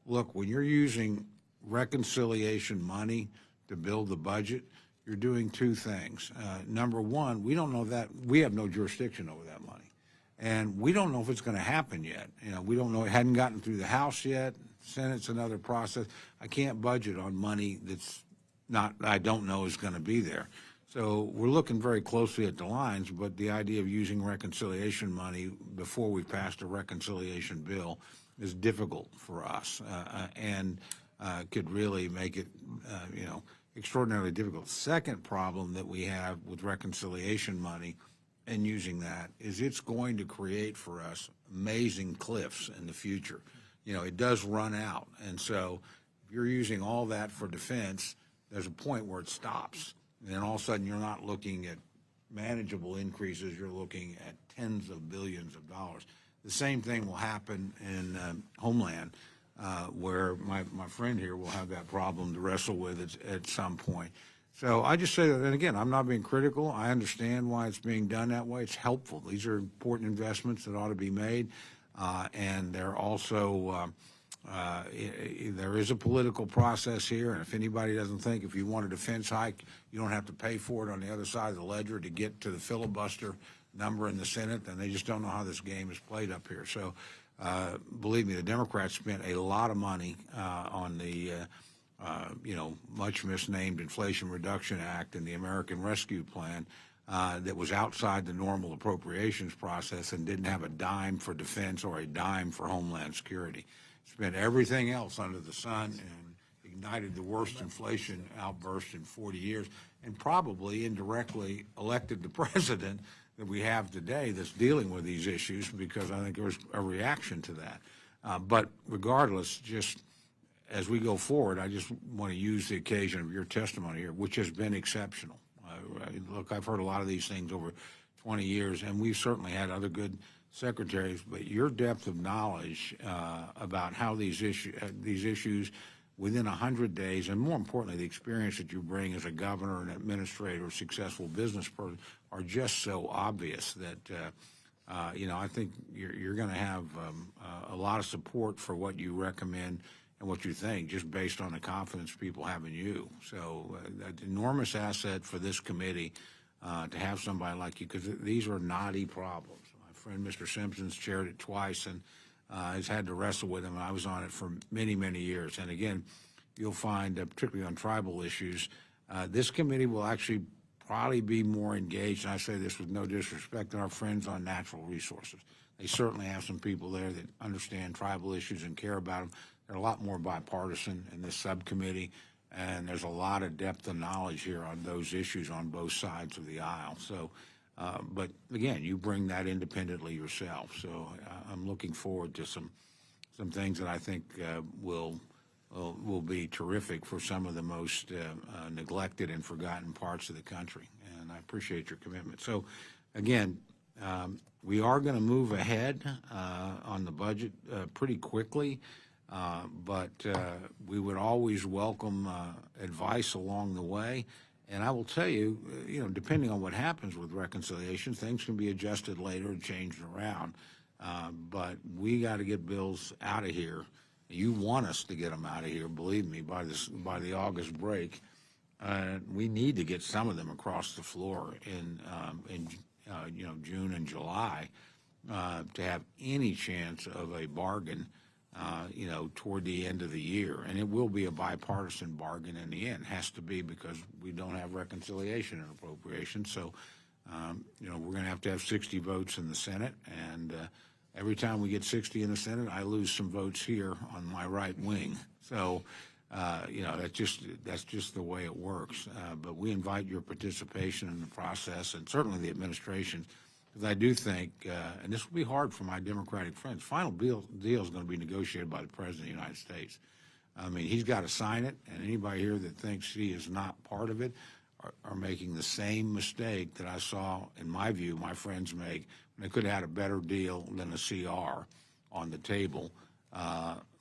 look, when you're using reconciliation money to build the budget, you're doing two things. Number one, we don't know that we have no jurisdiction over that money. And we don't know if it's going to happen yet. We don't know. It hadn't gotten through the House yet. Senate's another process. I can't budget on money that's not, I don't know is going to be there. So we're looking very closely at the lines, but the idea of using reconciliation money before we passed a reconciliation bill is difficult for us and could really make it, extraordinarily difficult. Second problem that we have with reconciliation money and using that is it's going to create for us amazing cliffs in the future. It does run out. And so if you're using all that for defense, there's a point where it stops. And then all of a sudden you're not looking at manageable increases, you're looking at tens of billions of dollars. The same thing will happen in Homeland, where my friend here will have that problem to wrestle with at some point. So I just say that, and again, I'm not being critical. I understand why it's being done that way. It's helpful. These are important investments that ought to be made. And they're also, there is a political process here. And if anybody doesn't think if you want a defense hike, you don't have to pay for it on the other side of the ledger to get to the filibuster number in the Senate, then they just don't know how this game is played up here. So believe me, the Democrats spent a lot of money on the much misnamed Inflation Reduction Act and the American Rescue Plan that was outside the normal appropriations process and didn't have a dime for defense or a dime for Homeland Security. Spent everything else under the sun and ignited the worst inflation outburst in 40 years and probably indirectly elected the president that we have today that's dealing with these issues, because I think there was a reaction to that. But regardless, just as we go forward, I just want to use the occasion of your testimony here, which has been exceptional. Look, I've heard a lot of these things over 20 years, and we've certainly had other good secretaries, but your depth of knowledge about how these issues within 100 days, and more importantly, the experience that you bring as a governor, an administrator, a successful business person, are just so obvious that, I think you're going to have a lot of support for what you recommend and what you think, just based on the confidence people have in you. So an enormous asset for this committee to have somebody like you, because these are knotty problems. My friend Mr. Simpson's chaired it twice and has had to wrestle with them. I was on it for many, many years. And again, you'll find, particularly on tribal issues, this committee will actually probably be more engaged, and I say this with no disrespect, than our friends on natural resources. They certainly have some people there that understand tribal issues and care about them. They're a lot more bipartisan in this subcommittee, and there's a lot of depth of knowledge here on those issues on both sides of the aisle. So, but again, you bring that independently yourself. So I'm looking forward to some things that I think will be terrific for some of the most neglected and forgotten parts of the country. And I appreciate your commitment. So again, we are going to move ahead on the budget pretty quickly. But we would always welcome advice along the way. And I will tell you, depending on what happens with reconciliation, things can be adjusted later and changed around. But we got to get bills out of here. You want us to get them out of here, believe me, by the August break. We need to get some of them across the floor in June and July to have any chance of a bargain. Toward the end of the year. And it will be a bipartisan bargain in the end. Has to be, because we don't have reconciliation and appropriations. So, we're going to have 60 votes in the Senate. And every time we get 60 in the Senate, I lose some votes here on my right wing. So, that's just the way it works. But we invite your participation in the process, and certainly the administration. Because I do think, and this will be hard for my Democratic friends, final deal is going to be negotiated by the President of the United States. I mean, he's got to sign it, and anybody here that thinks he is not part of it are making the same mistake that I saw, in my view, my friends make. They could have had a better deal than a CR on the table,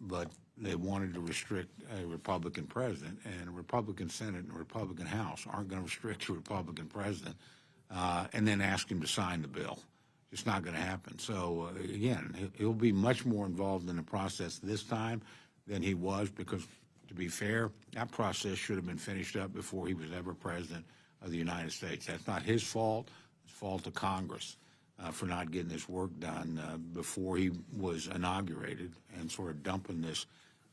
but they wanted to restrict a Republican president, and a Republican Senate and a Republican House aren't going to restrict a Republican president. And then ask him to sign the bill. It's not going to happen. So, again, he'll be much more involved in the process this time than he was, because, to be fair, that process should have been finished up before he was ever president of the United States. That's not his fault. It's the fault of Congress for not getting this work done before he was inaugurated, and sort of dumping this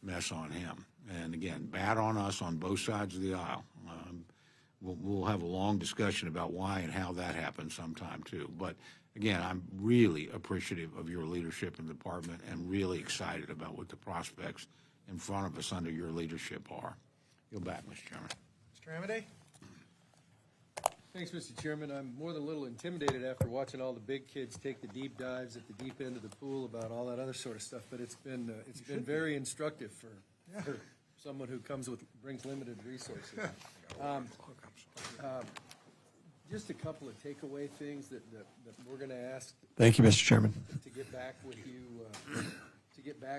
mess on him. And, again, bad on us on both sides of the aisle. We'll have a long discussion about why and how that happened sometime, too. But, again, I'm really appreciative of your leadership in the department, and really excited about what the prospects in front of us under your leadership are. You're back, Mr. Chairman. Mr. Amity? Thanks, Mr. Chairman. I'm more than a little intimidated after watching all the big kids take the deep dives at the deep end of the pool about all that other sort of stuff, but it's been very instructive for someone who brings limited resources. Just a couple of takeaway things that we're going to ask. Thank you, Mr. Chairman. To get back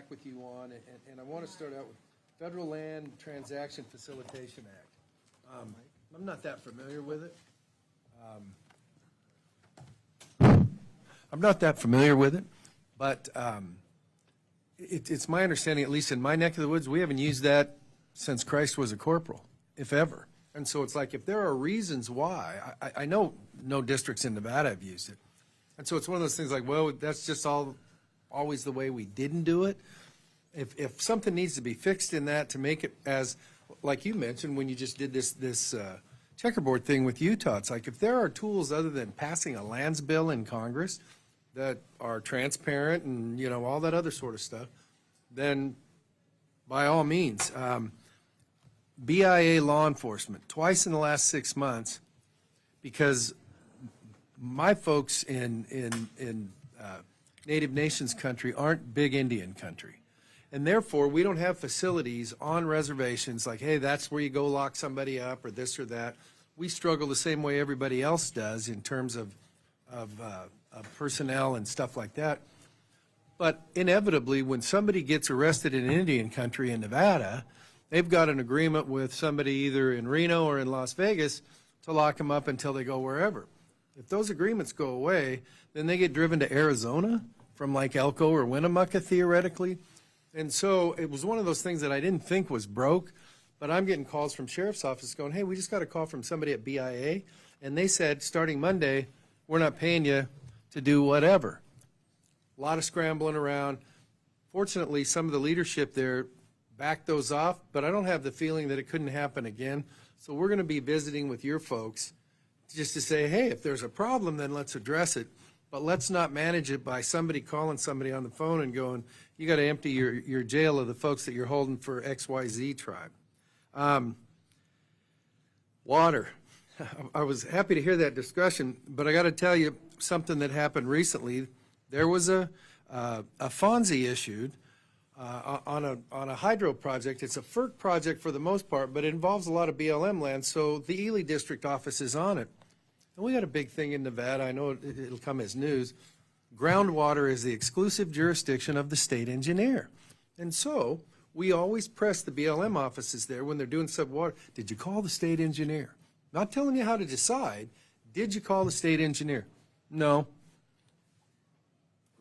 with you on, and I want to start out with Federal Land Transaction Facilitation Act. I'm not that familiar with it. But it's my understanding, at least in my neck of the woods, we haven't used that since Christ was a corporal, if ever. And so it's like, if there are reasons why, I know no districts in Nevada have used it. And so it's one of those things like, well, that's just always the way we didn't do it. If something needs to be fixed in that to make it as, like you mentioned, when you just did this checkerboard thing with Utah, it's like, if there are tools other than passing a lands bill in Congress that are transparent and, all that other sort of stuff, then by all means. BIA law enforcement, twice in the last 6 months, because my folks in Native Nations country aren't big Indian country. And therefore, we don't have facilities on reservations like, hey, that's where you go lock somebody up or this or that. We struggle the same way everybody else does in terms of personnel and stuff like that. But inevitably, when somebody gets arrested in Indian country in Nevada, they've got an agreement with somebody either in Reno or in Las Vegas to lock them up until they go wherever. If those agreements go away, then they get driven to Arizona from like Elko or Winnemucca, theoretically. And so it was one of those things that I didn't think was broke, but I'm getting calls from sheriff's office going, hey, we just got a call from somebody at BIA, and they said, starting Monday, we're not paying you to do whatever. A lot of scrambling around. Fortunately, some of the leadership there backed those off, but I don't have the feeling that it couldn't happen again. So we're going to be visiting with your folks just to say, hey, if there's a problem, then let's address it. But let's not manage it by somebody calling somebody on the phone and going, you got to empty your jail of the folks that you're holding for XYZ tribe. Water. I was happy to hear that discussion, but I got to tell you something that happened recently. There was a FONSI issued on a hydro project. It's a FERC project for the most part, but it involves a lot of BLM land, so the Ely District office is on it. And we got a big thing in Nevada. I know it'll come as news. Groundwater is the exclusive jurisdiction of the state engineer. And so we always press the BLM offices there when they're doing subwater. Did you call the state engineer? not telling you how to decide. Did you call the state engineer? No.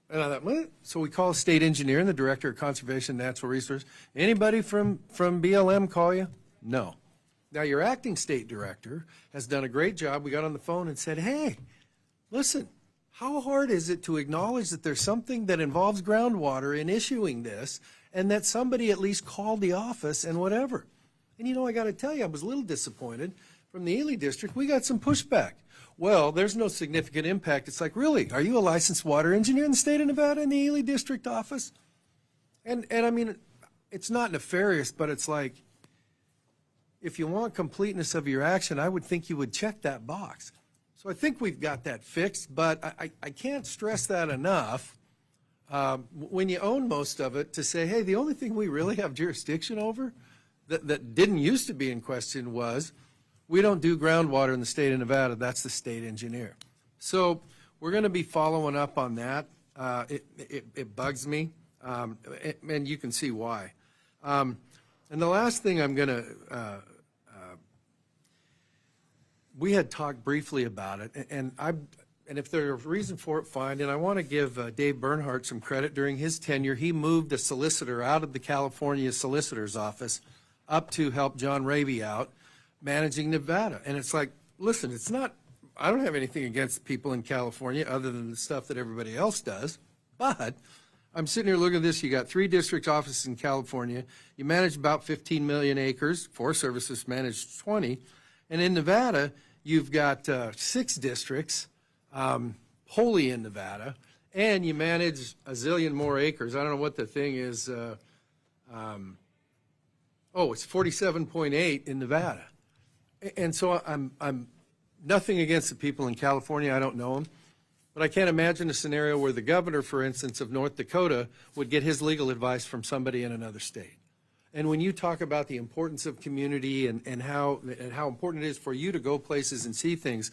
And I thought, what? So we call a state engineer and the director of conservation and natural resources. Anybody from BLM call you? No. Now your acting state director has done a great job. We got on the phone and said, hey, listen, how hard is it to acknowledge that there's something that involves groundwater in issuing this, and that somebody at least called the office and whatever? And you know, I got to tell you, I was a little disappointed. From the Ely district, we got some pushback. Well, there's no significant impact. It's like, really, are you a licensed water engineer in the state of Nevada in the Ely district office? And I mean, it's not nefarious, but it's like, if you want completeness of your action, I would think you would check that box. So I think we've got that fixed, but I can't stress that enough. When you own most of it, to say, hey, the only thing we really have jurisdiction over that didn't used to be in question was, we don't do groundwater in the state of Nevada. That's the state engineer. So we're going to be following up on that. It bugs me, and you can see why. And the last thing I'm going to, we had talked briefly about it, and if there's a reason for it, fine. And I want to give Dave Bernhardt some credit. During his tenure, he moved a solicitor out of the California solicitor's office up to help John Raby out, managing Nevada. And it's like, listen, it's not, I don't have anything against people in California other than the stuff that everybody else does, but I'm sitting here looking at this. You got 3 district offices in California. You manage about 15 million acres. Forest Services manage 20. And in Nevada, you've got 6 districts wholly in Nevada, and you manage a zillion more acres. I don't know what the thing is. It's 47.8 in Nevada. And so I'm nothing against the people in California. I don't know them. But I can't imagine a scenario where the governor, for instance, of North Dakota would get his legal advice from somebody in another state. And when you talk about the importance of community and how important it is for you to go places and see things,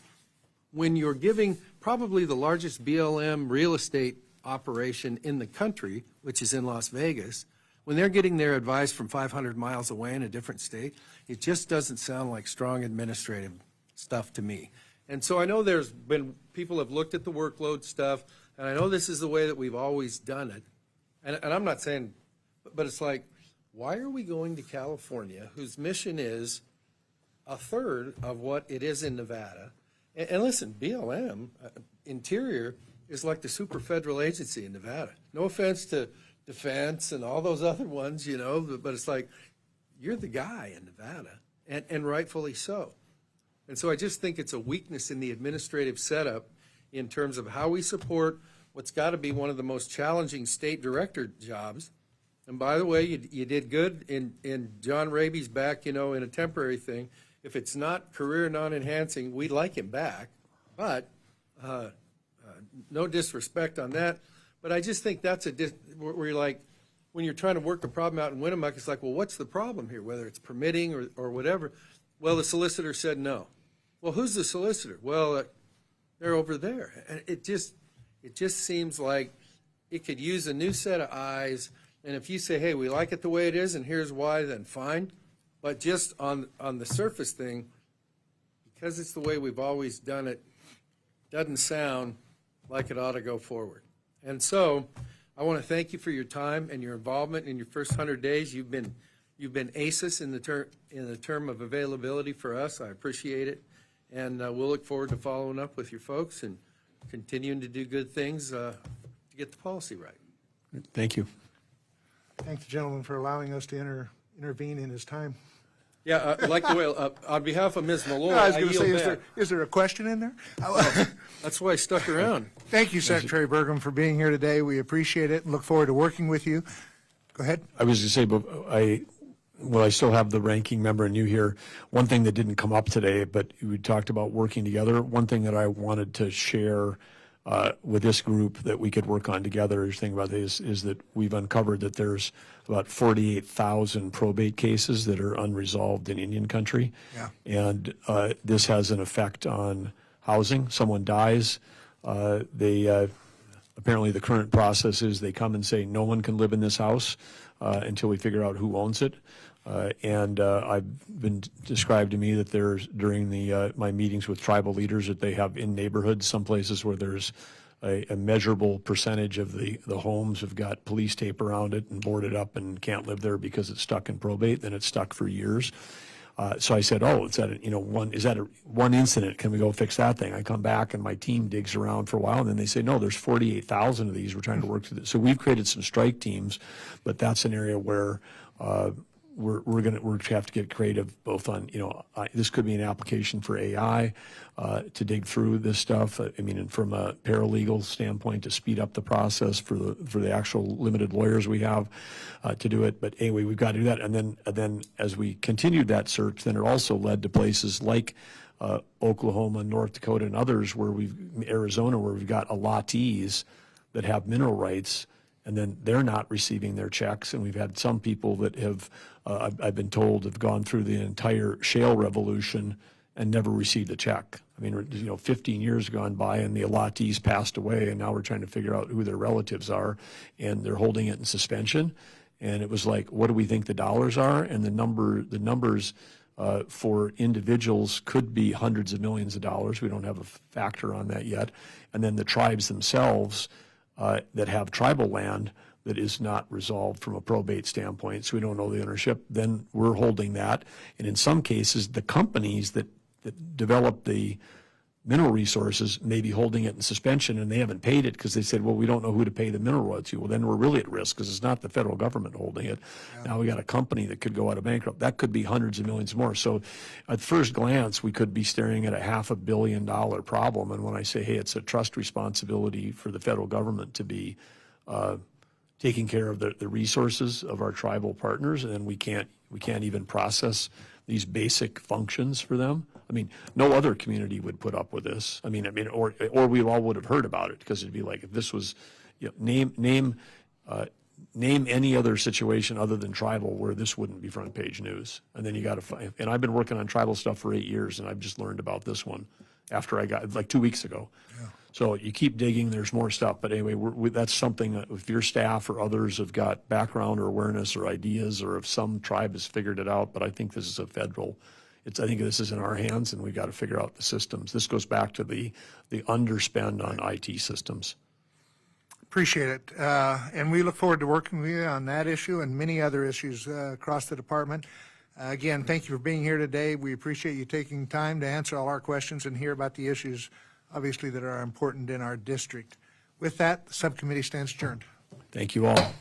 when you're giving probably the largest BLM real estate operation in the country, which is in Las Vegas, when they're getting their advice from 500 miles away in a different state, it just doesn't sound like strong administrative stuff to me. And so I know there's been, people have looked at the workload stuff, and I know this is the way that we've always done it. And I'm not saying, but it's like, why are we going to California, whose mission is a third of what it is in Nevada? And listen, BLM, Interior, is like the super federal agency in Nevada. No offense to Defense and all those other ones, you know, but it's like, you're the guy in Nevada, and rightfully so. And so I just think it's a weakness in the administrative setup in terms of how we support what's got to be one of the most challenging state director jobs. And by the way, you did good in John Raby's back, you know, in a temporary thing. If it's not career non-enhancing, we'd like him back, but no disrespect on that. But I just think that's where you're like, when you're trying to work the problem out in Winnemucca, it's like, well, what's the problem here, whether it's permitting or whatever? Well, the solicitor said no. Well, who's the solicitor? Well, they're over there. And it just seems like it could use a new set of eyes. And if you say, hey, we like it the way it is, and here's why, then fine. But just on the surface thing, because it's the way we've always done it, doesn't sound like it ought to go forward. And so I want to thank you for your time and your involvement in your first 100 days. You've been ACES in the term of availability for us. I appreciate it. And we'll look forward to following up with your folks and continuing to do good things to get the policy right. Thank you. Thank the gentleman for allowing us to intervene in his time. Yeah, like the way, on behalf of Ms. Malloy, I was I going to yield say, back. is there a question in there? That's why I stuck around. Thank you, Secretary Burgum, for being here today. We appreciate it and look forward to working with you. Go ahead. I was going to say, but I still have the ranking member and you here. One thing that didn't come up today, but we talked about working together. One thing that I wanted to share with this group that we could work on together, is thing about this, is that we've uncovered that there's about 48,000 probate cases that are unresolved in Indian country. Yeah. And this has an effect on housing. Someone dies, apparently the current process is they come and say, no one can live in this house. until we figure out who owns it. And I've been described to me that there's, during my meetings with tribal leaders, that they have in neighborhoods, some places where there's a measurable percentage of the homes have got police tape around it and boarded up and can't live there because it's stuck in probate, then it's stuck for years. So I said, oh, is that one incident? Can we go fix that thing? I come back and my team digs around for a while, and then they say, no, there's 48,000 of these. We're trying to work through this. So we've created some strike teams, but that's an area where we're going to have to get creative, both on, this could be an application for AI to dig through this stuff. I mean, and from a paralegal standpoint, to speed up the process for the actual limited lawyers we have to do it. But anyway, we've got to do that. And then as we continued that search, then it also led to places like Oklahoma, North Dakota, and others Arizona, where we've got allottees that have mineral rights, and then they're not receiving their checks. And we've had some people that have, I've been told, have gone through the entire shale revolution and never received a check. I mean, 15 years gone by and the allottees passed away, and now we're trying to figure out who their relatives are, and they're holding it in suspension. And it was like, what do we think the dollars are? And the numbers for individuals could be hundreds of millions of dollars. We don't have a factor on that yet. And then the tribes themselves, that have tribal land that is not resolved from a probate standpoint, so we don't know the ownership, then we're holding that. And in some cases, the companies that develop the mineral resources may be holding it in suspension, and they haven't paid it because they said, well, we don't know who to pay the mineral royalty. Well, then we're really at risk because it's not the federal government holding it. Yeah. Now we got a company that could go out of bankrupt. That could be hundreds of millions more. So at first glance, we could be staring at a $500 million problem. And when I say, hey, it's a trust responsibility for the federal government to be taking care of the resources of our tribal partners, and we can't even process these basic functions for them. I mean, no other community would put up with this. I mean, or we all would have heard about it, because it'd be like, if this was, name any other situation other than tribal where this wouldn't be front page news. And then you got to find, and I've been working on tribal stuff for 8 years, and I've just learned about this one after I got, like 2 weeks ago. Yeah. So you keep digging, there's more stuff. But anyway, that's something that if your staff or others have got background or awareness or ideas, or if some tribe has figured it out, but I think this is a federal, I think this is in our hands, and we've got to figure out the systems. This goes back to the underspend on IT systems. Appreciate it. And we look forward to working with you on that issue and many other issues across the department. Again, thank you for being here today. We appreciate you taking time to answer all our questions and hear about the issues, obviously, that are important in our district. With that, the subcommittee stands adjourned. Thank you all.